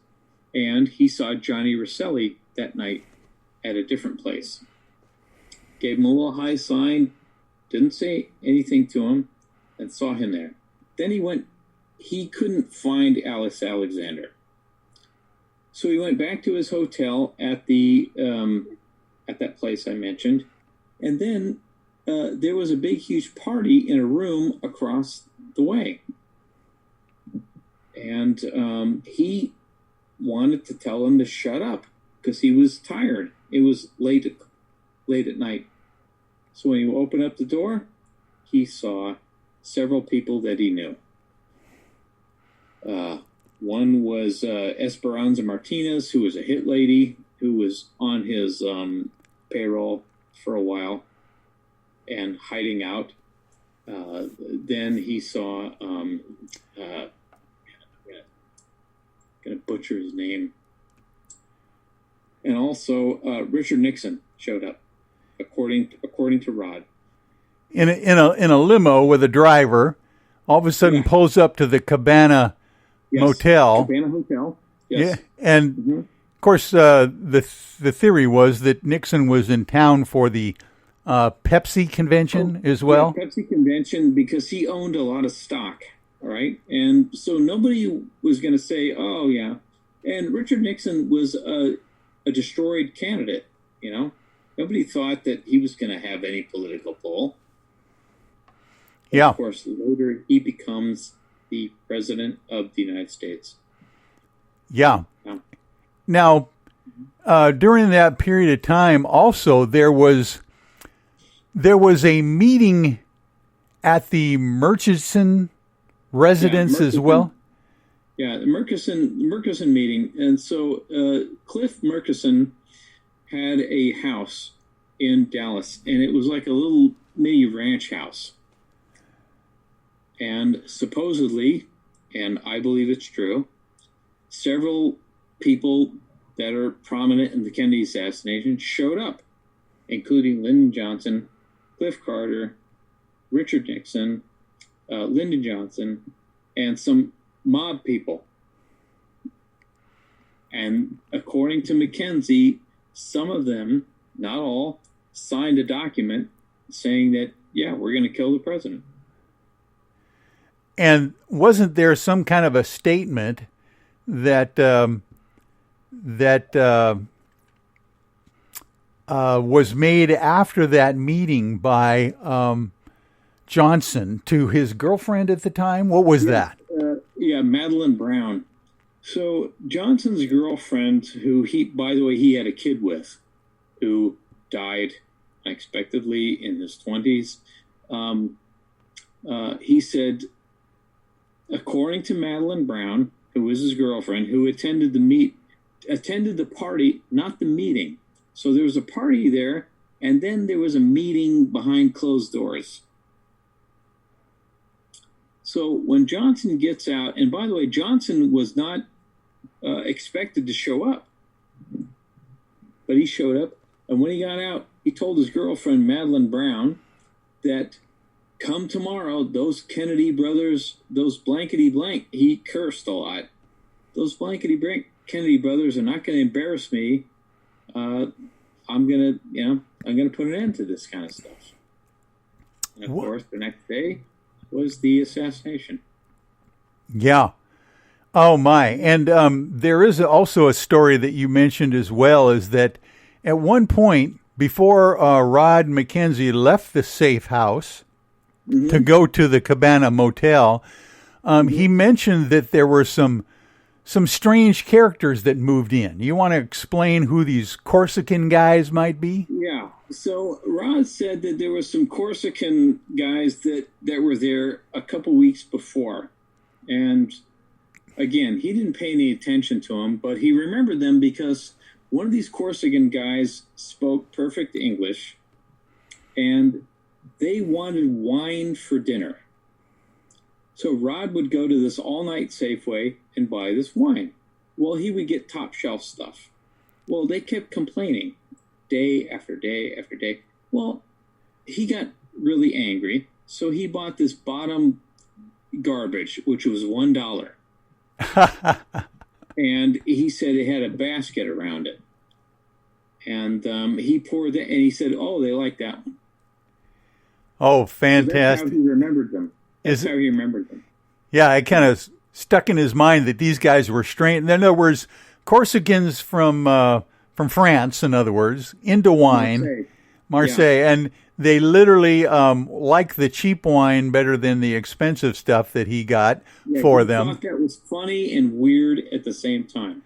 and he saw Johnny Rosselli that night at a different place. Gave him a little high sign, didn't say anything to him, and saw him there. Then he couldn't find Alice Alexander. So he went back to his hotel at the at that place I mentioned. And then there was a big, huge party in a room across the way. And he wanted to tell him to shut up because he was tired. It was late at night. So when he opened up the door, he saw several people that he knew. One was Esperanza Martinez, who was a hit lady, who was on his payroll for a while and hiding out. Then he saw, I'm going to butcher his name. And also Richard Nixon showed up, according to Rod. In a limo with a driver, all of a sudden pulls up to the Cabana Motel. Cabana Hotel. Yes. Yeah, and of course the theory was that Nixon was in town for the Pepsi convention as well. Yeah, Pepsi convention, because he owned a lot of stock. All right, and so nobody was going to say, "Oh, yeah." And Richard Nixon was a destroyed candidate. You know, nobody thought that he was going to have any political pull. Yeah. Of course, later he becomes the president of the United States. Yeah. Now, during that period of time, also there was a meeting at the Murchison residence as well. Yeah, the Murchison meeting, and so Cliff Murchison had a house in Dallas, and it was like a little mini ranch house. And supposedly, and I believe it's true, several people that are prominent in the Kennedy assassination showed up, including Lyndon Johnson, Cliff Carter, Richard Nixon, Lyndon Johnson, and some mob people. And according to Mackenzie, some of them, not all, signed a document saying that, yeah, we're going to kill the president. And wasn't there some kind of a statement that was made after that meeting by Johnson to his girlfriend at the time? What was that? Madeline Brown. So Johnson's girlfriend, who by the way, he had a kid with, who died unexpectedly in his 20s. He said, according to Madeline Brown, who was his girlfriend, who attended the party, not the meeting. So there was a party there, and then there was a meeting behind closed doors. So when Johnson gets out, and by the way, Johnson was not expected to show up, but he showed up. And when he got out, he told his girlfriend, Madeline Brown, that come tomorrow, those Kennedy brothers, those blankety blank, he cursed a lot. Those blankety blank Kennedy brothers are not going to embarrass me. I'm going to put an end to this kind of stuff. And of course, the next day was the assassination. Yeah. Oh my. And there is also a story that you mentioned as well, is that at one point before Rod Mackenzie left the safe house to go to the Cabana Motel, he mentioned that there were some strange characters that moved in. You want to explain who these Corsican guys might be? Yeah. So Rod said that there were some Corsican guys that were there a couple weeks before. And again, he didn't pay any attention to them, but he remembered them because one of these Corsican guys spoke perfect English, and they wanted wine for dinner. So Rod would go to this all-night Safeway and buy this wine. Well, he would get top shelf stuff. Well, they kept complaining day after day after day. Well, he got really angry, so he bought this bottom garbage, which was $1. And he said it had a basket around it. And he poured that, and he said, oh, they like that one. Oh, fantastic. So that's how he remembered them. That's how he remembered them. Yeah, it kind of stuck in his mind that these guys were strange. In other words, Corsicans from from France, in other words, into wine. Marseille. Yeah. And they literally like the cheap wine better than the expensive stuff that he got for them. I thought that was funny and weird at the same time.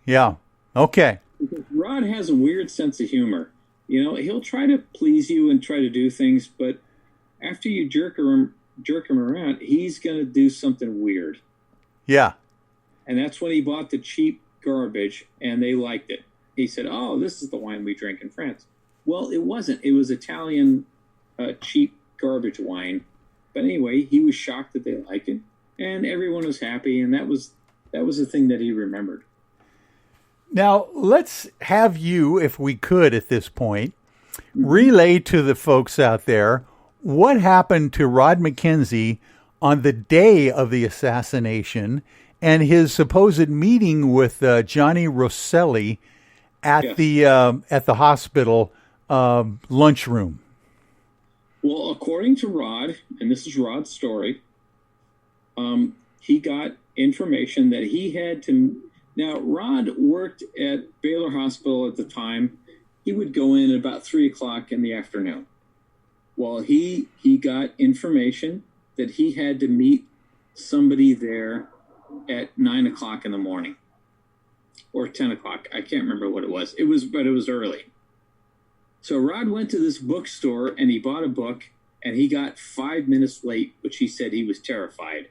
Yeah. Okay. Because Rod has a weird sense of humor. You know, he'll try to please you and try to do things, but after you jerk him around, he's going to do something weird. Yeah. And that's when he bought the cheap garbage, and they liked it. He said, "Oh, this is the wine we drink in France." Well, it wasn't. It was Italian cheap garbage wine. But anyway, he was shocked that they liked it, and everyone was happy, and that was the thing that he remembered. Now, let's have you, if we could at this point, relay to the folks out there what happened to Rod McKenzie on the day of the assassination and his supposed meeting with Johnny Rosselli at the hospital lunchroom. Well, according to Rod, and this is Rod's story, he got information that he had to... Now, Rod worked at Baylor Hospital at the time. He would go in at about 3 o'clock in the afternoon. Well, he got information that he had to meet somebody there at 9 o'clock in the morning. Or 10 o'clock. I can't remember what it was. But it was early. So Rod went to this bookstore and he bought a book, and he got 5 minutes late, which he said he was terrified.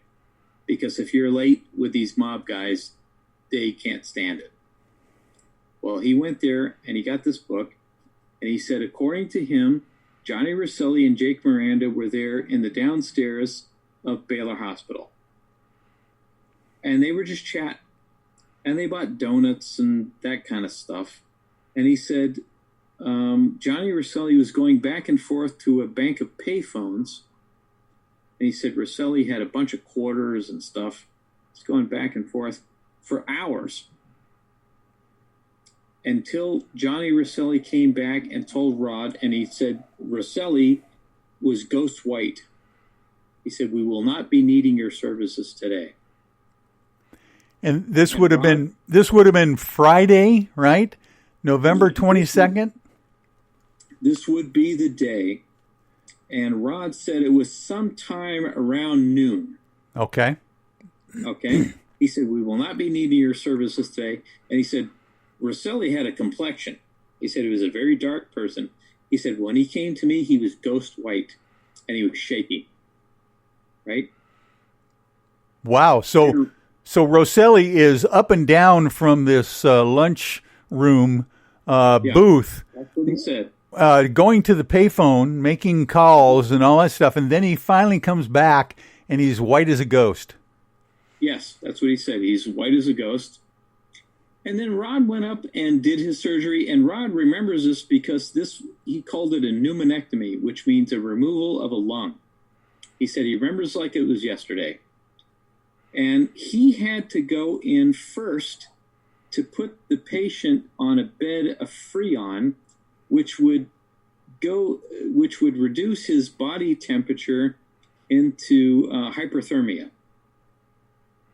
Because if you're late with these mob guys, they can't stand it. Well, he went there and he got this book, and he said, according to him, Johnny Rosselli and Jake Miranda were there in the downstairs of Baylor Hospital. And they were just chatting. And they bought donuts and that kind of stuff. And he said Johnny Rosselli was going back and forth to a bank of payphones. And he said Rosselli had a bunch of quarters and stuff. He's going back and forth for hours. Until Johnny Rosselli came back and told Rod, and he said Rosselli was ghost white. He said, "We will not be needing your services today." And this would have been Friday, right? November 22nd? This would be the day. And Rod said it was sometime around noon. Okay. Okay. He said, "We will not be needing your services today." And he said, Rosselli had a complexion. He said he was a very dark person. He said, when he came to me, he was ghost white and he was shaky. Right? Wow. So Rosselli is up and down from this lunch room booth. That's what he said. Going to the payphone, making calls and all that stuff. And then he finally comes back and he's white as a ghost. Yes, that's what he said. He's white as a ghost. And then Rod went up and did his surgery. And Rod remembers this because he called it a pneumonectomy, which means a removal of a lung. He said he remembers like it was yesterday. And he had to go in first to put the patient on a bed of Freon, which would reduce his body temperature into hyperthermia,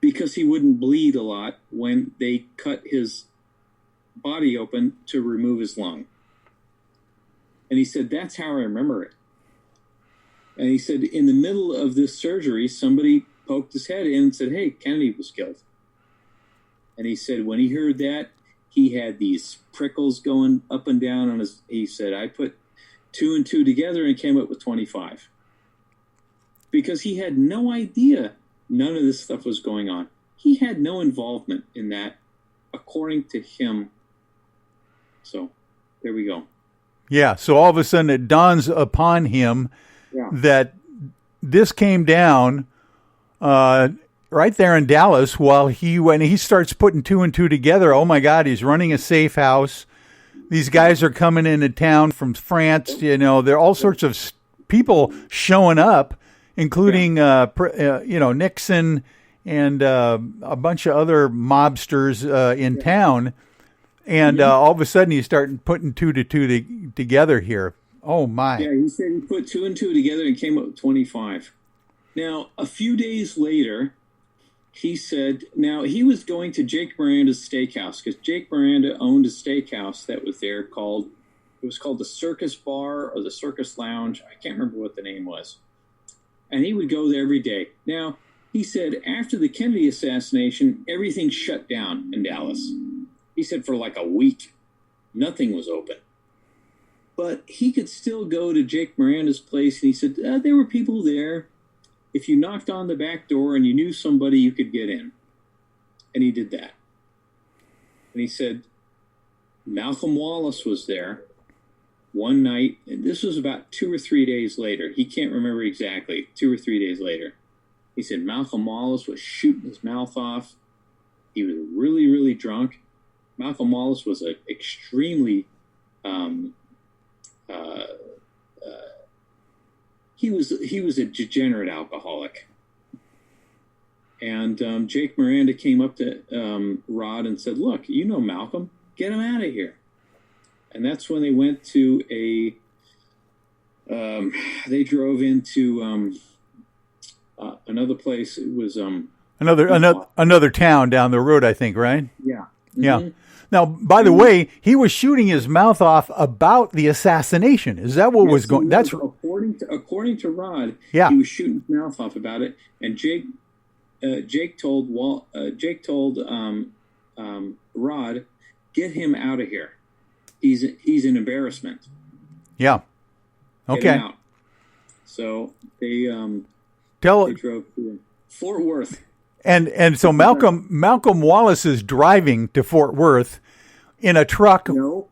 because he wouldn't bleed a lot when they cut his body open to remove his lung. And he said, that's how I remember it. And he said, in the middle of this surgery, somebody poked his head in and said, "Hey, Kennedy was killed." And he said when he heard that, he had these prickles going up and down on his... He said, I put 2 and 2 together and came up with 25. Because he had no idea none of this stuff was going on. He had no involvement in that, according to him. So, there we go. Yeah, so all of a sudden it dawns upon him that this came down right there in Dallas when he starts putting 2 and 2 together. Oh my God, he's running a safe house. These guys are coming into town from France. You know, there are all sorts of people showing up, including Nixon and a bunch of other mobsters in town. And all of a sudden he's starting putting 2 to 2 together here. Oh my! Yeah, he said he put 2 and 2 together and came up with 25. Now, a few days later, he said, now he was going to Jake Miranda's steakhouse because Jake Miranda owned a steakhouse that was there called the Circus Bar or the Circus Lounge. I can't remember what the name was. And he would go there every day. Now, he said after the Kennedy assassination, everything shut down in Dallas. He said for like a week, nothing was open. But he could still go to Jake Miranda's place, and he said there were people there. If you knocked on the back door and you knew somebody, you could get in. And he did that. And he said Malcolm Wallace was there one night, and this was about 2 or 3 days later. He can't remember exactly, 2 or 3 days later. He said Malcolm Wallace was shooting his mouth off. He was really, really drunk. Malcolm Wallace was an extremely, he was a degenerate alcoholic. And Jake Miranda came up to Rod and said, look, you know Malcolm, get him out of here. And that's when they went to they drove into another place. It was another town down the road, I think, right? Yeah. Mm-hmm. Yeah. Now, by the way, he was shooting his mouth off about the assassination. Is that what was going? That's according to Rod. Yeah. He was shooting his mouth off about it, and Jake told Rod, get him out of here. He's an embarrassment. Yeah. Okay. Get him out. So they drove to Fort Worth. And so Malcolm Wallace is driving to Fort Worth in a truck. No.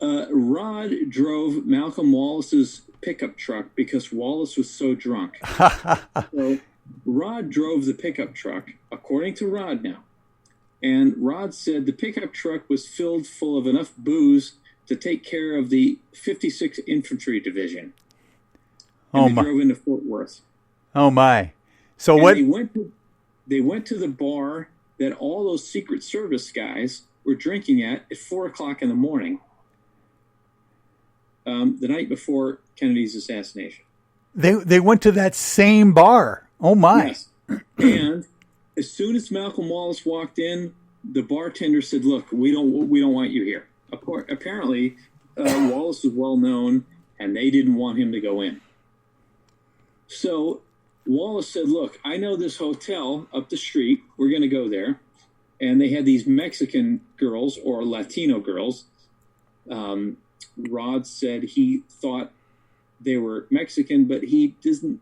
Rod drove Malcolm Wallace's pickup truck because Wallace was so drunk. So Rod drove the pickup truck, according to Rod now. And Rod said the pickup truck was filled full of enough booze to take care of the 56th Infantry Division. And they drove into Fort Worth. Oh, my. So and what? They went to the bar that all those Secret Service guys were drinking at 4:00 in the morning, the night before Kennedy's assassination. They went to that same bar. Oh my! Yes. And as soon as Malcolm Wallace walked in, the bartender said, "Look, we don't want you here." Apparently, Wallace was well known, and they didn't want him to go in. So Wallace said, look, I know this hotel up the street. We're going to go there. And they had these Mexican girls or Latino girls. Rod said he thought they were Mexican, but he doesn't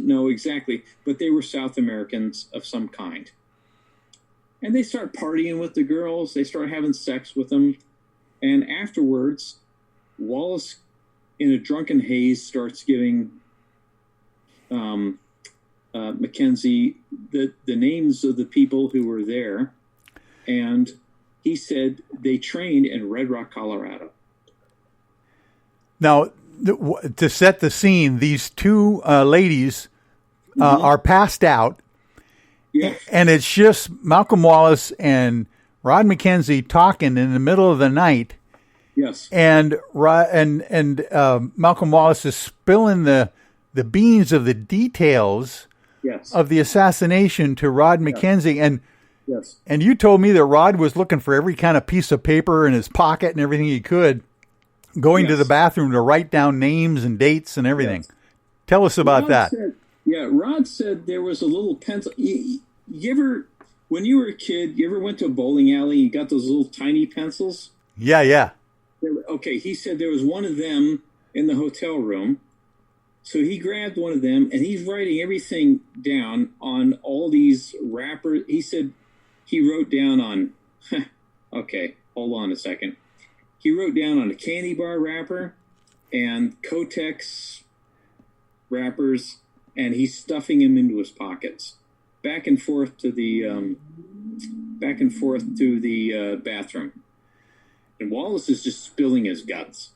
know exactly. But they were South Americans of some kind. And they start partying with the girls. They start having sex with them. And afterwards, Wallace, in a drunken haze, starts giving Mackenzie the names of the people who were there, and he said they trained in Red Rock, Colorado. Now, to set the scene, these two ladies are passed out, and it's just Malcolm Wallace and Rod Mackenzie talking in the middle of the night. Yes, and Malcolm Wallace is spilling the beans of the details of the assassination to Rod Mackenzie. And you told me that Rod was looking for every kind of piece of paper in his pocket and everything he could, going to the bathroom to write down names and dates and everything. Yes. Tell us about that. Rod said there was a little pencil. You ever, when you were a kid, you ever went to a bowling alley and got those little tiny pencils? Yeah. Okay, he said there was one of them in the hotel room. So he grabbed one of them, and he's writing everything down on all these wrappers. He said he wrote down on, okay, hold on a second. He wrote down on a candy bar wrapper and Kotex wrappers, and he's stuffing them into his pockets, back and forth to the bathroom. And Wallace is just spilling his guts.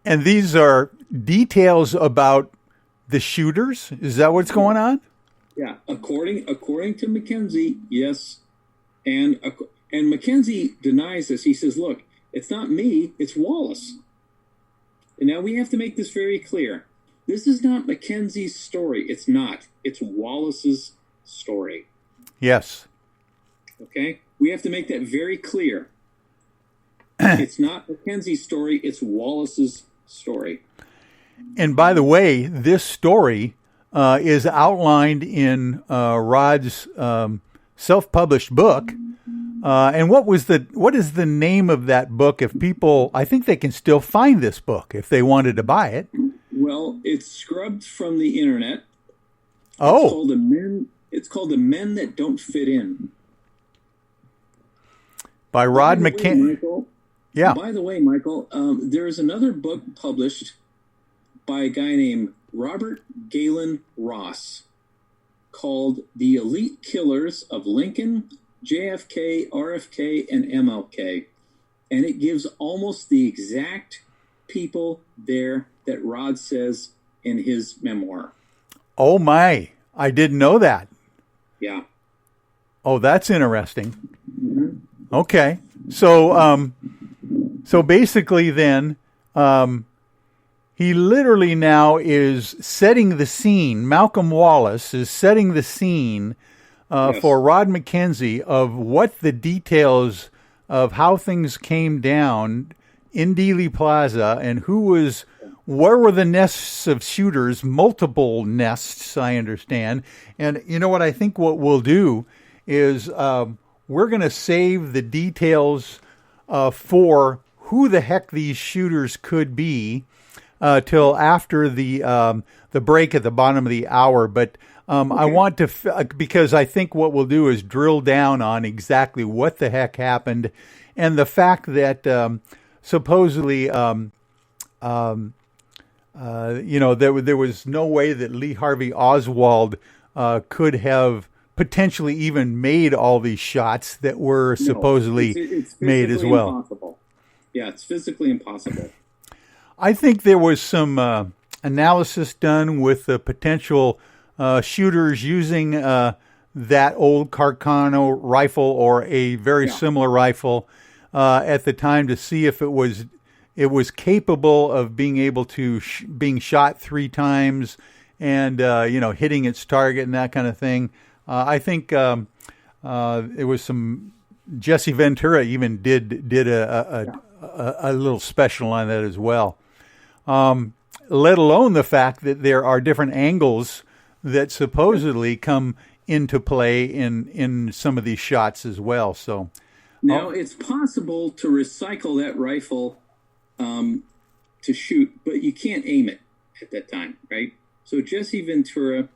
And these are details about the shooters? Is that what's going on? Yeah, according to Mackenzie, yes. And Mackenzie denies this. He says, look, it's not me, it's Wallace. And now we have to make this very clear. This is not Mackenzie's story. It's not. It's Wallace's story. Yes. Okay? We have to make that very clear. It's not Mackenzie's story, it's Wallace's story. And by the way, this story is outlined in Rod's self-published book. And what is the name of that book? If people, I think they can still find this book if they wanted to buy it. Well, it's scrubbed from the internet. Oh. It's called The Men That Don't Fit In. By Rod McKenzie. Yeah. By the way, Michael, there is another book published by a guy named Robert Galen Ross called The Elite Killers of Lincoln, JFK, RFK, and MLK. And it gives almost the exact people there that Rod says in his memoir. Oh, my. I didn't know that. Yeah. Oh, that's interesting. Mm-hmm. Okay. So, so basically then, he literally now is setting the scene. Malcolm Wallace is setting the scene for Rod McKenzie of what the details of how things came down in Dealey Plaza and where were the nests of shooters, multiple nests, I understand. And you know what I think what we'll do is we're going to save the details for who the heck these shooters could be till after the break at the bottom of the hour. But I want to, because I think what we'll do is drill down on exactly what the heck happened and the fact that supposedly, there was no way that Lee Harvey Oswald could have potentially even made all these shots that were supposedly it's made as well. Impossible. Yeah, it's physically impossible. I think there was some analysis done with the potential shooters using that old Carcano rifle or a very similar rifle at the time to see if it was capable of being able to being shot 3 times and hitting its target and that kind of thing. I think it was some Jesse Ventura even did a little special on that as well. Let alone the fact that there are different angles that supposedly come into play in some of these shots as well. So now it's possible to recycle that rifle to shoot, but you can't aim it at that time, right? So Jesse Ventura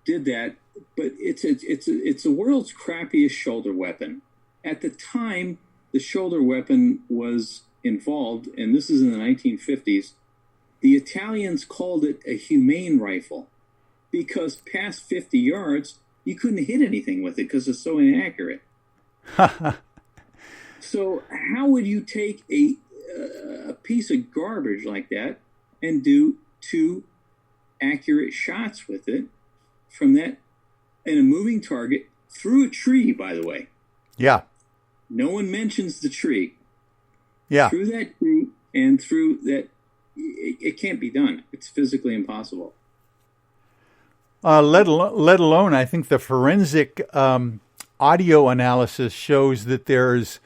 did that, but it's the world's crappiest shoulder weapon. At the time the shoulder weapon was involved, and this is in the 1950s, the Italians called it a humane rifle because past 50 yards, you couldn't hit anything with it because it's so inaccurate. So how would you take a piece of garbage like that and do 2 accurate shots with it from that in a moving target through a tree, by the way? Yeah. No one mentions the tree. Yeah. Through that tree and through that, it can't be done. It's physically impossible. Let alone, I think the forensic audio analysis shows that there's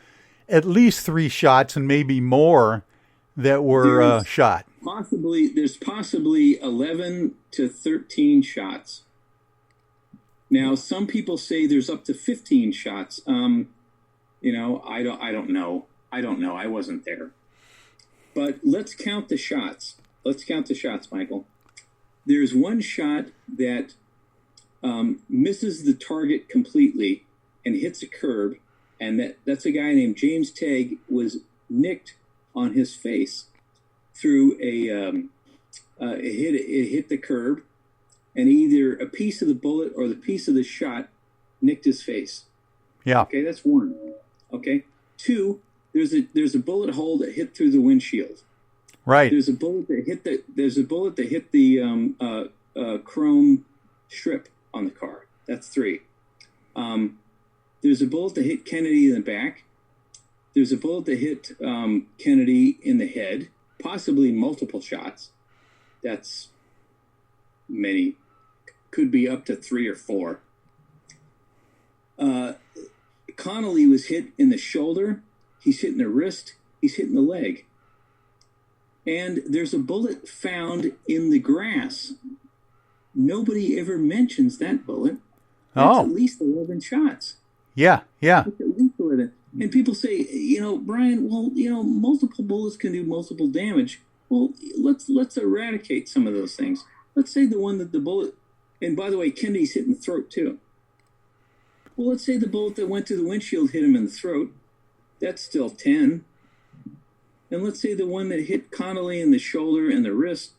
at least 3 shots and maybe more that were shot. There's possibly 11 to 13 shots. Now, some people say there's up to 15 shots. I don't know. I wasn't there. But let's count the shots. Michael. There's one shot that misses the target completely and hits a curb, and that's a guy named James Tegg was nicked on his face through it hit the curb, and either a piece of the bullet or the piece of the shot nicked his face. Yeah. Okay, that's 1. Okay. 2, there's a bullet hole that hit through the windshield. Right. There's a bullet that hit the chrome strip on the car. That's 3. There's a bullet that hit Kennedy in the back. There's a bullet that hit Kennedy in the head, possibly multiple shots. That's many. Could be up to 3 or 4. Connolly was hit in the shoulder. He's hit in the wrist. He's hit in the leg. And there's a bullet found in the grass. Nobody ever mentions that bullet. That's at least 11 shots. Yeah. That's at least 11. And people say, Brian, multiple bullets can do multiple damage. Well, let's eradicate some of those things. Let's say the one that the bullet, and by the way, Kennedy's hit in the throat too. Well, let's say the bullet that went through the windshield hit him in the throat. That's still 10. And let's say the one that hit Connolly in the shoulder and the wrist,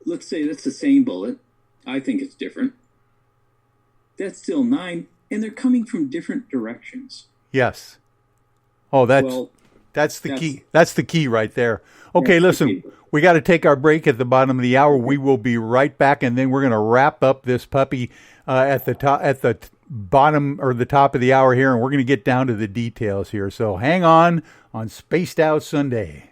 let's say that's the same bullet. I think it's different. That's still 9. And they're coming from different directions. Yes. Oh, that's the key. That's the key right there. Okay, listen, we got to take our break at the bottom of the hour. We will be right back, and then we're going to wrap up this puppy at the bottom or the top of the hour here, and we're going to get down to the details here. So hang on Spaced Out Sunday.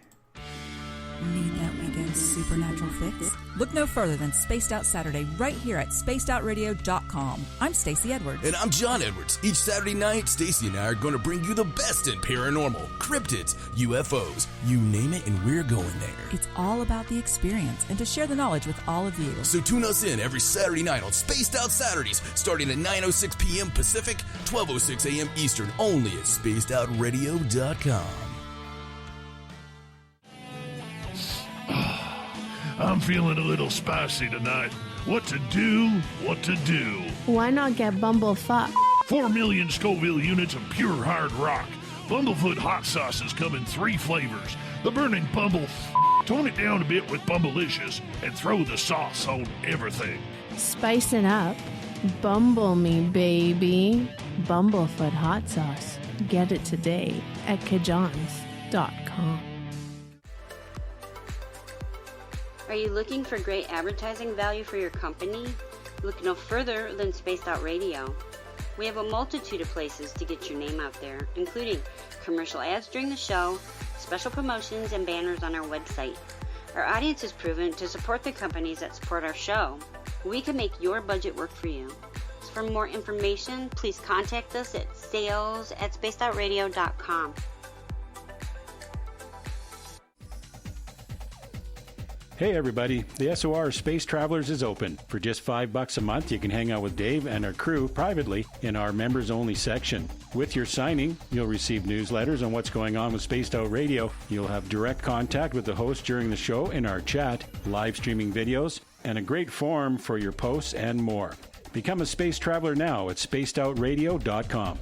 Need that weekend's supernatural fix? Look no further than Spaced Out Saturday right here at spacedoutradio.com. I'm Stacey Edwards. And I'm John Edwards. Each Saturday night, Stacey and I are going to bring you the best in paranormal, cryptids, UFOs, you name it, and we're going there. It's all about the experience and to share the knowledge with all of you. So tune us in every Saturday night on Spaced Out Saturdays, starting at 9:06 p.m. Pacific, 12:06 a.m. Eastern, only at spacedoutradio.com. I'm feeling a little spicy tonight. What to do? Why not get Bumblefuck? 4 million Scoville units of pure hard rock. Bumblefoot hot sauces come in 3 flavors. The burning Bumble. Tone it down a bit with Bumblicious and throw the sauce on everything. Spice it up. Bumble me, baby. Bumblefoot hot sauce. Get it today at kajans.com. Are you looking for great advertising value for your company? Look no further than Spaced Out Radio. We have a multitude of places to get your name out there, including commercial ads during the show, special promotions, and banners on our website. Our audience is proven to support the companies that support our show. We can make your budget work for you. So for more information, please contact us at sales@spacedoutradio.com. Hey everybody, the SOR Space Travelers is open. For just $5 a month, you can hang out with Dave and our crew privately in our members-only section. With your signing, you'll receive newsletters on what's going on with Spaced Out Radio. You'll have direct contact with the host during the show in our chat, live streaming videos, and a great forum for your posts and more. Become a space traveler now at spacedoutradio.com.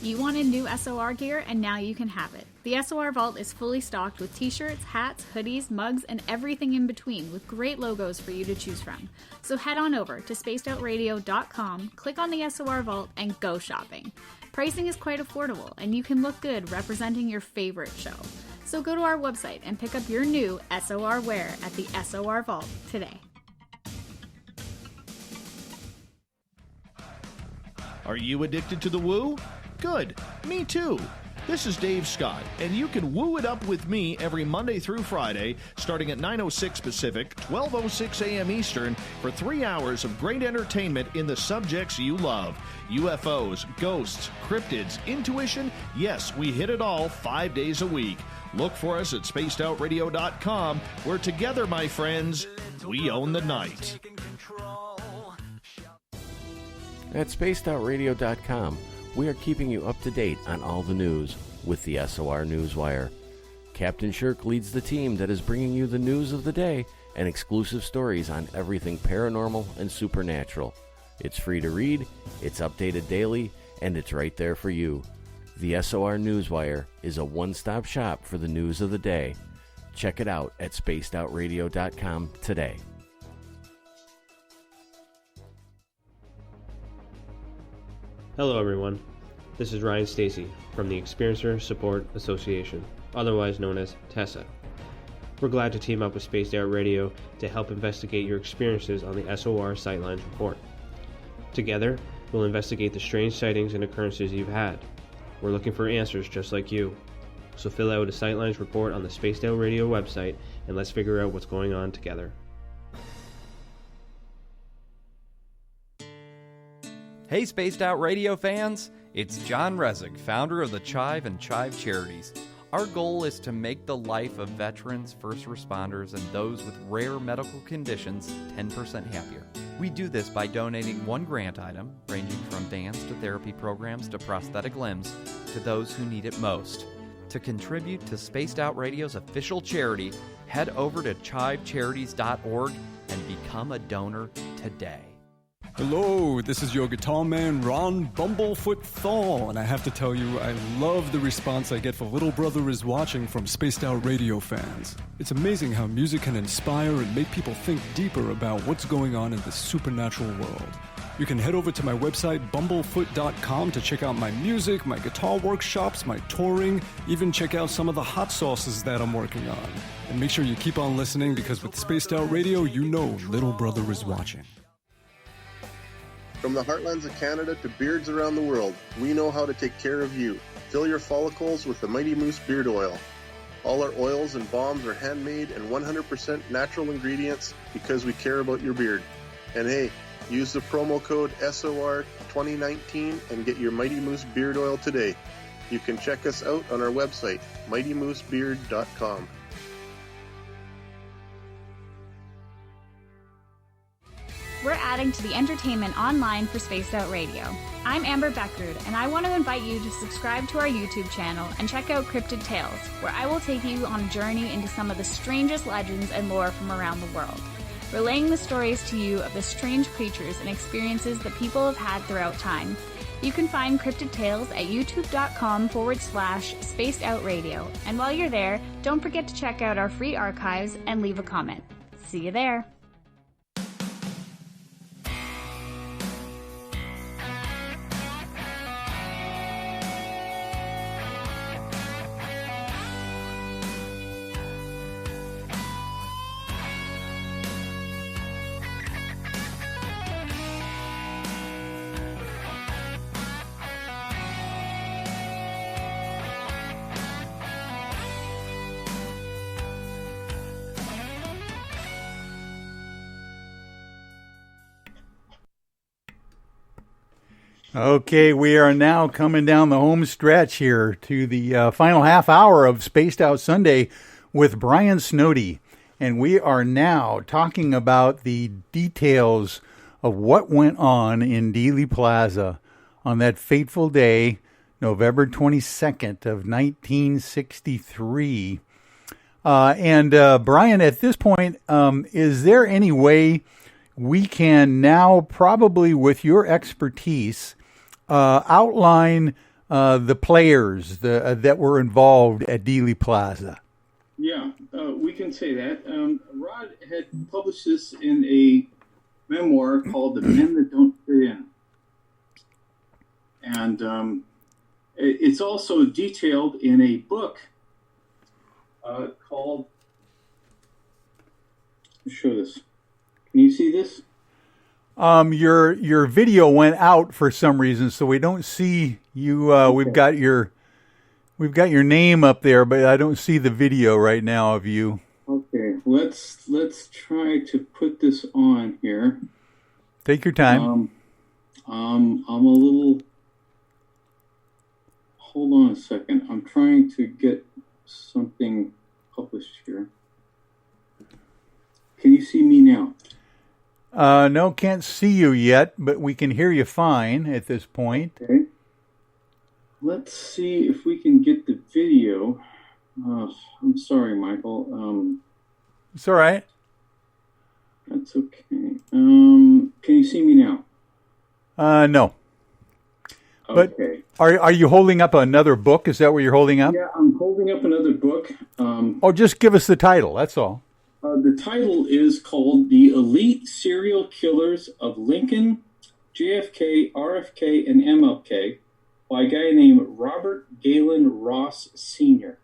You wanted new SOR gear, and now you can have it. The SOR Vault is fully stocked with t-shirts, hats, hoodies, mugs, and everything in between, with great logos for you to choose from. So head on over to spacedoutradio.com, click on the SOR Vault, and go shopping. Pricing is quite affordable, and you can look good representing your favorite show. So go to our website and pick up your new SOR wear at the SOR Vault today. Are you addicted to the woo? Good. Me too. This is Dave Scott, and you can woo it up with me every Monday through Friday, starting at 9:06 Pacific, 12:06 a.m. Eastern, for 3 hours of great entertainment in the subjects you love. UFOs, ghosts, cryptids, intuition. Yes, we hit it all 5 days a week. Look for us at spacedoutradio.com, where together, my friends, we own the night. At spacedoutradio.com, we are keeping you up to date on all the news with the SOR Newswire. Captain Shirk leads the team that is bringing you the news of the day and exclusive stories on everything paranormal and supernatural. It's free to read, it's updated daily, and it's right there for you. The SOR Newswire is a one-stop shop for the news of the day. Check it out at spacedoutradio.com today. Hello everyone, this is Ryan Stacy from the Experiencer Support Association, otherwise known as TESSA. We're glad to team up with Spaced Out Radio to help investigate your experiences on the SOR Sightlines Report. Together, we'll investigate the strange sightings and occurrences you've had. We're looking for answers just like you. So fill out a Sightlines report on the Spaced Out Radio website and let's figure out what's going on together. Hey Spaced Out Radio fans, it's John Resig, founder of the Chive and Chive Charities. Our goal is to make the life of veterans, first responders, and those with rare medical conditions 10% happier. We do this by donating one grant item, ranging from dance to therapy programs to prosthetic limbs, to those who need it most. To contribute to Spaced Out Radio's official charity, head over to chivecharities.org and become a donor today. Hello, this is your guitar man, Ron Bumblefoot Thal, and I have to tell you, I love the response I get for Little Brother is Watching from Spaced Out Radio fans. It's amazing how music can inspire and make people think deeper about what's going on in the supernatural world. You can head over to my website, bumblefoot.com, to check out my music, my guitar workshops, my touring, even check out some of the hot sauces that I'm working on. And make sure you keep on listening, because with Spaced Out Radio, you know Little Brother is watching. From the heartlands of Canada to beards around the world, we know how to take care of you. Fill your follicles with the Mighty Moose Beard Oil. All our oils and balms are handmade and 100% natural ingredients because we care about your beard. And hey, use the promo code SOR2019 and get your Mighty Moose Beard Oil today. You can check us out on our website, mightymoosebeard.com. We're adding to the entertainment online for Spaced Out Radio. I'm Amber Beckrud, and I want to invite you to subscribe to our YouTube channel and check out Cryptid Tales, where I will take you on a journey into some of the strangest legends and lore from around the world, relaying the stories to you of the strange creatures and experiences that people have had throughout time. You can find Cryptid Tales at youtube.com/Spaced Out Radio, and while you're there, don't forget to check out our free archives and leave a comment. See you there. Okay, we are now coming down the home stretch here to the final half hour of Spaced Out Sunday with Brian Snoddy. And we are now talking about the details of what went on in Dealey Plaza on that fateful day, November 22nd of 1963. Brian, at this point, is there any way we can now, probably with your expertise, outline the players that were involved at Dealey Plaza? Yeah, we can say that. Rod had published this in a memoir called The Men That Don't Fit In. And it's also detailed in a book called... Let's show this. Can you see this? Your video went out for some reason, so we don't see you. Okay. We've got your name up there, but I don't see the video right now of you. Okay, let's try to put this on here. Take your time. I'm a little. Hold on a second. I'm trying to get something published here. Can you see me now? No, can't see you yet, but we can hear you fine at this point. Okay. Let's see if we can get the video. I'm sorry, Michael. It's all right. That's okay. Can you see me now? No. Okay. But are you holding up another book? Is that what you're holding up? Yeah, I'm holding up another book. Just give us the title. That's all. The title is called The Elite Serial Killers of Lincoln, JFK, RFK, and MLK by a guy named Robert Galen Ross Sr.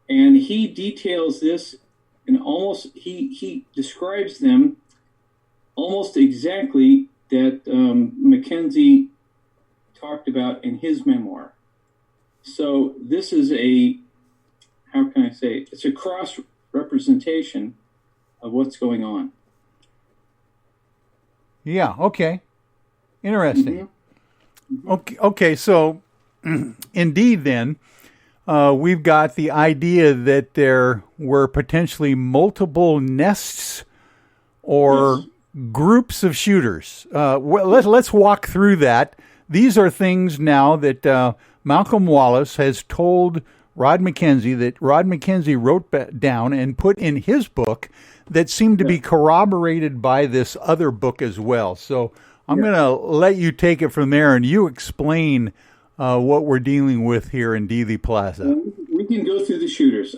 And he details this in he describes them almost exactly that Mackenzie talked about in his memoir. So this is how can I say it? It's a cross representation of what's going on. Yeah. Okay. Interesting. Okay. So, indeed, then we've got the idea that there were potentially multiple nests or groups of shooters. Let's walk through that. These are things now that Malcolm Wallace has told Rod McKenzie, that Rod McKenzie wrote down and put in his book, that seemed to be corroborated by this other book as well. So I'm going to let you take it from there, and you explain what we're dealing with here in Dealey Plaza. We can go through the shooters.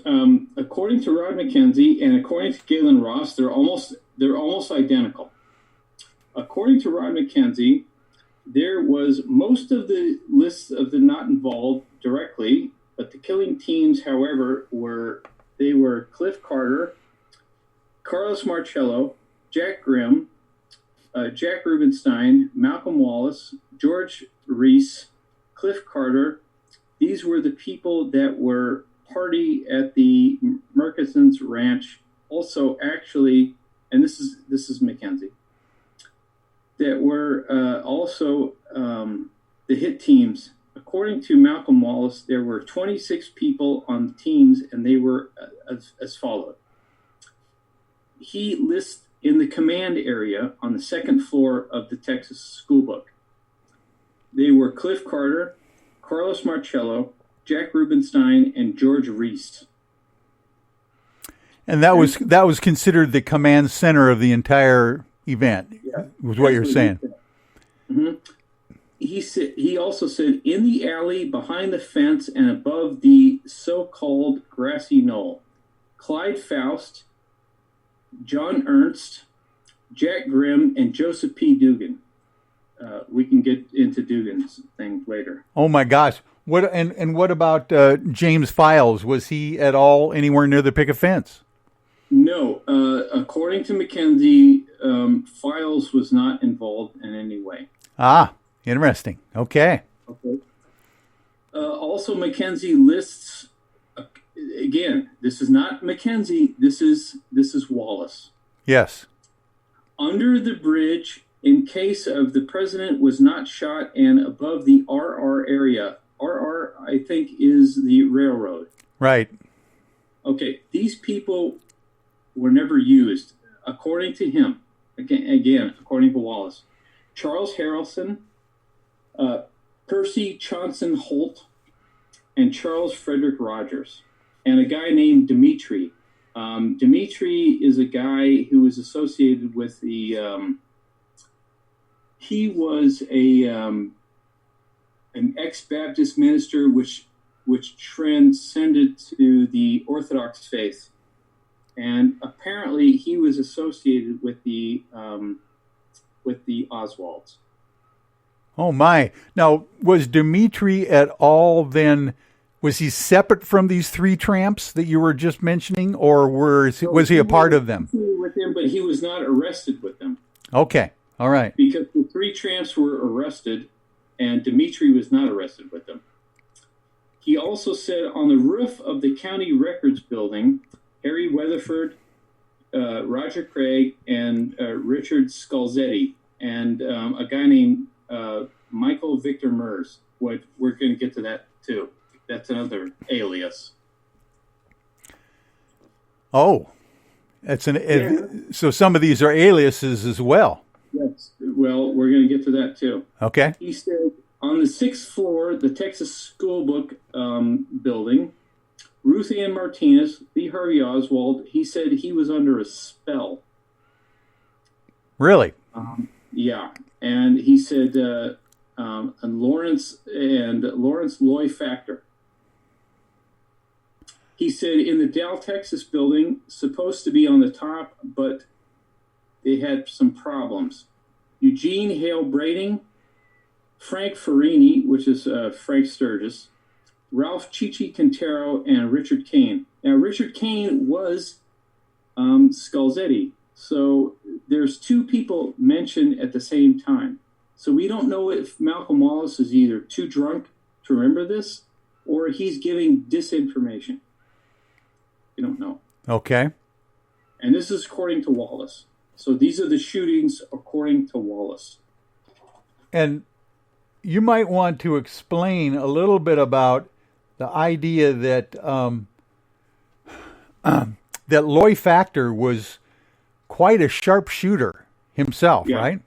According to Rod McKenzie and according to Galen Ross, they're almost identical. According to Rod McKenzie, there was most of the lists of the not involved directly, but the killing teams, however, were Cliff Carter, Carlos Marcello, Jack Grimm, Jack Rubenstein, Malcolm Wallace, George Reese, Cliff Carter. These were the people that were party at the Murchison's ranch. Also, actually, and this is McKenzie, that were also the hit teams. According to Malcolm Wallace, there were 26 people on the teams, and they were as follows. He lists in the command area on the second floor of the Texas School Book. They were Cliff Carter, Carlos Marcello, Jack Rubenstein, and George Reese. And that was considered the command center of the entire event, was what you're saying. Mm-hmm. He also said, in the alley, behind the fence, and above the so-called grassy knoll, Clyde Faust, John Ernst, Jack Grimm, and Joseph P. Dugan. We can get into Dugan's thing later. Oh my gosh! What about James Files? Was he at all anywhere near the picket fence? No, according to McKenzie, Files was not involved in any way. Ah, interesting. Okay. Also, McKenzie lists. Again, this is not McKenzie. This is Wallace. Yes. Under the bridge, in case of the president was not shot, and above the RR area. RR, I think, is the railroad. Right. Okay, these people were never used, according to him. Again, according to Wallace. Charles Harrelson, Percy Chaunson Holt, and Charles Frederick Rogers. And a guy named Dimitri. Dimitri is a guy who was associated with the. He was an ex-Baptist minister, which transcended to the Orthodox faith, and apparently he was associated with the Oswalds. Oh my! Now, was Dimitri at all then? Was he separate from these three tramps that you were just mentioning, or was he a part of them? With him, but he was not arrested with them. Okay, all right. Because the three tramps were arrested, and Dimitri was not arrested with them. He also said on the roof of the county records building, Harry Weatherford, Roger Craig, and Richard Scalzetti, and a guy named Michael Victor Mers. We're going to get to that too. That's another alias. Oh, so some of these are aliases as well. Yes. Well, we're going to get to that too. Okay. He said on the 6th floor, the Texas School Book building, Ruth Ann Martinez, Lee Harvey Oswald, he said he was under a spell. Really? Yeah. And he said and Lawrence Loy Factor. He said in the Dow, Texas building, supposed to be on the top, but they had some problems. Eugene Hale Brading, Frank Farini, which is Frank Sturgis, Ralph Chichi Quintero, and Richard Kane. Now, Richard Kane was Scalzetti. So there's two people mentioned at the same time. So we don't know if Malcolm Wallace is either too drunk to remember this or he's giving disinformation. You don't know. Okay. And this is according to Wallace. So these are the shootings according to Wallace. And you might want to explain a little bit about the idea that that Loy Factor was quite a sharpshooter himself, right?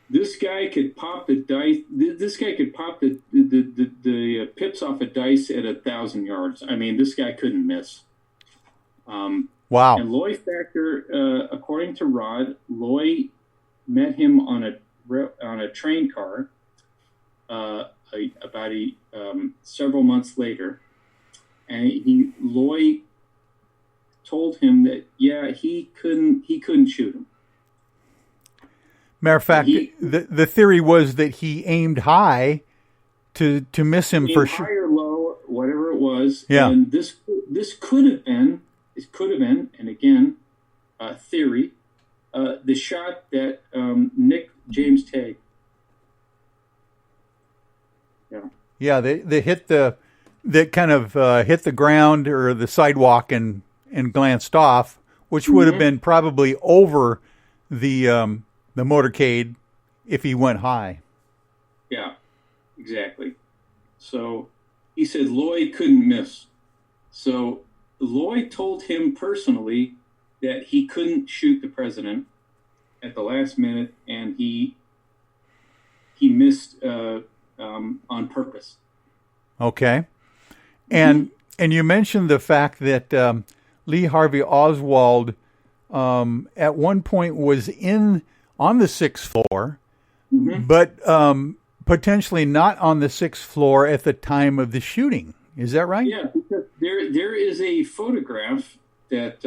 This guy could pop the dice. This guy could pop the pips off a dice at 1,000 yards. I mean, this guy couldn't miss. Wow. And Loy Factor, according to Rod, Loy met him on a train car several months later, and Loy told him that he couldn't shoot him. Matter of fact, the theory was that he aimed high to miss him for sure. High or low, whatever it was. Yeah. And this could have been, and again, theory, the shot that Nick James tagged. Yeah. Yeah, they hit that kind of hit the ground or the sidewalk and glanced off, which would have been probably over the motorcade if he went high. Yeah, exactly. So he said Lloyd couldn't miss. So Lloyd told him personally that he couldn't shoot the president at the last minute, and he missed on purpose. Okay. And you mentioned the fact that Lee Harvey Oswald at one point was on the 6th floor, but potentially not on the 6th floor at the time of the shooting. Is that right? Yeah, because there is a photograph that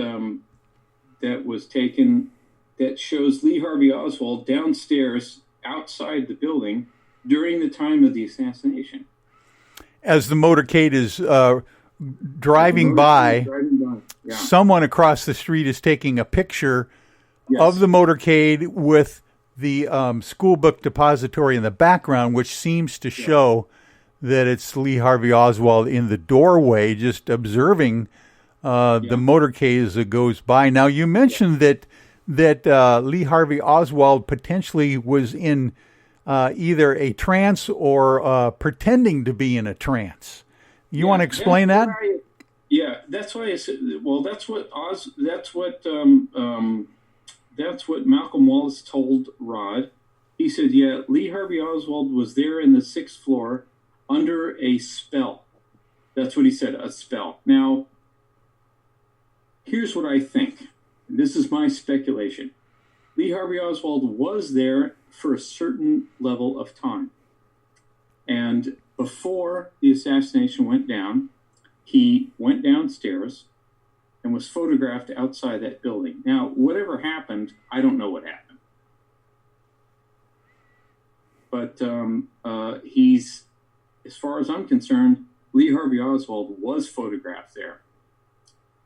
was taken that shows Lee Harvey Oswald downstairs outside the building during the time of the assassination. As the motorcade is driving by, yeah. Someone across the street is taking a picture of the motorcade with the school book depository in the background, which seems to show that it's Lee Harvey Oswald in the doorway, just observing the motorcade as it goes by. Now, you mentioned that Lee Harvey Oswald potentially was in either a trance or pretending to be in a trance. You want to explain that? That's why I said. Well, that's what Malcolm Wallace told Rod. He said, Lee Harvey Oswald was there in the 6th floor under a spell. That's what he said, a spell. Now, here's what I think. This is my speculation. Lee Harvey Oswald was there for a certain level of time. And before the assassination went down, he went downstairs and was photographed outside that building. Now, whatever happened, I don't know what happened. But he's, as far as I'm concerned, Lee Harvey Oswald was photographed there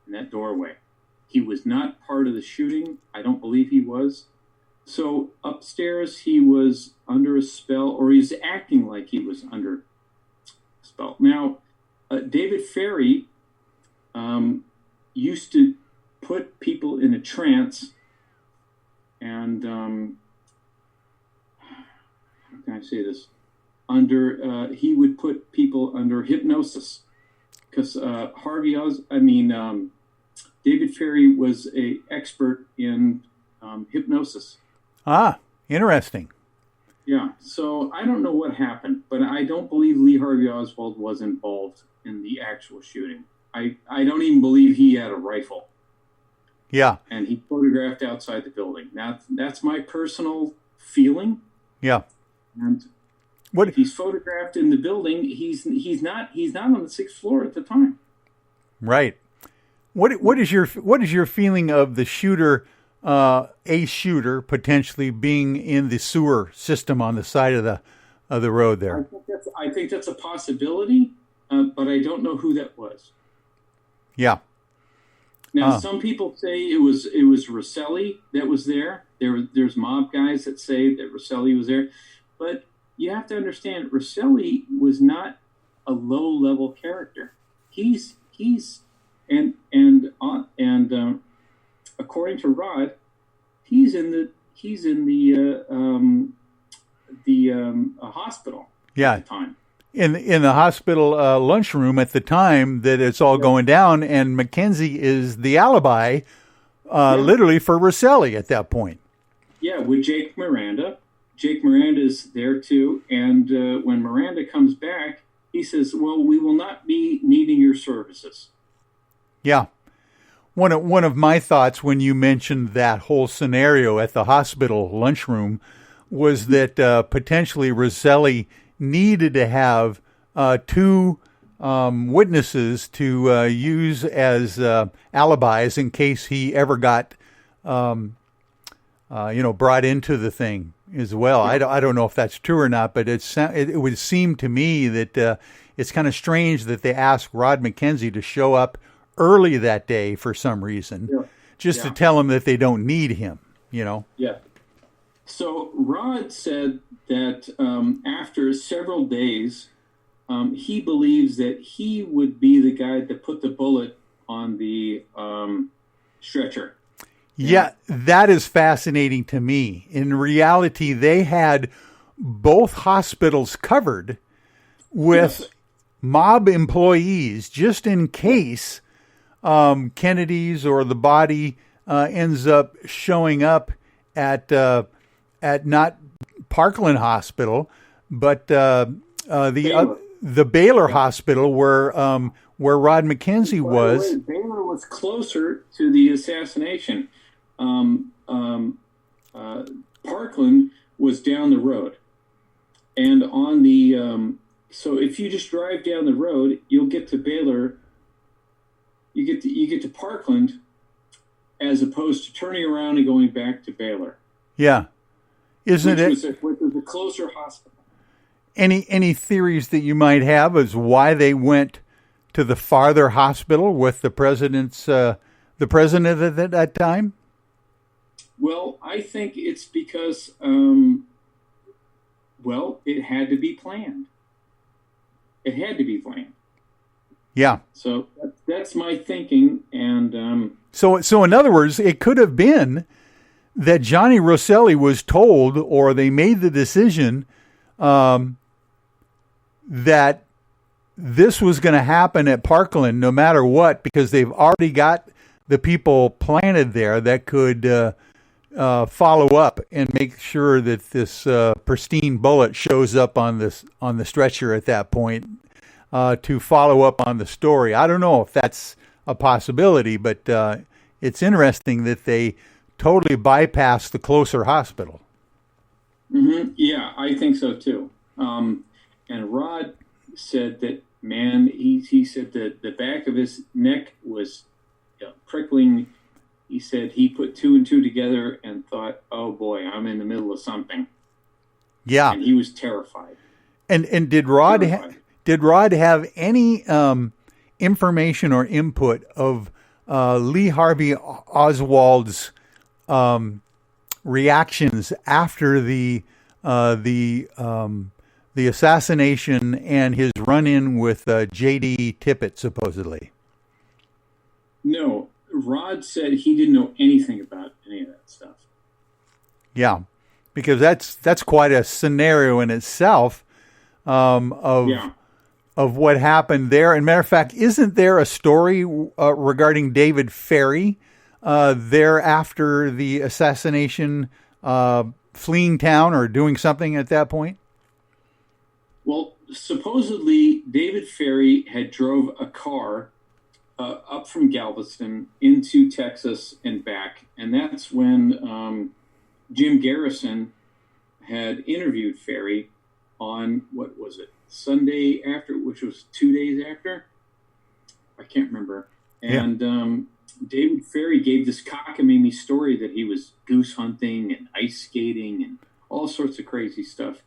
in that doorway. He was not part of the shooting. I don't believe he was. So upstairs, he was under a spell, or he's acting like he was under a spell. Now, David Ferry used to put people in a trance, and how can I say this? He would put people under hypnosis, because David Ferry was an expert in hypnosis. Ah, interesting. Yeah, so I don't know what happened, but I don't believe Lee Harvey Oswald was involved in the actual shooting. I don't even believe he had a rifle. Yeah. And he photographed outside the building. Now, that's my personal feeling. Yeah. And if he's photographed in the building, he's not on the 6th floor at the time. Right. What is your feeling of the shooter, a shooter potentially being in the sewer system on the side of the road there? I think that's a possibility, but I don't know who that was. Yeah. Now, some people say it was Rosselli that was there. There's mob guys that say that Rosselli was there, but you have to understand, Rosselli was not a low-level character. He's according to Rod, he's in the hospital. Yeah. At the time. In the hospital lunchroom at the time that it's all going down, and Mackenzie is the alibi, literally, for Rosselli at that point. Yeah, with Jake Miranda. Jake Miranda's there too, and when Miranda comes back, he says, "Well, we will not be needing your services." Yeah. One of my thoughts when you mentioned that whole scenario at the hospital lunchroom was that potentially Rosselli needed to have two witnesses to use as alibis in case he ever got, brought into the thing as well. I don't know if that's true or not, but it would seem to me that it's kind of strange that they asked Rod Mackenzie to show up early that day for some reason, to tell him that they don't need him, Yeah. So Rod said that after several days, he believes that he would be the guy that put the bullet on the stretcher. Yeah, that is fascinating to me. In reality, they had both hospitals covered with mob employees just in case Kennedy's or the body ends up showing up at not Parkland Hospital, but the Baylor Hospital where Rod Mackenzie was. Baylor was closer to the assassination. Parkland was down the road, and on the so if you just drive down the road, you'll get to Baylor. You get to Parkland, as opposed to turning around and going back to Baylor. Yeah, which was a closer hospital. Any theories that you might have as why they went to the farther hospital with the president at that time? Well, I think it's because, it had to be planned. It had to be planned. Yeah. So that's my thinking. And so in other words, it could have been that Johnny Rosselli was told, or they made the decision that this was going to happen at Parkland no matter what, because they've already got the people planted there that could follow up and make sure that this pristine bullet shows up on the stretcher at that point to follow up on the story. I don't know if that's a possibility, but it's interesting that they totally bypassed the closer hospital. Mm-hmm. Yeah, I think so too. And Rod said that, man, he said that the back of his neck was prickling. He said he put two and two together and thought, oh boy, I'm in the middle of something. Yeah. And he was terrified. And did Rod have any information or input of Lee Harvey Oswald's reactions after the assassination and his run-in with J.D. Tippit, supposedly? No, Rod said he didn't know anything about any of that stuff. Yeah, because that's quite a scenario in itself of what happened there. And matter of fact, isn't there a story regarding David Ferry there after the assassination, fleeing town or doing something at that point? Well, supposedly David Ferry had drove a car up from Galveston into Texas and back, and that's when Jim Garrison had interviewed Ferry on, what was it, Sunday after, which was 2 days after? I can't remember. And David Ferry gave this cockamamie story that he was goose hunting and ice skating and all sorts of crazy stuff.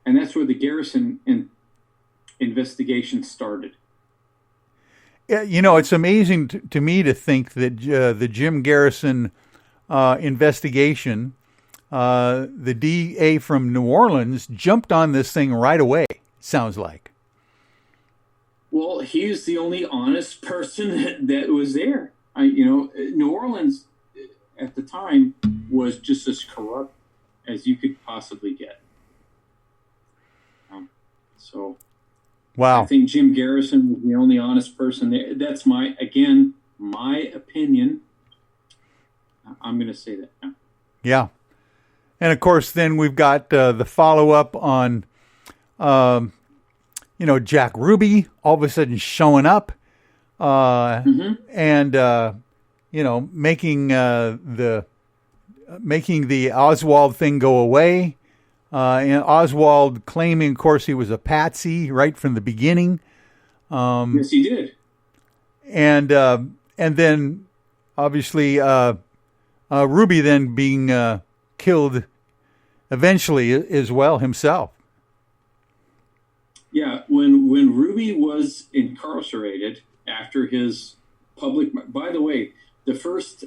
And that's where the Garrison investigation started. Yeah, it's amazing to me to think that the Jim Garrison investigation, the DA from New Orleans jumped on this thing right away, sounds like. Well, he's the only honest person that was there. New Orleans at the time was just as corrupt as you could possibly get. So, wow. I think Jim Garrison was the only honest person there. That's my opinion. I'm going to say that now. Yeah. And of course, then we've got the follow-up on, Jack Ruby all of a sudden showing up, and making the Oswald thing go away. And Oswald claiming, of course, he was a patsy right from the beginning. Yes, he did. And then obviously Ruby then being killed eventually as well himself. Yeah, when Ruby was incarcerated after his public, by the way, the first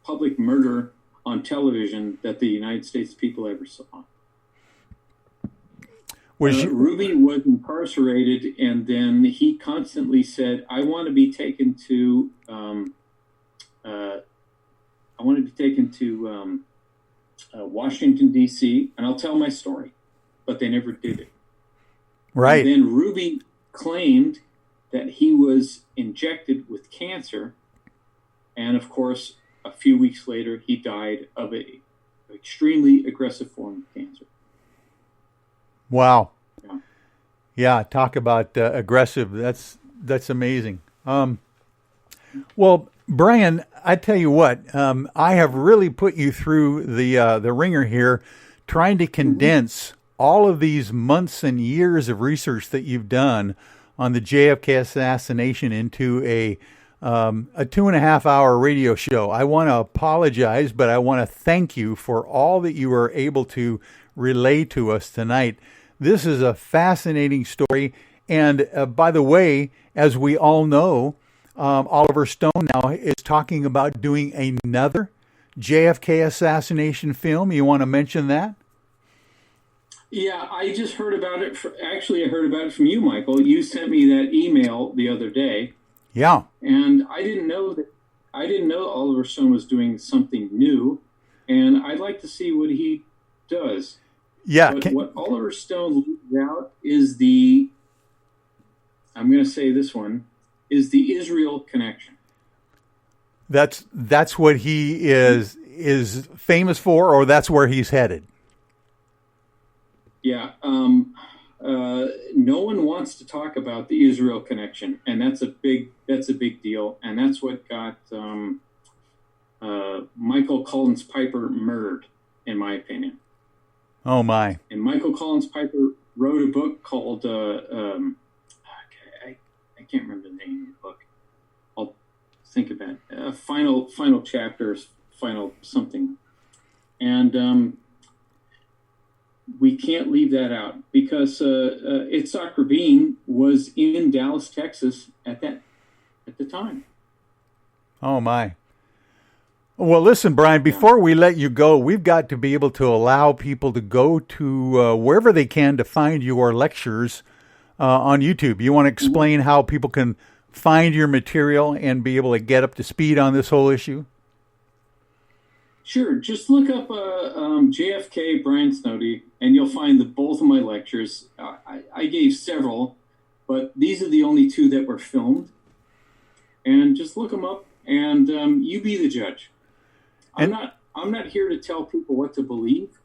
public murder on television that the United States people ever saw. Ruby was incarcerated, and then he constantly said, "I want to be taken to, Washington D.C. and I'll tell my story," but they never did it. Right. And then Ruby claimed that he was injected with cancer, and of course, a few weeks later, he died of an extremely aggressive form of cancer. Wow. Yeah, talk about aggressive. That's amazing. Well, Brian, I tell you what, I have really put you through the ringer here, trying to condense all of these months and years of research that you've done on the JFK assassination into a 2.5 hour radio show. I want to apologize, but I want to thank you for all that you were able to relay to us tonight. This is a fascinating story. And by the way, as we all know, Oliver Stone now is talking about doing another JFK assassination film. You want to mention that? Yeah, I just heard about it. I heard about it from you, Michael. You sent me that email the other day. Yeah. And I didn't know Oliver Stone was doing something new, and I'd like to see what he does. Yeah. But what Oliver Stone leaves out is I'm going to say this one, is the Israel connection. That's what he is famous for, or that's where he's headed. Yeah. No one wants to talk about the Israel connection, and that's a big deal, and that's what got Michael Collins Piper murdered, in my opinion. Oh my! And Michael Collins Piper wrote a book called I can't remember the name of the book. I'll think about it. Final chapters, final something, and we can't leave that out because Itzhak Rabin was in Dallas, Texas at the time. Oh my! Well, listen, Brian, before we let you go, we've got to be able to allow people to go to wherever they can to find your lectures on YouTube. You want to explain how people can find your material and be able to get up to speed on this whole issue? Sure. Just look up JFK Brian Snoddy, and you'll find both of my lectures. I gave several, but these are the only two that were filmed. And just look them up, and you be the judge. I'm not here to tell people what to believe.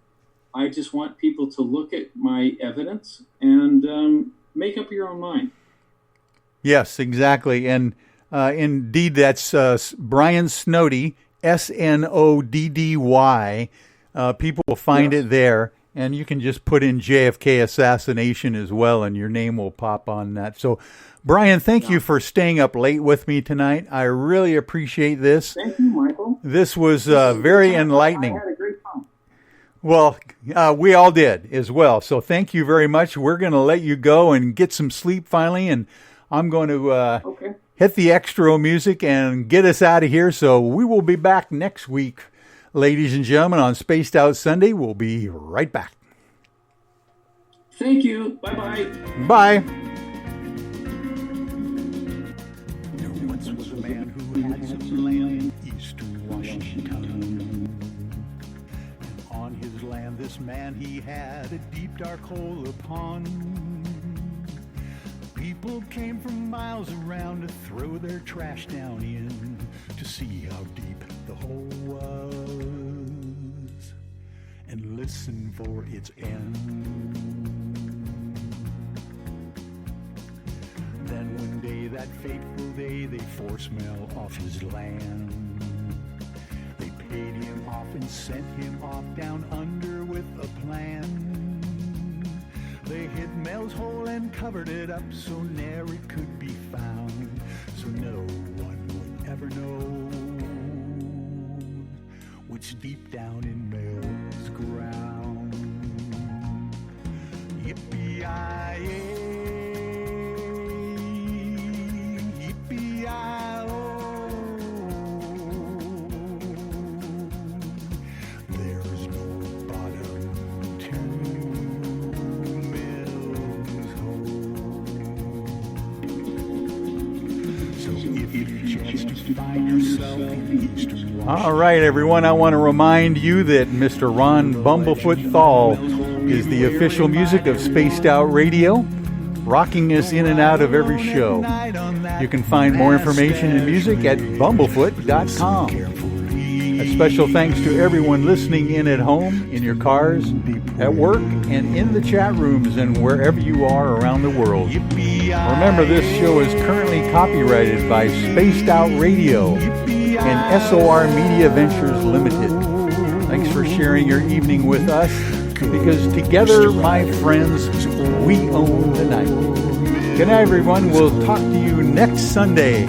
I just want people to look at my evidence and make up your own mind. Yes, exactly. And indeed, that's Brian Snoddy, Snoddy. People will find it there, and you can just put in JFK Assassination as well, and your name will pop on that. So, Brian, thank you for staying up late with me tonight. I really appreciate this. Thank you, Michael. This was very enlightening. I had a great time. Well, we all did as well. So thank you very much. We're going to let you go and get some sleep finally, and I'm going to hit the extra music and get us out of here. So we will be back next week, ladies and gentlemen, on Spaced Out Sunday. We'll be right back. Thank you. Bye-bye. Bye. This man, he had a deep dark hole upon. People came from miles around to throw their trash down in, to see how deep the hole was and listen for its end. Then one day, that fateful day, they forced Mel off his land. They paid him off and sent him off down under with a plan. They hid Mel's hole and covered it up so ne'er it could be found, so no one would ever know what's deep down in Mel's ground. Yippee-yi-yay, yippee-yi-oh. There's no bottom to Mel's hole. So if you chance to find yourself in the eastern All right, everyone, I want to remind you that Mr. Ron Bumblefoot Thal is the official music of Spaced Out Radio, rocking us in and out of every show. You can find more information and music at bumblefoot.com. A special thanks to everyone listening in at home, in your cars, at work, and in the chat rooms and wherever you are around the world. Remember, this show is currently copyrighted by Spaced Out Radio and SOR Media Ventures Limited. Thanks for sharing your evening with us, because together, my friends, we own the night. Good night, everyone. We'll talk to you next Sunday.